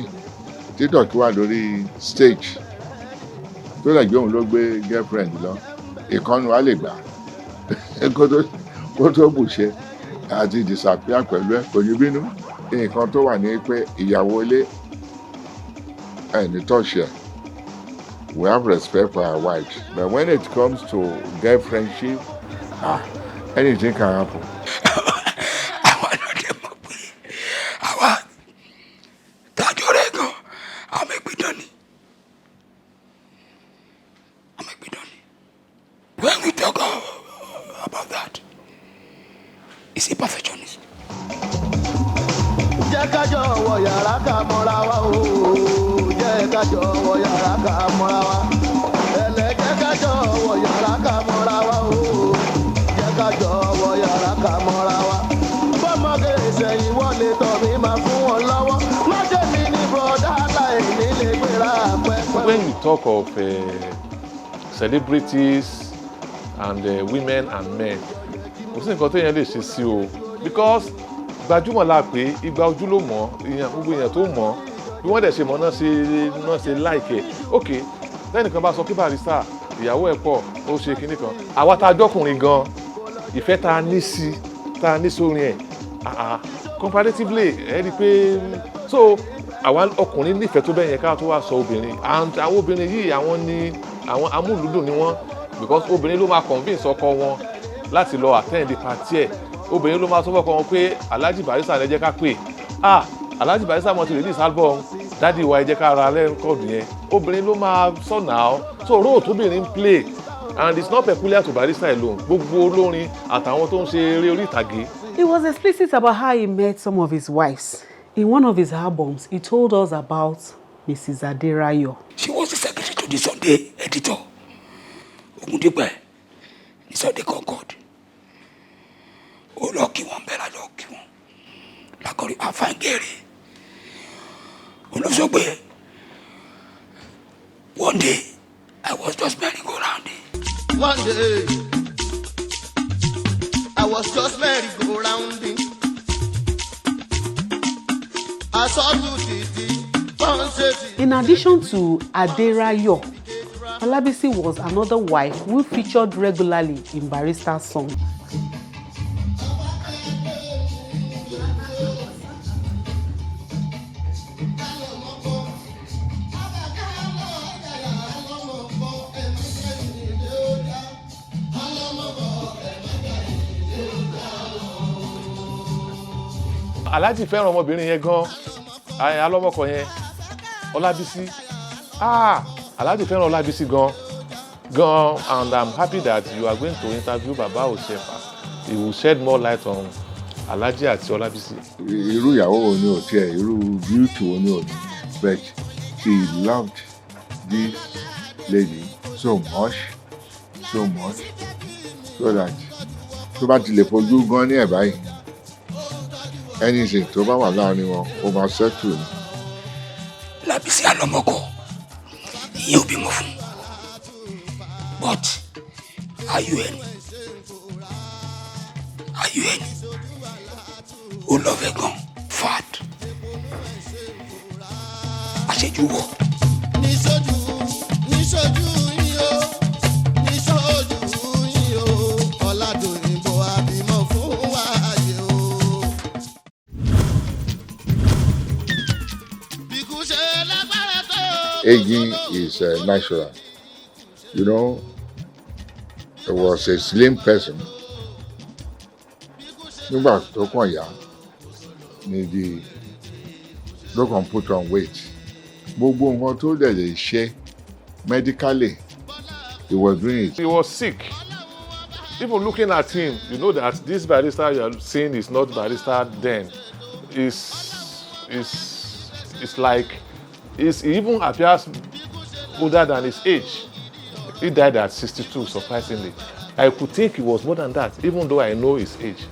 títọ̀ kí wà lórí stage tó lè gbé òun ló gbé girlfriend lọ ìkànnì wa lè gbà kó tó bùṣe àti disappear pẹ̀lú ẹ̀ kò ní bínú nǹkan tó wà ní pé ìyàwó ilé ẹni tọ̀ṣẹ̀ we have respect for our wives but when it comes to girlfriendship anything can happen. When we talk about that, he's a perfectionist. jẹ́ ká jọ wọ yàrá ká mọ́ra wa o jẹ́ ká jọ wọ yàrá ká mọ́ra wa ẹlẹ́ jẹ́ ká jọ wọ yàrá ká mọ́ra wa o jẹ́ ká jọ wọ yàrá ká mọ́ra wa bọ́mọge ìṣẹ̀yìn wọlé tọ̀ mí máa fún wọn lọ́wọ́ lọ́jọ́ mi ní bọ́dá láì ní lè gbéra pẹ́pẹ́. When you talk of celebrities and women and men kò sí nǹkan téèyàn lè ṣe sí o because gbajúmọ̀ la pé igba ojú ló mọ̀ gbogbo èèyàn tó mọ̀ bí wọ́n dẹ̀ ṣe mọ̀ náà ṣe láìkẹ́ ok lẹ́nìkan bá sọ kí Barrister ìyàwó ẹ̀ pọ̀ ó ṣe kinní kan àwa tá a jọkùnrin gan ìfẹ́ tá a ní sí tá a ní sórin ẹ̀ comparatively ẹ rí i pé so àwa ọkùnrin nífẹ̀ẹ́ tó bẹ́ẹ̀ yẹn ká tó wá sọ obìnrin and àwọn obìnrin yìí àwọn ni àwọn amúlùdùn ni wọ́n because obìnrin ló máa convince ọkọ wọn láti lọ attend the party ẹ̀ obìnrin ló máa sọ fọ́kọ wọn pé Alhaji Barrister ẹ jẹ́ ká pè Alhaji Barrister mo ti release album dádì wa ẹ jẹ́ ká ra rẹ́kọ̀dù yẹn obìnrin ló máa sọ náà so role tóbìnrin play and it's not peculiar to Barrister alone gbogbo olórin àtàwọn tó ń ṣe eré orí ìtàgé. He was explicit about how he met some of his wives. In one of his albums, he told us about Mrs. Aderintọ. She was the secretary to the Sunday editor. Ogundipe, the Sunday Concord. Ó lọ kí wọn bẹ́ẹ̀ lájọ kí wọn. Lákọ̀rí àfáǹgẹ̀rẹ̀. Olùsọ pé one day I was just merry-go-rounding. One day I was just merry-go-rounding. I saw you In addition to Aderinto, Olabisi was another wife who featured regularly in Barrister's songs. Alhaji fẹ́ràn ọmọbìnrin yẹn gan alọ́mọkọ yẹn Olabisi Alhaji fẹ́ràn Olabisi gan and I'm happy that you are going to interview Baba Osefa. He will shed more light on Alhaji àti Ọlábísí. Irú ìyàwó wo ni ò tiẹ̀, irú beauty wo ni ò ní, but she loved this lady so much so that tó bá ti lè fojú gan ní ẹ̀ báyìí anything tó bá wà láàrin wọn ó máa settle ni. Lábísí àlọ́mọkọ ìyẹn ò bímọ fún but ayọ̀ ẹni ó lọ́fẹ̀ẹ́ gan fat àṣejù wọ̀. níṣojú yín o níṣojú yín o ọ̀làdòyìnbó àbímọ fún wáyé o. bíkú ṣe lágbára tó. Aging is natural. You know, he was a slim person. Nígbà tó kàn yá ni ló kàn put on weight. Gbogbo nǹkan tó dẹ̀ lè ṣe medically, he was doing it. He was sick. Even looking at him, you know that this barrister you are seeing is not barrister then. It's like he even appears older than his age. He died at 62, surprisingly. I could think he was more than that, even though I know his age,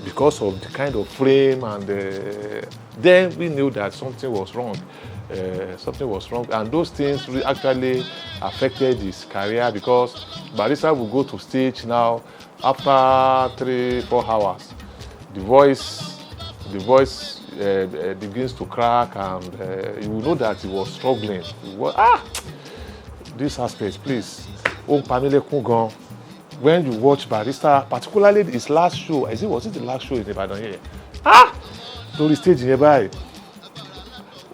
because of the kind of frame and then we knew that something was wrong. And those things really actually affected his career because barrister will go to stage now after 3-4 hours. The voice begins to crack, and you will know that he was struggling. This aspect, please. When you watch barrister, particularly his last show, was it the last show in Ibadan here? Lórí stage yẹn báyìí.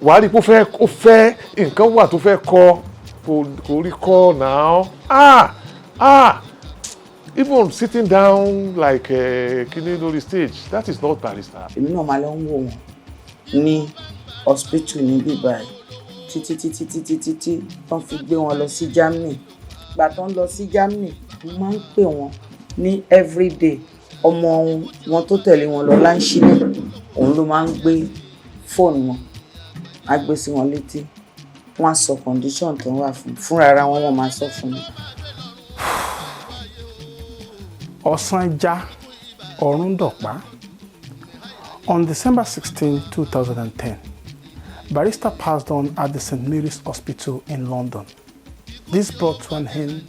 Wàá rí pé ó fẹ́ nǹkan wà tó fẹ́ kọ kò rí kọ now. Even sitting down like kini lórí stage, that is not barrister. Èmi náà máa lọ ń wò wọ́n ní hospital ní bíbáyìí títí tán fi gbé wọn lọ sí Germany. Ìgbà tán lọ sí Germany, mo máa ń pè wọ́n ní everyday. Ọmọ wọn tó tẹ̀lé wọn lọ láńṣílẹ̀, òun ló máa ń gbé fóònù wọn, á gbé sí wọn létí. Wọ́n á sọ condition tó ń wà fúnra ara wọn, wọ́n máa sọ fún mi. Ọ̀sánjá Ọ̀rúndọ̀pá. On December 16, 2010, Barrister passed on at the St. Mary's Hospital in London. This brought to an end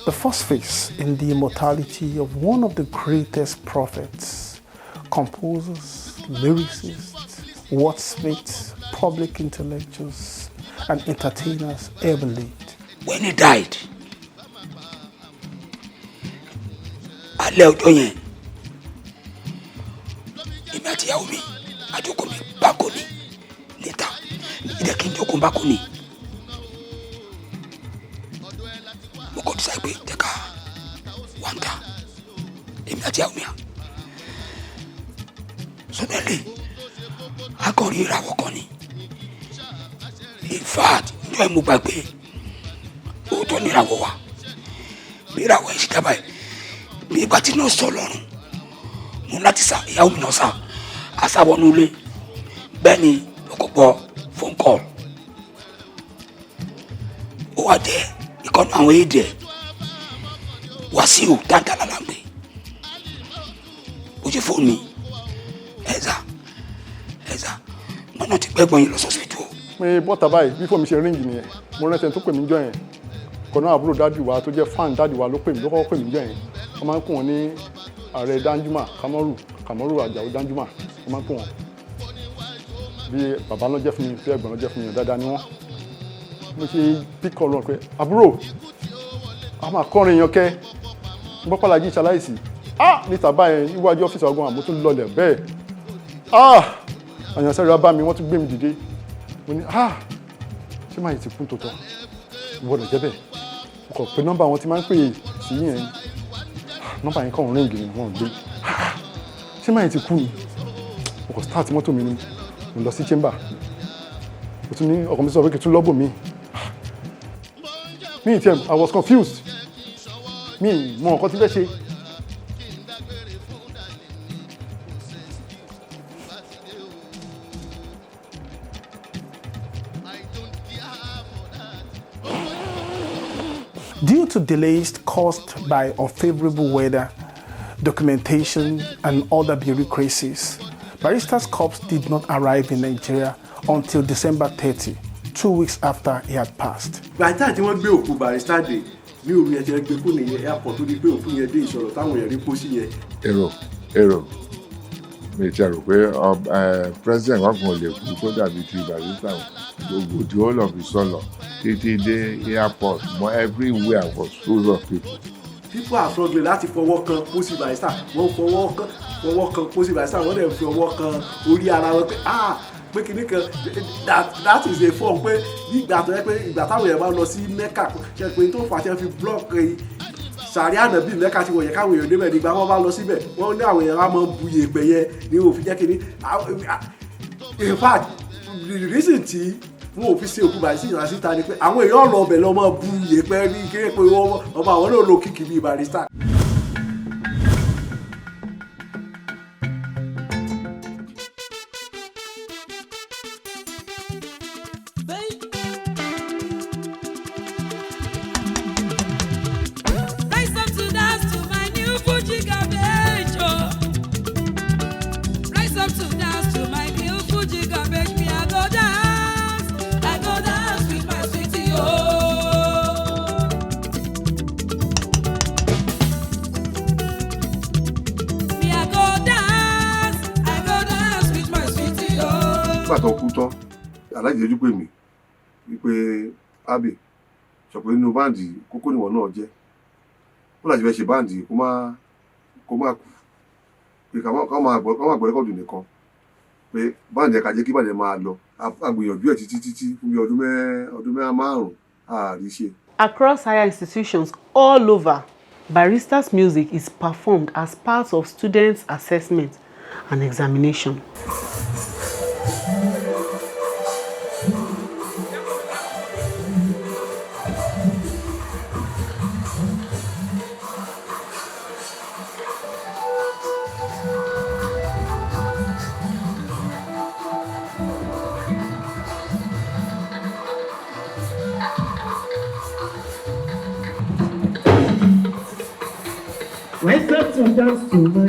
the first phase in the immortality of one of the greatest prophets, composers, lyricists, wordsmiths, public intellectuals, and entertainers ever lived. When he died, alẹ́ ọjọ́ yẹn, èmi àti ìyàwó mi àjókòó mi bákòní níta, ìdẹ́ kí n jókòó bákòní. Mo kọ́ dísà pé jẹ́ka wà ń ta, èmi àti ìyàwó mi à. Suddenly, a kàn rí ìràwọ̀ kan ni. In fact, ní ẹ̀ mo gbàgbé òótọ́ ní ìràwọ̀ wa. Bí ìràwọ̀ yẹn ṣe dábàá yìí, bí ìgbà tí náà sọ lọ́rùn, mo láti sá ìyàwó mi náà sá, a sá wọnú ilé. Bẹ́ẹ̀ ni ọkọ̀ gbọ́ phone call. Ó wá jẹ́ ìkànnì àwọn èdè ẹ̀ Wàsíù dáadáa la ń gbé. Ó ṣe fóònù mi, ẹ̀zá, mo náà ti gbẹ́gbọ́n yín lọ sọ́sìbítù o. Pé bọ́tà báyìí bí fóònù mi ṣe ríǹgì nìyẹn, mo rántí ẹni tó pè mí jọ yẹn. Kọ̀nà àbúrò dáàdì wa tó jẹ́ fan dáàdì wa ló kọ́kọ́ pè mí jọ yẹn. Wọ́n máa ń pè wọ́n ní ààrẹ Danjuma Kamaru Àjàó Danjuma, wọ́n máa ń pè wọ́n. Bí bàbá náà jẹ́ fún mi, bí ẹ̀gbọ́n náà jẹ́ fún mi, dáadáa ni wọ́n. Mo ṣe píkọ̀ lọ́rùn pé àbúrò, a máa kọrin yan kẹ́, gbọ́pàlà jí ṣaláìsì. Níta báyẹn níwájú ọ́fíìsì ọgbọ́n àmọ́ tún lọlẹ̀ bẹ́ẹ̀. Àyànṣẹ́ bá mi, wọ́n tún gbé mi dìde. Mo ní ṣé máa yìí ti kú tòótọ́? Ìwọ́dọ̀ jẹ́ bẹ́ẹ̀. Mo kàn pé nọ́mbà wọn ti máa ń pè sí yẹn. Nọ́mbà yẹn kàn ríǹgì ni wọ́n gbé. Ṣé máa yìí ti kú ni? Mo kàn start mọ́tò mi ni. Mo lọ sí chamber. Mo tún ní ọkàn mi sọ pé kí n tún lọ́bù mi. Me tell I was confused. Mo nǹkan tí fẹ́ ṣe. Due to delays caused by unfavorable weather, documentation, and other bureaucracies, Barrister's corpse did not arrive in Nigeria until December 30, 2 weeks after he had passed. By the time wọ́n gbé òkú Barrister dé ní òru yẹn tí wọ́n gbé kú ní airport tó di pé òkú yẹn dé ìṣòro táwọn èèyàn rí pósí yẹn. èrò mi ti rò pé president wọn kàn lè kú tó dàbí ti Barrister gbogbo the whole of ìsọlọ títí dé airport mọ everywhere was full of people. People are struggling láti fọwọ́ kan pósí Barrister wọ́n fọwọ́ kan pósí Barrister wọ́n dẹ̀ fi ọwọ́ kan orí ara wọn pé kìíní kan that is a form pé nígbà tó yẹ pé ìgbà táwọn èèyàn bá lọ sí Mecca ṣe pé tó fà á ṣe fi block sàrí ànábì Mecca ti wọ̀nyẹ káwọn èèyàn débẹ̀ nígbà wọn bá lọ síbẹ̀ wọ́n ní àwọn èèyàn á máa bu yèèpẹ̀ yẹn ní òfin jẹ́ kìíní in fact the reason tí wọn ò fi ṣe òkú Barrister ìrìn síta ni pé àwọn èèyàn lọ ọbẹ̀ lọ máa bu yèèpẹ̀ ní kéré pé ọba àwọn náà lo kìkì bíi Barrister. tó kú tán alájẹjú pè mí wípé Abe sọ pé nínú báǹdì kókó níwọ̀n náà jẹ́ ó láti fẹ́ ṣe báǹdì kó má kú pé ká máa gbọ́ rẹ́kọ̀dù nìkan pé báǹdì ẹ̀ka jẹ́ kí báǹdì máa lọ àgbìyànjú ẹ̀ títí fún bí ọdún márùn-ún àárí ṣe. Across higher institutions all over, Barrister's music is performed as part of students' assessment and examination. Rise up to dance to my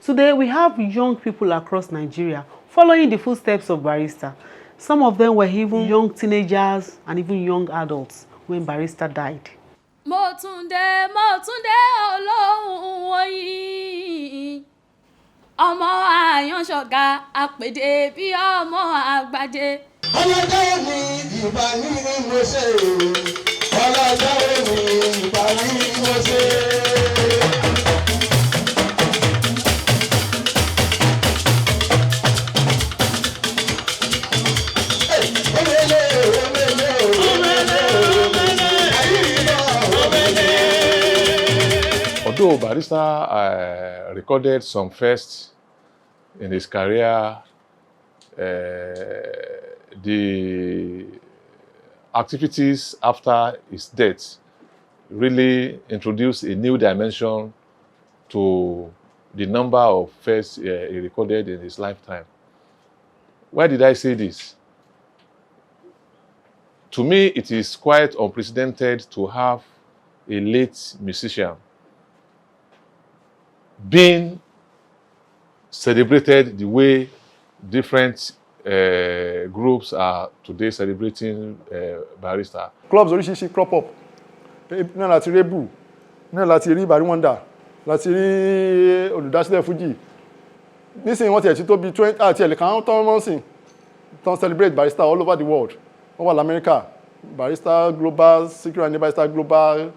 Today we have young people across Nigeria following the footsteps of Barrister. Some of them were even young teenagers and even young adults when Barrister died. Mọ́túndé olóhùn oyin ọmọ àyànṣọ̀gá àpèdè bí ọmọ àgbàdé. ọlọ́jọ́ mi ìgbà ní mo ṣe ọlọ́jọ́ mi ìgbà ní mo ṣe. Although Barrister recorded some firsts in his career, the activities after his death really introduced a new dimension to the number of firsts he recorded in his lifetime. Why did I say this? To me, it is quite unprecedented to have a late musician being celebrated the way different groups are today celebrating Barrister. Clubs oríṣiríṣi crop up náà láti rí Ebu náà láti rí Bari Wonder láti rí olùdásílẹ̀ Fuji nísìnyí wọ́n ti ẹ̀tí tó bí 20 àti ẹ̀lẹ́kà àwọn tó wọ́n sìn tó celebrate Barrister all over the world wọ́n wà lamẹ́ríkà Barrister Global Sikiru Ayinde Barrister Global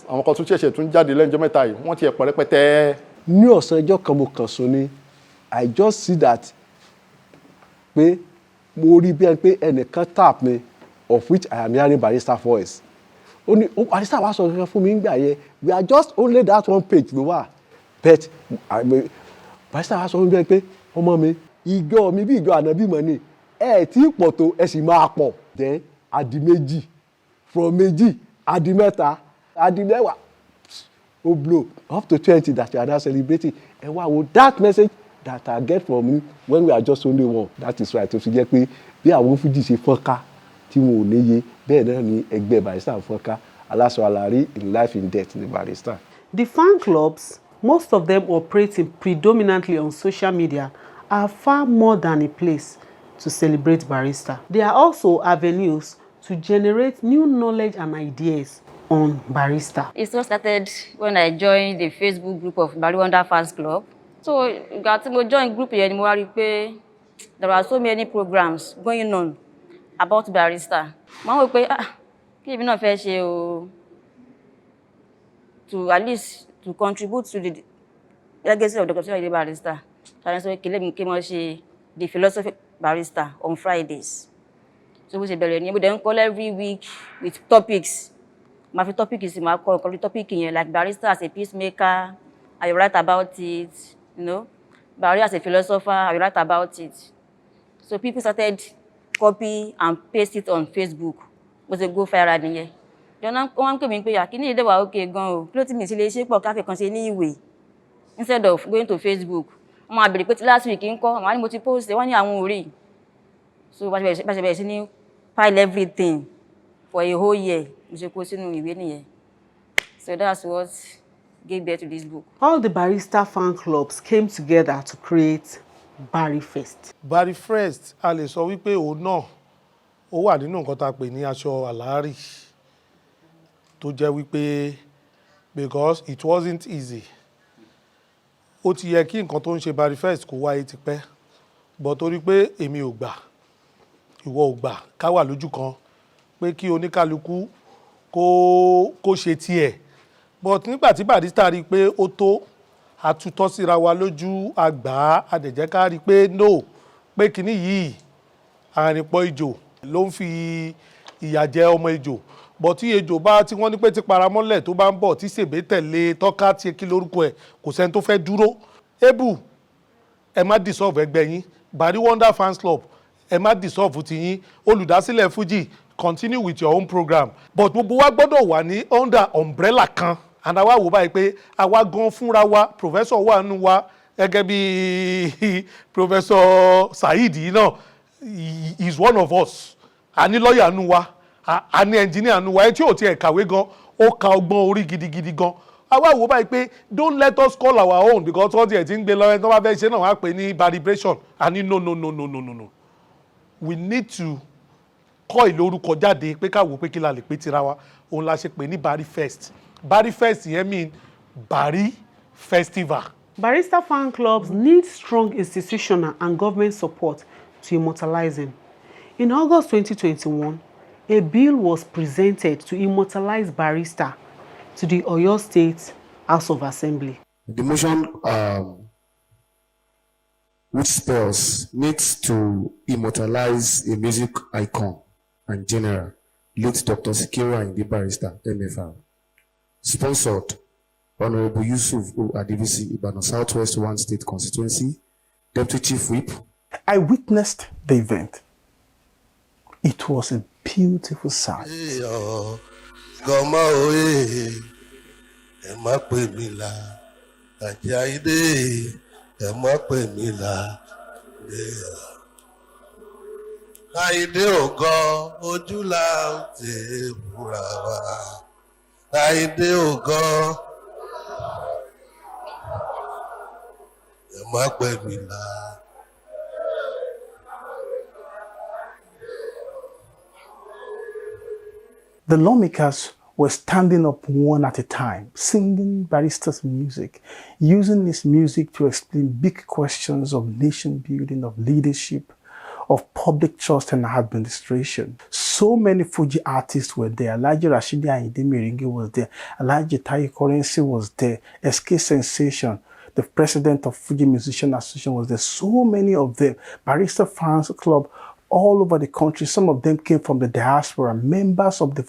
àwọn kan tún ṣẹ̀ṣẹ̀ tún jáde lẹ́njọ́ mẹ́ta yìí wọ́n ti ẹ̀pọ̀ rẹpẹtẹ. Ní ọ̀sán ẹjọ́ kan mo kàn sùn ni I just see that pé mo rí bí ẹni pé ẹnìkan tap mi of which I am hearing Barrister voice. Ó ní Barrister wá sọ kankan fún mi nígbà yẹn we are just only that one page ló wà but Barrister wá sọ fún mi pé ọmọ mi ìjọ mi bí ìjọ ànábì mọ̀ ni ẹ tí pọ̀ tó ẹ sì máa pọ̀ then adi méjì from méjì adi mẹ́ta adi mẹ́wàá ó blow up to 20 that you are now celebrating ẹ wá wo that message that I get from you when we are just only one that is why tó fi jẹ́ pé bí àwọn Fuji ṣe fọ́nká tí wọn ò níye bẹ́ẹ̀ náà ni ẹgbẹ́ Barrister fọ́nká aláṣọ àlàrí in life in death ní Barrister. The fan clubs, most of them operating predominantly on social media, are far more than a place to celebrate Barrister. They are also avenues to generate new knowledge and ideas on Barrister. It all started when I joined the Facebook group of Barry Wonder Fans Club. So, ìgbà tí mo join group yẹn ni mo wá rí pé there are so many programs going on about Barrister. Mo wá wò pé kí èmi náà fẹ́ ṣe o to at least to contribute to the legacy of Dr. Sikiru Ayinde Barrister. So I came to the philosophy Barrister on Fridays. So we say we then call every week with topics. My topic is my topic like Barrister as a peacemaker. I write about it, you know. Barrister as a philosopher, I write about it. So people started copy and paste it on Facebook. Was a go viral nìyẹn. Then one came in pé kíni ide wa okay gan o. Kí ló ti mi sì lè ṣe pọ̀ ká fẹ́ kan ṣe ní ìwé instead of going to Facebook. Mo máa bèrè pé last week ńkọ́ àwọn ni mo ti post wọ́n ní àwọn ò rí. So bá ṣe bẹ̀rẹ̀ sí ní pile everything for a whole year. Mo ṣe kó sínú ìwé nìyẹn. So that's what gave birth to this book. All the Barrister fan clubs came together to create Barry Fest. Barry Fest a lè sọ wípé òun náà ó wà nínú nǹkan tá a pè ní aṣọ àlàárì tó jẹ́ wípé because it wasn't easy. Ó ti yẹ kí nǹkan tó ń ṣe Barry Fest kó wáyé tipẹ́ but torí pé èmi ò gbà ìwọ ò gbà ká wà lójú kan pé kí oníkálukú kó ṣe tiẹ̀ but nígbà tí Barrister rí i pé ó tó àtútọ́ síra wa lójú àgbà àdẹ̀jẹ́ ká rí i pé no pé kíní yìí àrìnpọ̀ ejò ló ń fi ìyà jẹ ọmọ ejò but tí ejò bá tí wọ́n ní pé ti paramọ́lẹ̀ tó bá ń bọ̀ tí sèbé tẹ̀lé tọ́ka tí kí lórúkọ ẹ̀ kò sẹ́ni tó fẹ́ dúró ebu ẹ má dissolve ẹgbẹ́ yín Barry Wonder Fans Club ẹ má dissolve ti yín olùdásílẹ̀ Fuji continue with your own program but gbogbo wa gbọ́dọ̀ wà ní under umbrella kan and àwa wò báyìí pé àwa gan fúnra wa professor wà nù wa gẹ́gẹ́ bí professor Saheed yìí náà is one of us a ní lọ́ọ̀yà nù wa a ní engineer nù wa ẹ tí ò tiẹ̀ kàwé gan ó ka ọgbọ́n orí gidigidi gan àwa wò báyìí pé don't let us call our own because wọ́n tiẹ̀ ti ń gbé lọ́wọ́ tó bá fẹ́ ṣe náà wọ́n á pè ní baribration a ní no we need to kọ́ ìlórúkọ jáde pé káwò pé kí la lè pé tira wa òun la ṣe pè ní Barry Fest. Barry Fest yẹn mean Barry Festival. Barrister fan clubs need strong institutional and government support to immortalize him. In August 2021, a bill was presented to immortalize Barrister to the Oyo State House of Assembly. The motion which spells needs to immortalize a music icon and general, late Dr. Sikiru Ayinde Barrister, MFR. Sponsored, Honorable Yusuf O. Adivisi, Ibadan Southwest 1 State Constituency, Deputy Chief Whip. I witnessed the event. It was a beautiful sight. Àyìndé ògo ojú la ti búra wa. Àyìndé ògo ẹ má pè mí là. The lawmakers were standing up one at a time, singing Barrister's music, using his music to explain big questions of nation building, of leadership, of public trust and administration. So many Fuji artists were there. Alhaji Rashidi Ayinde Meringe was there. Alhaji Taye Currency was there. SK Sensation, the president of Fuji Musician Association was there. So many of them. Barrister Fans Club all over the country. Some of them came from the diaspora, members of the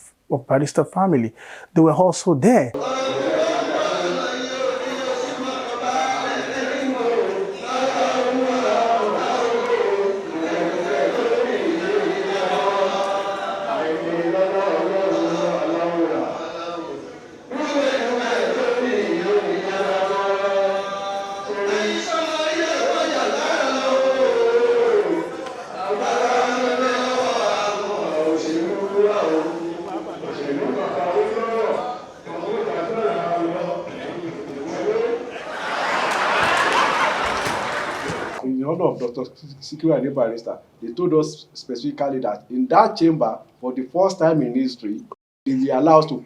Barrister family. They were also there. honor of Dr. Sikiru Ayinde Barrister, they told us specifically that in that chamber, for the first time in history, they will allow us to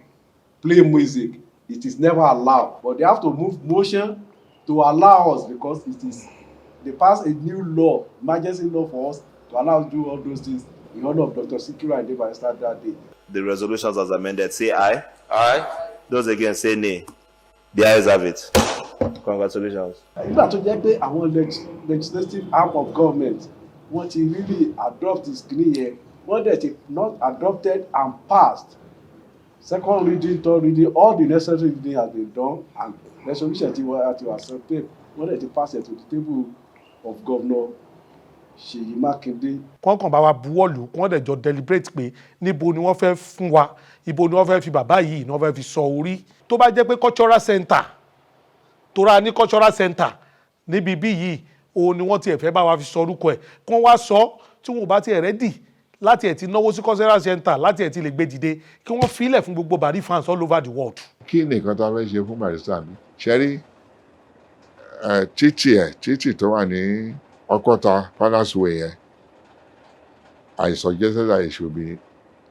play music. It is never allowed, but they have to move motion to allow us because they passed a new law, emergency law for us to allow us to do all those things in honor of Dr. Sikiru Ayinde Barrister that day. The resolutions as amended, say aye. Aye. Those against say nay. The ayes have it. Congratulations. Nígbà tó jẹ́ pé àwọn legislative arm of government wọ́n ti really adopt this kìíní yẹn, wọ́n dẹ̀ ti not adopted and passed. Second reading, third reading, all the necessary reading has been done and resolution ti were accepted. Wọ́n dẹ̀ ti pass it to the table of Governor Ṣèyí Mákindé. Kọ́ńkàn bá wa buwọ́lù kí wọ́n dẹ̀ jọ deliberate pé níbo ni wọ́n fẹ́ fún wa, ibo ni wọ́n fẹ́ fi bàbá yìí ni wọ́n fẹ́ fi sọ orí. Tó bá jẹ́ pé cultural center tora ní cultural center níbi bí yìí òun ni wọ́n ti ẹ̀fẹ́ bá wa fi sọ orúkọ ẹ̀ kí wọ́n wá sọ tí wọ́n bá ti ready láti ẹ̀ ti náwó sí cultural center láti ẹ̀ ti lè gbé dìde kí wọ́n filẹ̀ fún gbogbo Bari fans all over the world. Kí ni nǹkan tá a fẹ́ ṣe fún Barrister mi? Ṣé rí títì tó wà ní Ọkọ́ta Palace Way yẹn, I suggested that it should be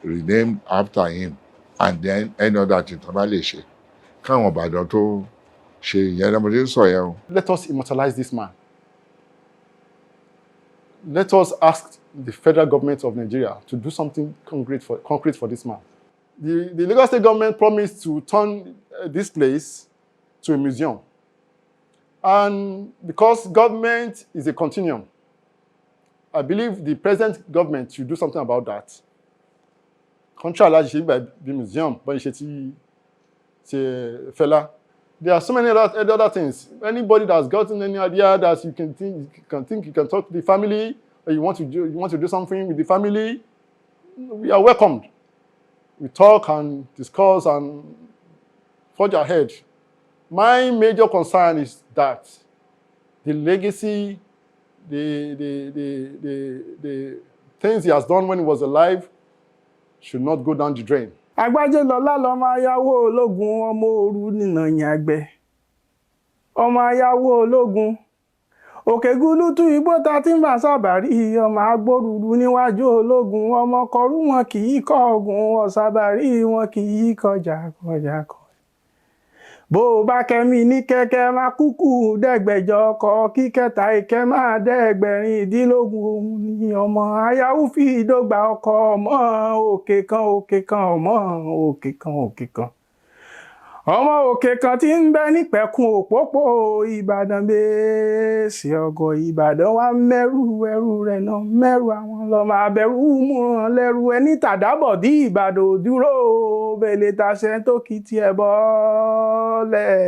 renamed after him and then any other thing tó bá lè ṣe káwọn Ìbàdàn tó ṣe ìyẹn lọ́mọdé ń sọ yẹn o. Let us immortalize this man. Let us ask the federal government of Nigeria to do something concrete for this man. The Lagos State government promised to turn this place to a museum. And because government is a continuum, I believe the present government should do something about that. Contrary to the museum, but it's fella. There are so many other things. Anybody that's gotten any idea that you can talk to the family, or you want to do something with the family, we are welcomed. We talk and discuss and forge ahead. My major concern is that the legacy, the things he has done when he was alive should not go down the drain. Àgbájé lọ́lá lọ́mọ ayáwó ológun ọmọ òru nínà yàgbẹ́. Ọmọ ayáwó ológun. Òkè gúlútú igbó ta tí ń bà sábàrí ọmọ agbórùrù níwájú ológun. Ọmọ kọrú wọn kì í kọ ogun ọ̀sábàrí wọn kì í kọjá. Bó bá kẹ́mi ní kẹ́kẹ́ máa kúkú dẹ́gbẹ̀jọ ọkọ̀ kí kẹta ìkẹ́ máa dẹ́gbẹ̀rin ìdínlógún òun ni ọmọ ayáwó fi ìdógba ọkọ̀ ọmọ òkè kan ọmọ òkè kan. Ọmọ òkè kan tí ń bẹ nípẹ̀kun òpópó Ìbàdàn bèèsì ọgọ̀ Ìbàdàn wá mẹ́rù ẹrù rẹ̀ náà mẹ́rù àwọn lọ́mọ abẹ́rù múràn lẹ́rù ẹni tàdábọ̀dí Ìbàdàn dúró bèlè tàṣẹ tó kì í tiẹ̀ bọ́lẹ̀.